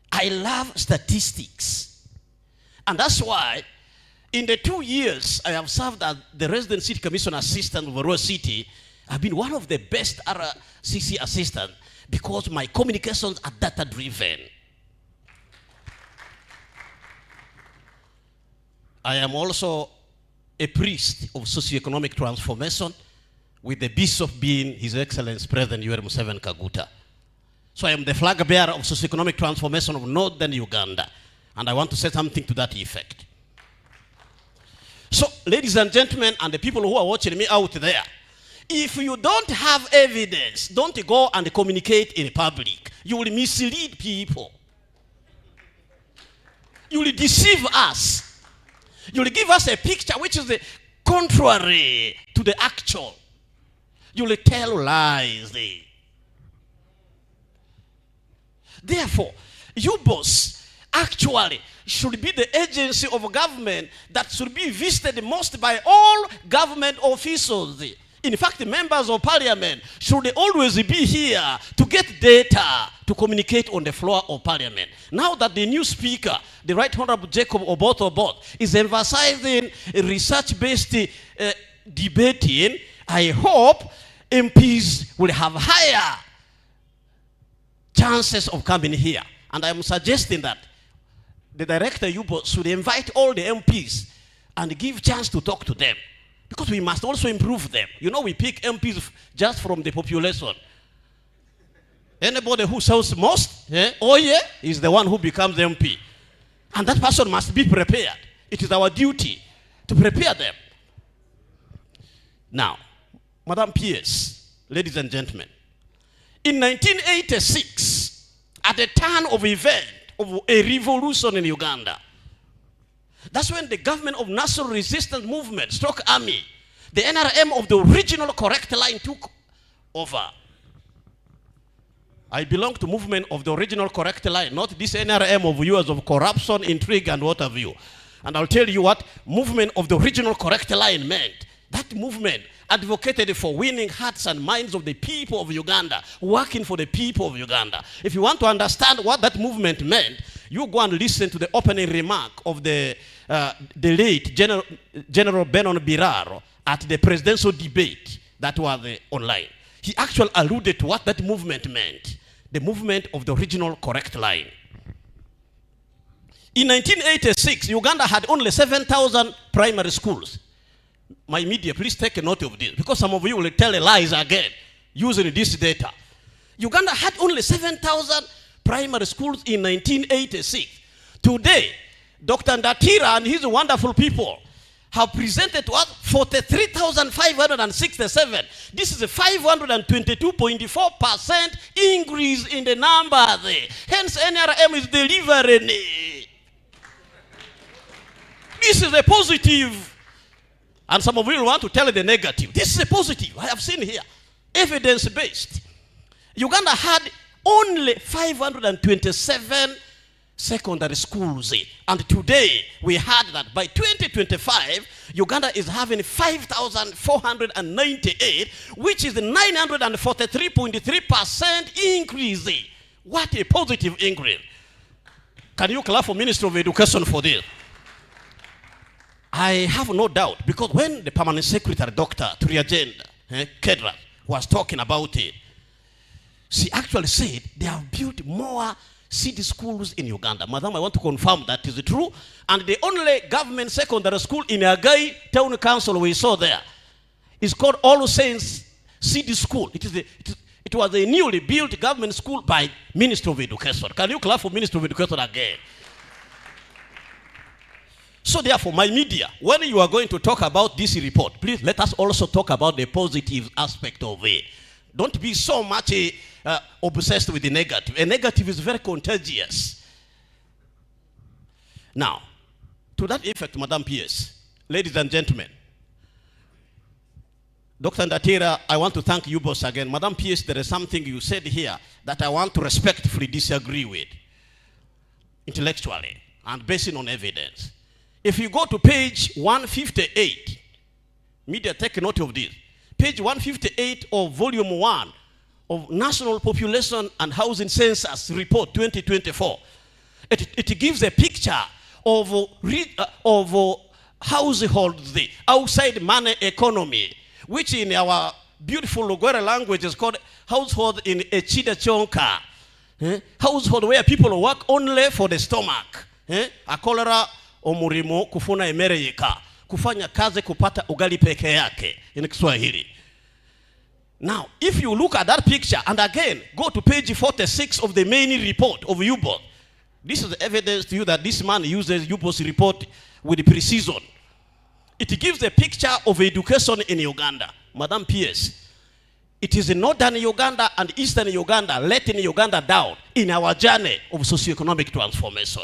I love statistics. And that's why in the 2 years I have served as the Resident City Commission Assistant of Arua City, I've been one of the best RCC assistants because my communications are data-driven. I am also a priest of socioeconomic transformation, with the bishop being His Excellency President Yoweri Museveni Kaguta. So I am the flag bearer of socioeconomic transformation of Northern Uganda, and I want to say something to that effect. So, ladies and gentlemen, and the people who are watching me out there, if you don't have evidence, don't go and communicate in public. You will mislead people. You will deceive us. You will give us a picture which is the contrary to the actual. You will tell lies. Therefore, UBOS actually should be the agency of government that should be visited most by all government officials. In fact, the members of parliament should always be here to get data to communicate on the floor of parliament. Now that the new speaker, the Right Honorable Jacob Oboth, is emphasizing research-based debating, I hope MPs will have higher chances of coming here. And I'm suggesting that the director UBO should invite all the MPs and give chance to talk to them. Because we must also improve them. You know, we pick MPs just from the population. Anybody who sells most, is the one who becomes MP. And that person must be prepared. It is our duty to prepare them. Now, Madam PS, ladies and gentlemen, in 1986, at the turn of event of a revolution in Uganda, that's when the government of National Resistance Movement, Stroke Army, the NRM of the original correct line took over. I belong to movement of the original correct line, not this NRM of years of corruption, intrigue, and what have you. And I'll tell you what movement of the original correct line meant. That movement advocated for winning hearts and minds of the people of Uganda, working for the people of Uganda. If you want to understand what that movement meant, you go and listen to the opening remark of the late General Benon Biraro at the presidential debate that was online. He actually alluded to what that movement meant, the movement of the original correct line. In 1986, Uganda had only 7,000 primary schools. My media, please take a note of this, because some of you will tell lies again using this data. Uganda had only 7,000 primary schools in 1986. Today, Dr. Ndatira and his wonderful people have presented to us 43,567. This is a 522.4% increase in the numbers. Hence, NRM is delivering. This is a positive. And some of you want to tell the negative. This is a positive. I have seen here. Evidence-based. Uganda had only 527 secondary schools. And today, we heard that by 2025, Uganda is having 5,498, which is 943.3% increase. What a positive increase. Can you clap for Ministry of Education for this? I have no doubt, because when the Permanent Secretary, Dr. Turiagenda Kedra, was talking about it, she actually said they have built more city schools in Uganda. Madam, I want to confirm that is true. And the only government secondary school in Agai Town Council we saw there is called All Saints City School. It was a newly built government school by Ministry of Education. Can you clap for Ministry of Education again? So therefore, my media, when you are going to talk about this report, please let us also talk about the positive aspect of it. Don't be so much obsessed with the negative. A negative is very contagious. Now, to that effect, Madam PS, ladies and gentlemen, Dr. Ndatira, I want to thank you both again. Madam PS, there is something you said here that I want to respectfully disagree with, intellectually, and based on evidence. If you go to page 158, media, take note of this. Page 158 of volume 1 of National Population and Housing Census Report 2024. It gives a picture of households, the outside money economy, which in our beautiful Lugwera language is called household in Echida Chonka. Household where people work only for the stomach. A cholera omurimo kufuna emere yika. Kufanya kazi kupata ugali peke yake in Kiswahili. Now, if you look at that picture, and again, go to page 46 of the main report of UBOS. This is evidence to you that this man uses UBOS report with precision. It gives a picture of education in Uganda. Madam PS, it is in northern Uganda and eastern Uganda letting Uganda down in our journey of socioeconomic transformation.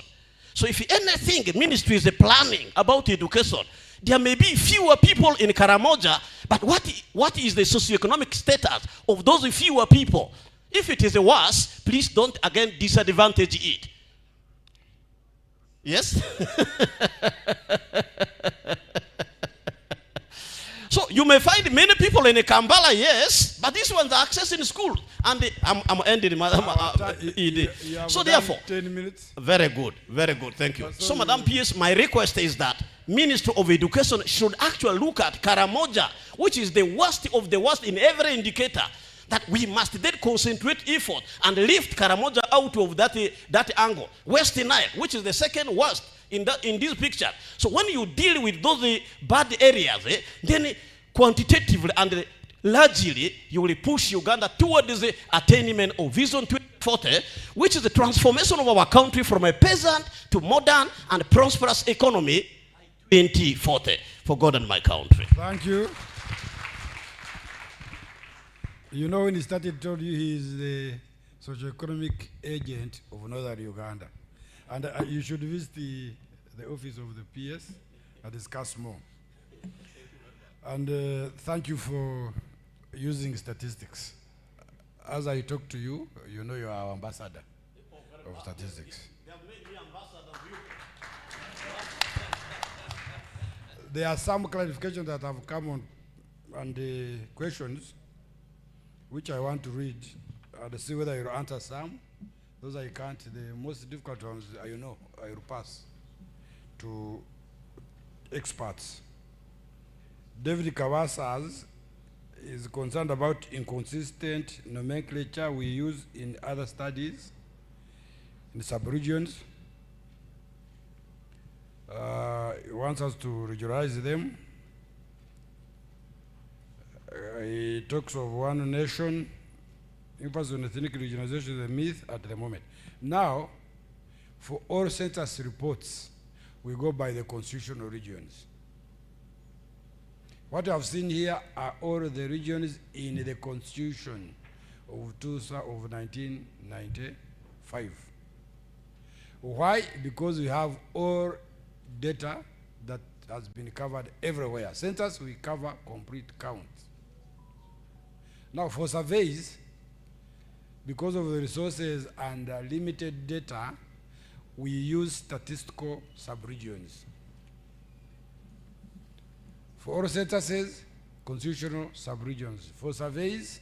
So if anything, ministry is planning about education, there may be fewer people in Karamoja, but what is the socioeconomic status of those fewer people? If it is a worse, please don't again disadvantage it. Yes? So you may find many people in Kampala, yes, but these ones are accessing school. And I'm ending my ED. So therefore, 10 minutes. very good, thank you. So Madam PS, my request is that Ministry of Education should actually look at Karamoja, which is the worst of the worst in every indicator, that we must then concentrate effort and lift Karamoja out of that angle. West Nile, which is the second worst in this picture. So when you deal with those bad areas, then quantitatively and largely you will push Uganda towards the attainment of Vision 2040, which is the transformation of our country from a peasant to modern and prosperous economy 2040 for God and my country. Thank you. You know, when he started, told you he is the socio-economic agent of Northern Uganda. And you should visit the office of the PS and discuss more. And thank you for using statistics. As I talk to you, you know you are our ambassador of statistics. There are some clarifications that have come on the questions, which I want to read and see whether you'll answer some. Those I can't. The most difficult ones, you know, I will pass to experts. David Kawasas is concerned about inconsistent nomenclature we use in other studies in sub-regions. He wants us to regionalize them. He talks of one nation. Emphasis on ethnic regionalization is a myth at the moment. Now, for all census reports, we go by the constitutional regions. What you have seen here are all the regions in the Constitution of 1995. Why? Because we have all data that has been covered everywhere. Census, we cover complete counts. Now, for surveys, because of the resources and limited data, we use statistical subregions. For all censuses, constitutional subregions. For surveys,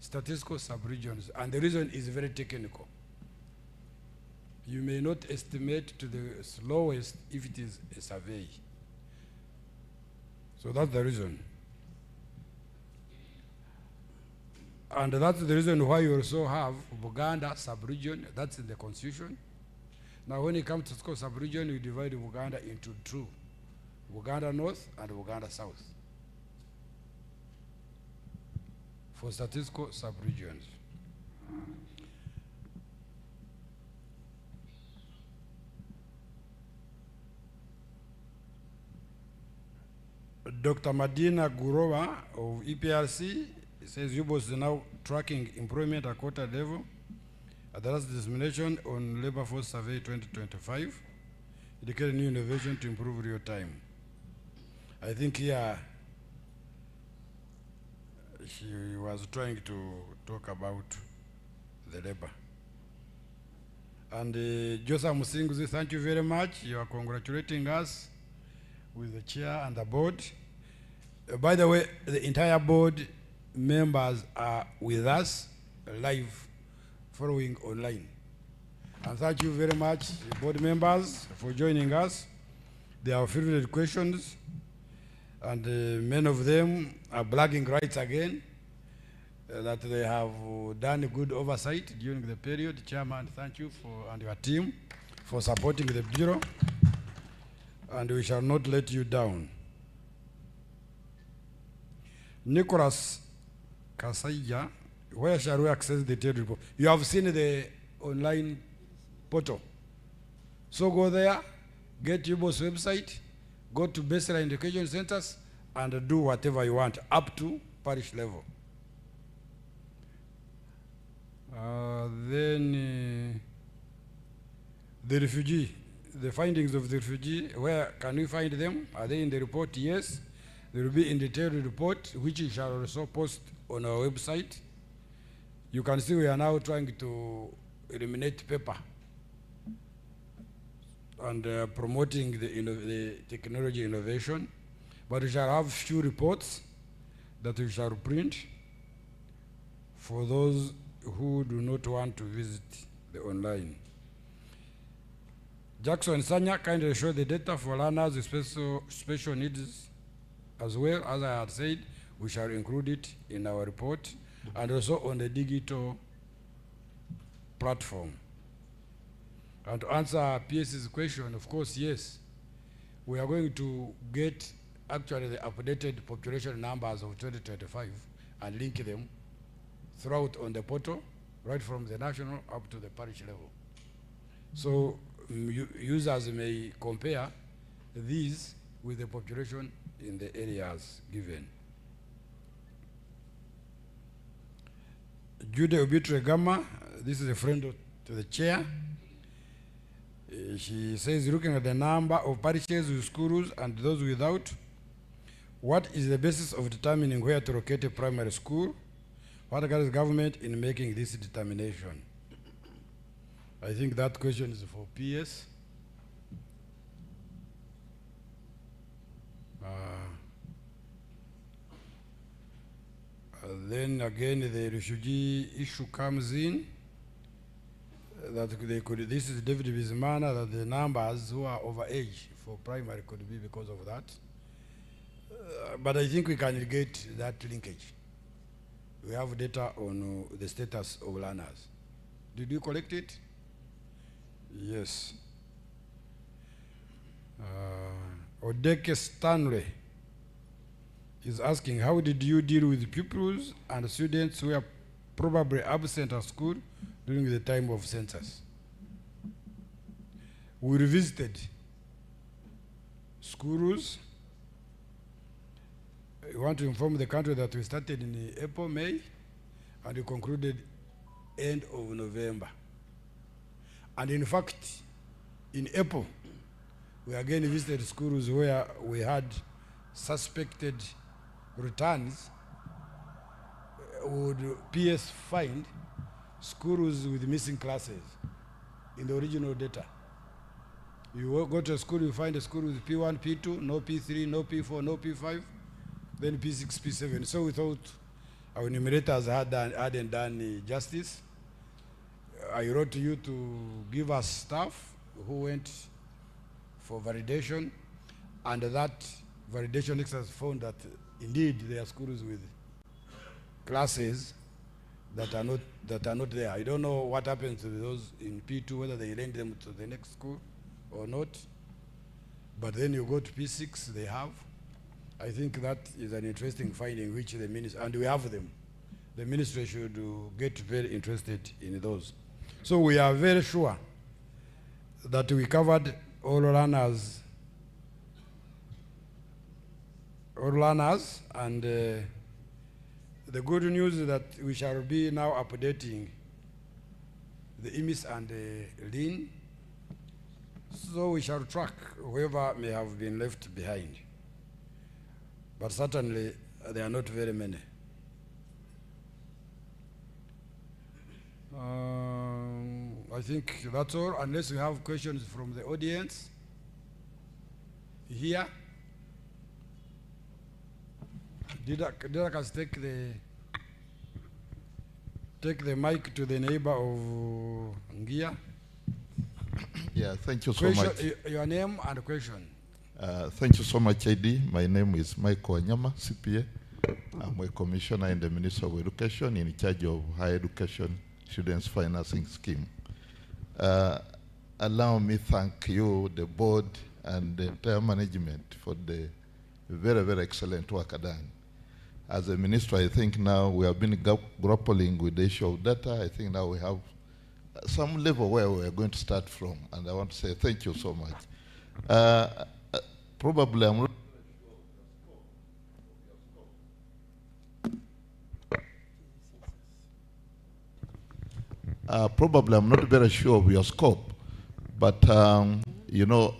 statistical subregions. And the reason is very technical. You may not estimate to the slowest if it is a survey. So that's the reason. And that's the reason why you also have Buganda sub-region, that's in the constitution. Now when it comes to statistical sub-region, you divide Buganda into two, Buganda North and Buganda South. For statistical sub-regions. Dr. Madina Gurova of EPRC says UBOS is now tracking employment at quota level at the last dissemination on Labor Force Survey 2025, indicating new innovation to improve real time. I think here she was trying to talk about the labor. And Josa Musinguzi, thank you very much. You are congratulating us with the chair and the board. By the way, the entire board members are with us live, following online. And thank you very much, board members, for joining us. They are fielded questions, and many of them are bragging rights again, that they have done good oversight during the period. Chairman, thank you and your team for supporting the Bureau, and we shall not let you down. Nicholas Kasaya, where shall we access the detailed report? You have seen the online portal. So go there, get UBOS website, go to baseline education centers, and do whatever you want, up to parish level. Then the refugee, the findings of the refugee, where can we find them? Are they in the report? Yes. They will be in the detailed report, which we shall also post on our website. You can see we are now trying to eliminate paper and promoting the technology innovation. But we shall have few reports that we shall print for those who do not want to visit the online. Jackson Sanya kindly show the data for learners with special needs as well. As I had said, we shall include it in our report and also on the digital platform. And to answer PS's question, of course, yes, we are going to get actually the updated population numbers of 2025 and link them throughout on the portal, right from the national up to the parish level. So users may compare these with the population in the areas given. Jude Obitre Gama, this is a friend to the chair. She says, looking at the number of parishes with schools and those without, what is the basis of determining where to locate a primary school? What guides government in making this determination? I think that question is for PS. Then again, the refugee issue comes in. That they could, this is David Bizimana, that the numbers who are over age for primary could be because of that. But I think we can negate that linkage. We have data on the status of learners. Did you collect it? Yes. Odeke Stanley is asking, how did you deal with pupils and students who are probably absent at school during the time of census? We revisited schools. We want to inform the country that we started in April, May, and we concluded end of November. And in fact, in April, we again visited schools where we had suspected returns. Would PS find schools with missing classes in the original data? You go to a school, you find a school with P1, P2, no P3, no P4, no P5, then P6, P7. So we thought our enumerators hadn't done justice. I wrote to you to give us staff who went for validation, and that validation exercise found that indeed there are schools with classes that are not there. I don't know what happens to those in P2, whether they lend them to the next school or not. But then you go to P6, they have. I think that is an interesting finding, which the ministry, and we have them. The ministry should get very interested in those. So we are very sure that we covered all learners, and the good news is that we shall be now updating the IMIS and the LIN, so we shall track whoever may have been left behind. But certainly, there are not very many. I think that's all, unless we have questions from the audience here. Did I take the mic to the neighbor of Ngia? Yeah, thank you so much. Your name and question. Thank you so much, ID. My name is Michael Wanyama, CPA. I'm a commissioner in the Ministry of Education in charge of higher education students financing scheme. Allow me thank you, the board, and the entire management for the very, very excellent work done. As a minister, I think now we have been grappling with the issue of data. I think now we have some level where we are going to start from, and I want to say thank you so much. Probably I'm not very sure of your scope, but you know,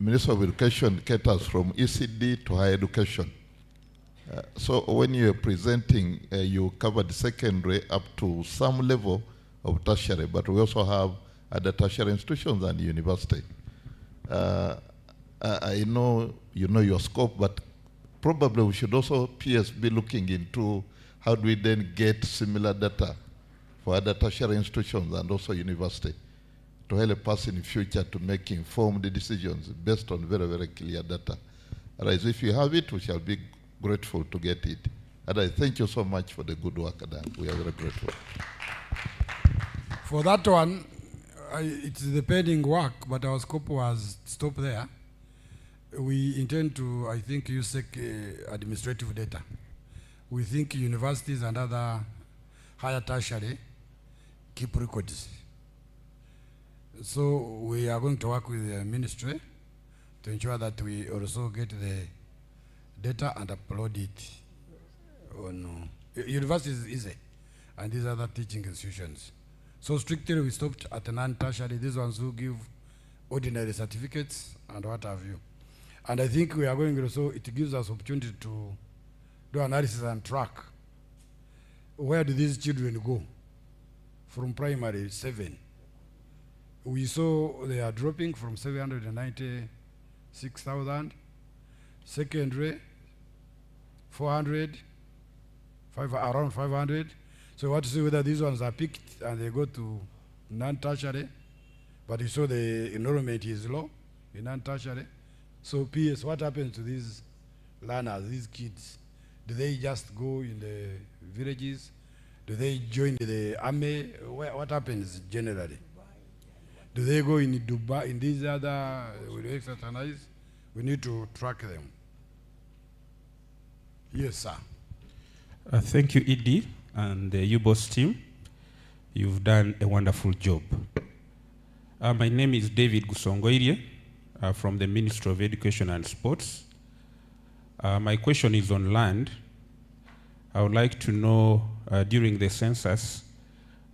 Minister of Education caters from ECD to higher education. So when you're presenting, you covered secondary up to some level of tertiary, but we also have other tertiary institutions and university. I know you know your scope, but probably we should also, PS, be looking into how do we then get similar data for other tertiary institutions and also university to help us in the future to make informed decisions based on very, very clear data. Otherwise, if you have it, we shall be grateful to get it. And I thank you so much for the good work done. We are very grateful. For that one, it's the pending work, but our scope was stopped there. We intend to, I think, use administrative data. We think universities and other higher tertiary keep records. So we are going to work with the ministry to ensure that we also get the data and upload it on universities is easy, and these other teaching institutions. So strictly we stopped at non-tertiary, these ones who give ordinary certificates and what have you. And I think we are going also, it gives us opportunity to do analysis and track where do these children go from primary 7. We saw they are dropping from 796,000, secondary 400, around 500. So we want to see whether these ones are picked and they go to non-tertiary, but you saw the enrollment is low in non-tertiary. So PS, what happens to these learners, these kids? Do they just go in the villages? Do they join the army? What happens generally? Do they go in Dubai, in these other, will they exercise? We need to track them. Yes, sir. Thank you, ED, and the UBOS team. You've done a wonderful job. My name is David Gusongoirie from the Ministry of Education and Sports. My question is on land. I would like to know during the census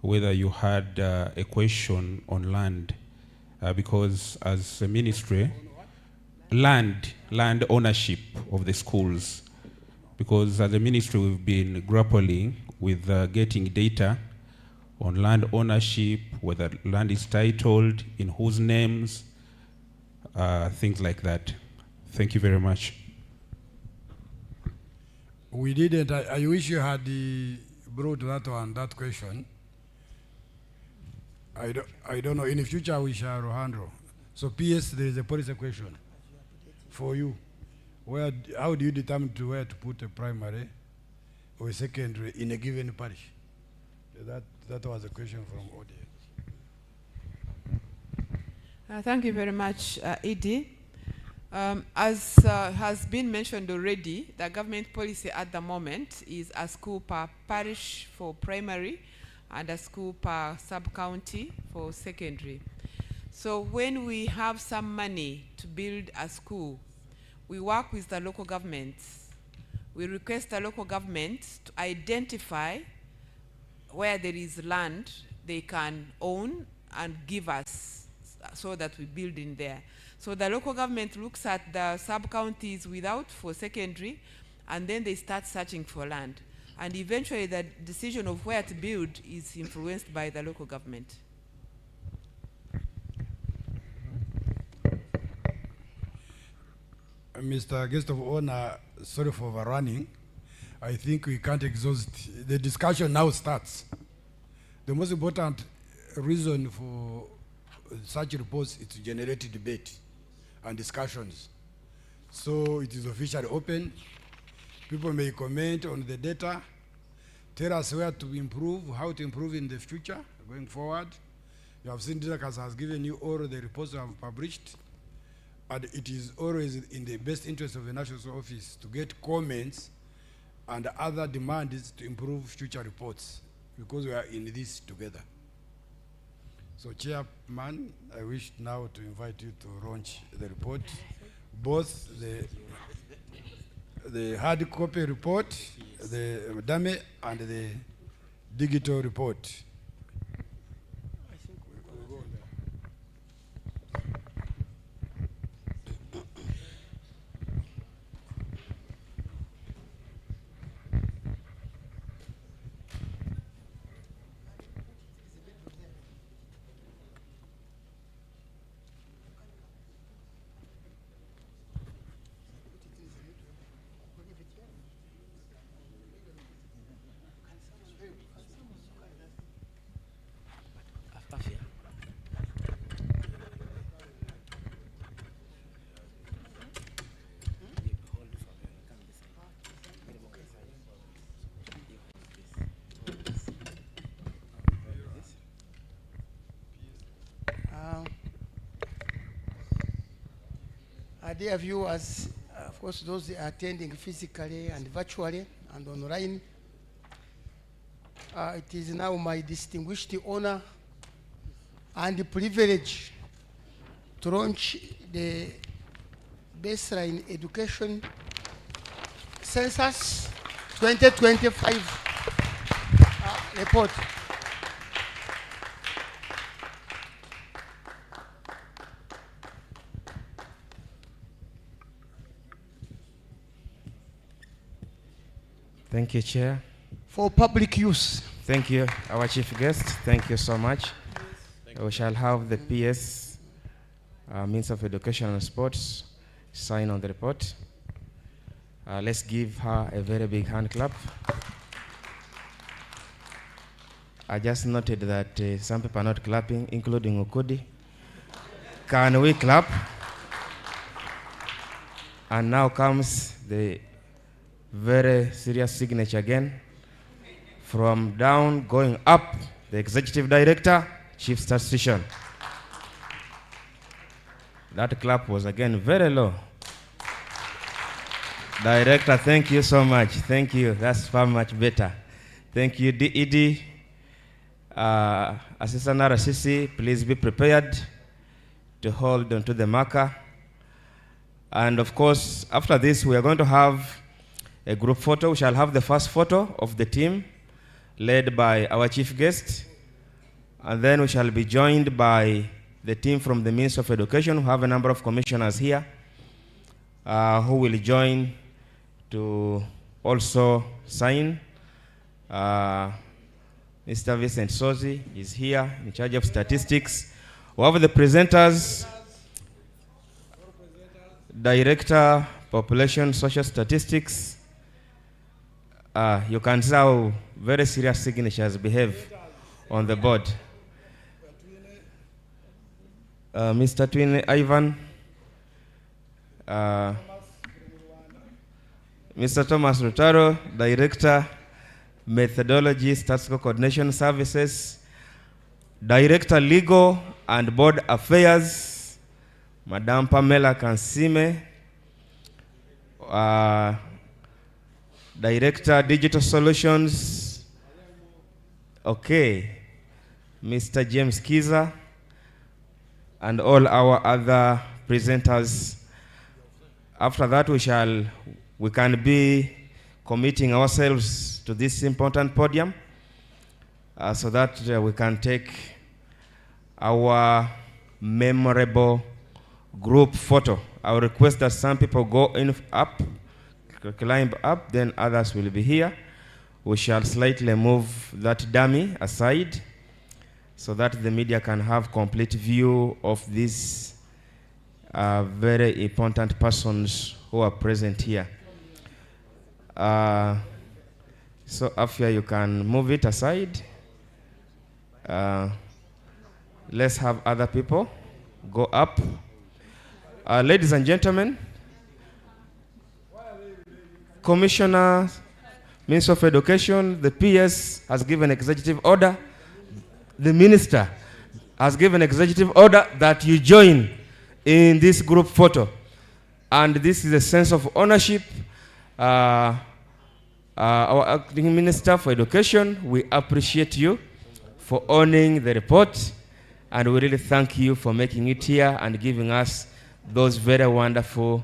whether you had a question on land, because as a ministry, land ownership of the schools, because as a ministry we've been grappling with getting data on land ownership, whether land is titled, in whose names, things like that. Thank you very much. We didn't. I wish you had brought that one, that question. I don't know. In the future, we shall handle. So, PS, there is a policy question for you. How do you determine where to put a primary or a secondary in a given parish? That was a question from audience. Thank you very much, ED. As has been mentioned already, the government policy at the moment is a school per parish for primary and a school per sub-county for secondary. So when we have some money to build a school, we work with the local governments. We request the local governments to identify where there is land they can own and give us so that we build in there. So the local government looks at the sub-counties without for secondary, and then they start searching for land. And eventually the decision of where to build is influenced by the local government. Mr. Guest of Honor, sorry for overrunning. I think we can't exhaust. The discussion now starts. The most important reason for such reports is to generate debate and discussions. So it is officially open. People may comment on the data, tell us where to improve, how to improve in the future, going forward. You have seen DIDACAS has given you all the reports you have published, and it is always in the best interest of the National Office to get comments and other demands to improve future reports, because we are in this together. So, Chairman, I wish now to invite you to launch the report, both the hard copy report, the dummy, and the digital report. dear viewers, of course, those that are attending physically and virtually and online, it is now my distinguished honor and privilege to launch the baseline education census 2025 report. Thank you, Chair. For public use. Thank you, our chief guest. Thank you so much. We shall have the PS, Minister of Education and Sports, sign on the report. Let's give her a very big hand clap. I just noted that some people are not clapping, including Ukudi. Can we clap? And now comes the very serious signature again. From down going up, the Executive Director, Chief Statistician. That clap was again very low. Director, thank you so much. Thank you. That's far much better. Thank you, DED. Assistant RCC, please be prepared to hold onto the marker. And of course, after this, we are going to have a group photo. We shall have the first photo of the team, led by our chief guest. And then we shall be joined by the team from the Ministry of Education, who have a number of commissioners here, who will join to also sign. Mr. Vincent Sozi is here, in charge of statistics. We have the presenters, Director, Population Social Statistics. You can see how very serious signatures behave on the board. Mr. Twin Ivan, Mr. Thomas Rutaro, Director, Methodology, Statistical Coordination Services, Director, Legal and Board Affairs, Madam Pamela Kansime, Director, Digital Solutions, okay, Mr. James Kiza, and all our other presenters. After that, we can be committing ourselves to this important podium so that we can take our memorable group photo. I will request that some people go in up, climb up, then others will be here. We shall slightly move that dummy aside so that the media can have complete view of these very important persons who are present here. So Afia, you can move it aside. Let's have other people go up. Ladies and gentlemen, Commissioner, Minister of Education, the PS has given executive order. The Minister has given executive order that you join in this group photo. And this is a sense of ownership. Our acting Minister for Education, we appreciate you for owning the report, and we really thank you for making it here and giving us those very wonderful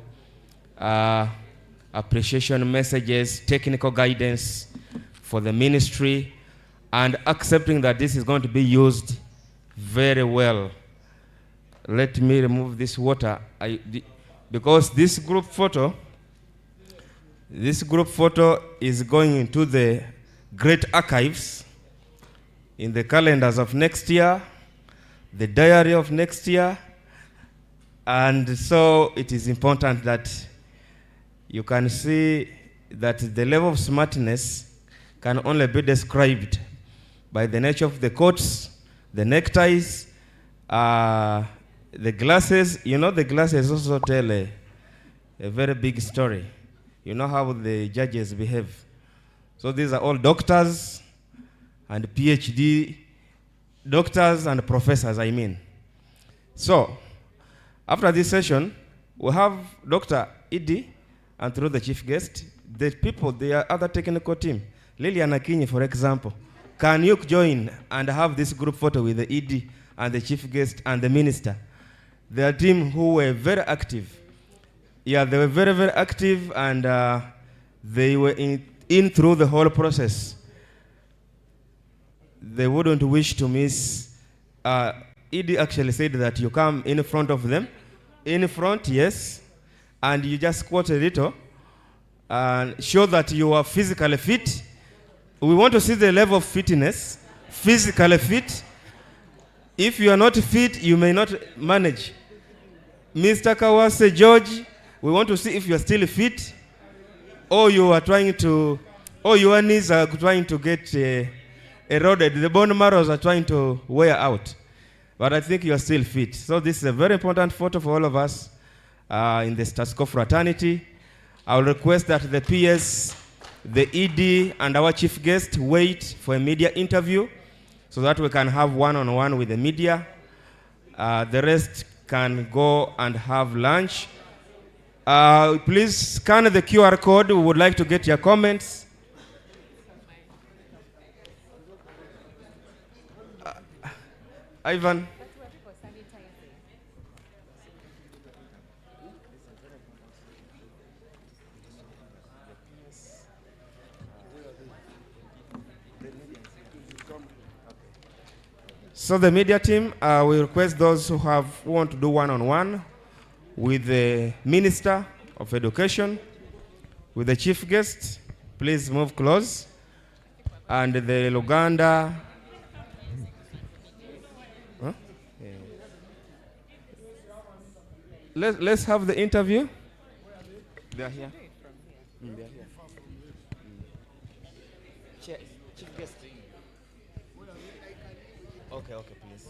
appreciation messages, technical guidance for the ministry, and accepting that this is going to be used very well. Let me remove this water because this group photo is going into the great archives in the calendars of next year, the diary of next year, and so it is important that you can see that the level of smartness can only be described by the nature of the coats, the neckties, the glasses. You know, the glasses also tell a very big story. You know how the judges behave. So these are all doctors and PhD doctors and professors, I mean. So after this session, We have Dr. Idi, and through the chief guest, the people, the other technical team, Lilian Akinyi, for example. Can you join and have this group photo with the ED and the chief guest and the minister? They are a team who were very active. Yeah, they were very, very active, and they were in through the whole process. They wouldn't wish to miss. ED actually said that you come in front of them. In front, yes, and you just squat a little and show that you are physically fit. We want to see the level of fitness, physically fit. If you are not fit, you may not manage. Mr. Kawase George, we want to see if you are still fit, or you are trying to, or your knees are trying to get eroded. The bone marrows are trying to wear out. But I think you are still fit. So this is a very important photo for all of us in the Status Quo fraternity. I will request that the PS, the ED, and our chief guest wait for a media interview so that we can have one-on-one with the media. The rest can go and have lunch. Please scan the QR code. We would like to get your comments. Ivan. So the media team, we request those who want to do one-on-one with the Minister of Education, with the chief guest, please move close, and the Luganda. Huh? Let's have the interview. They are here. They are here. Chief guest. Okay, okay, please.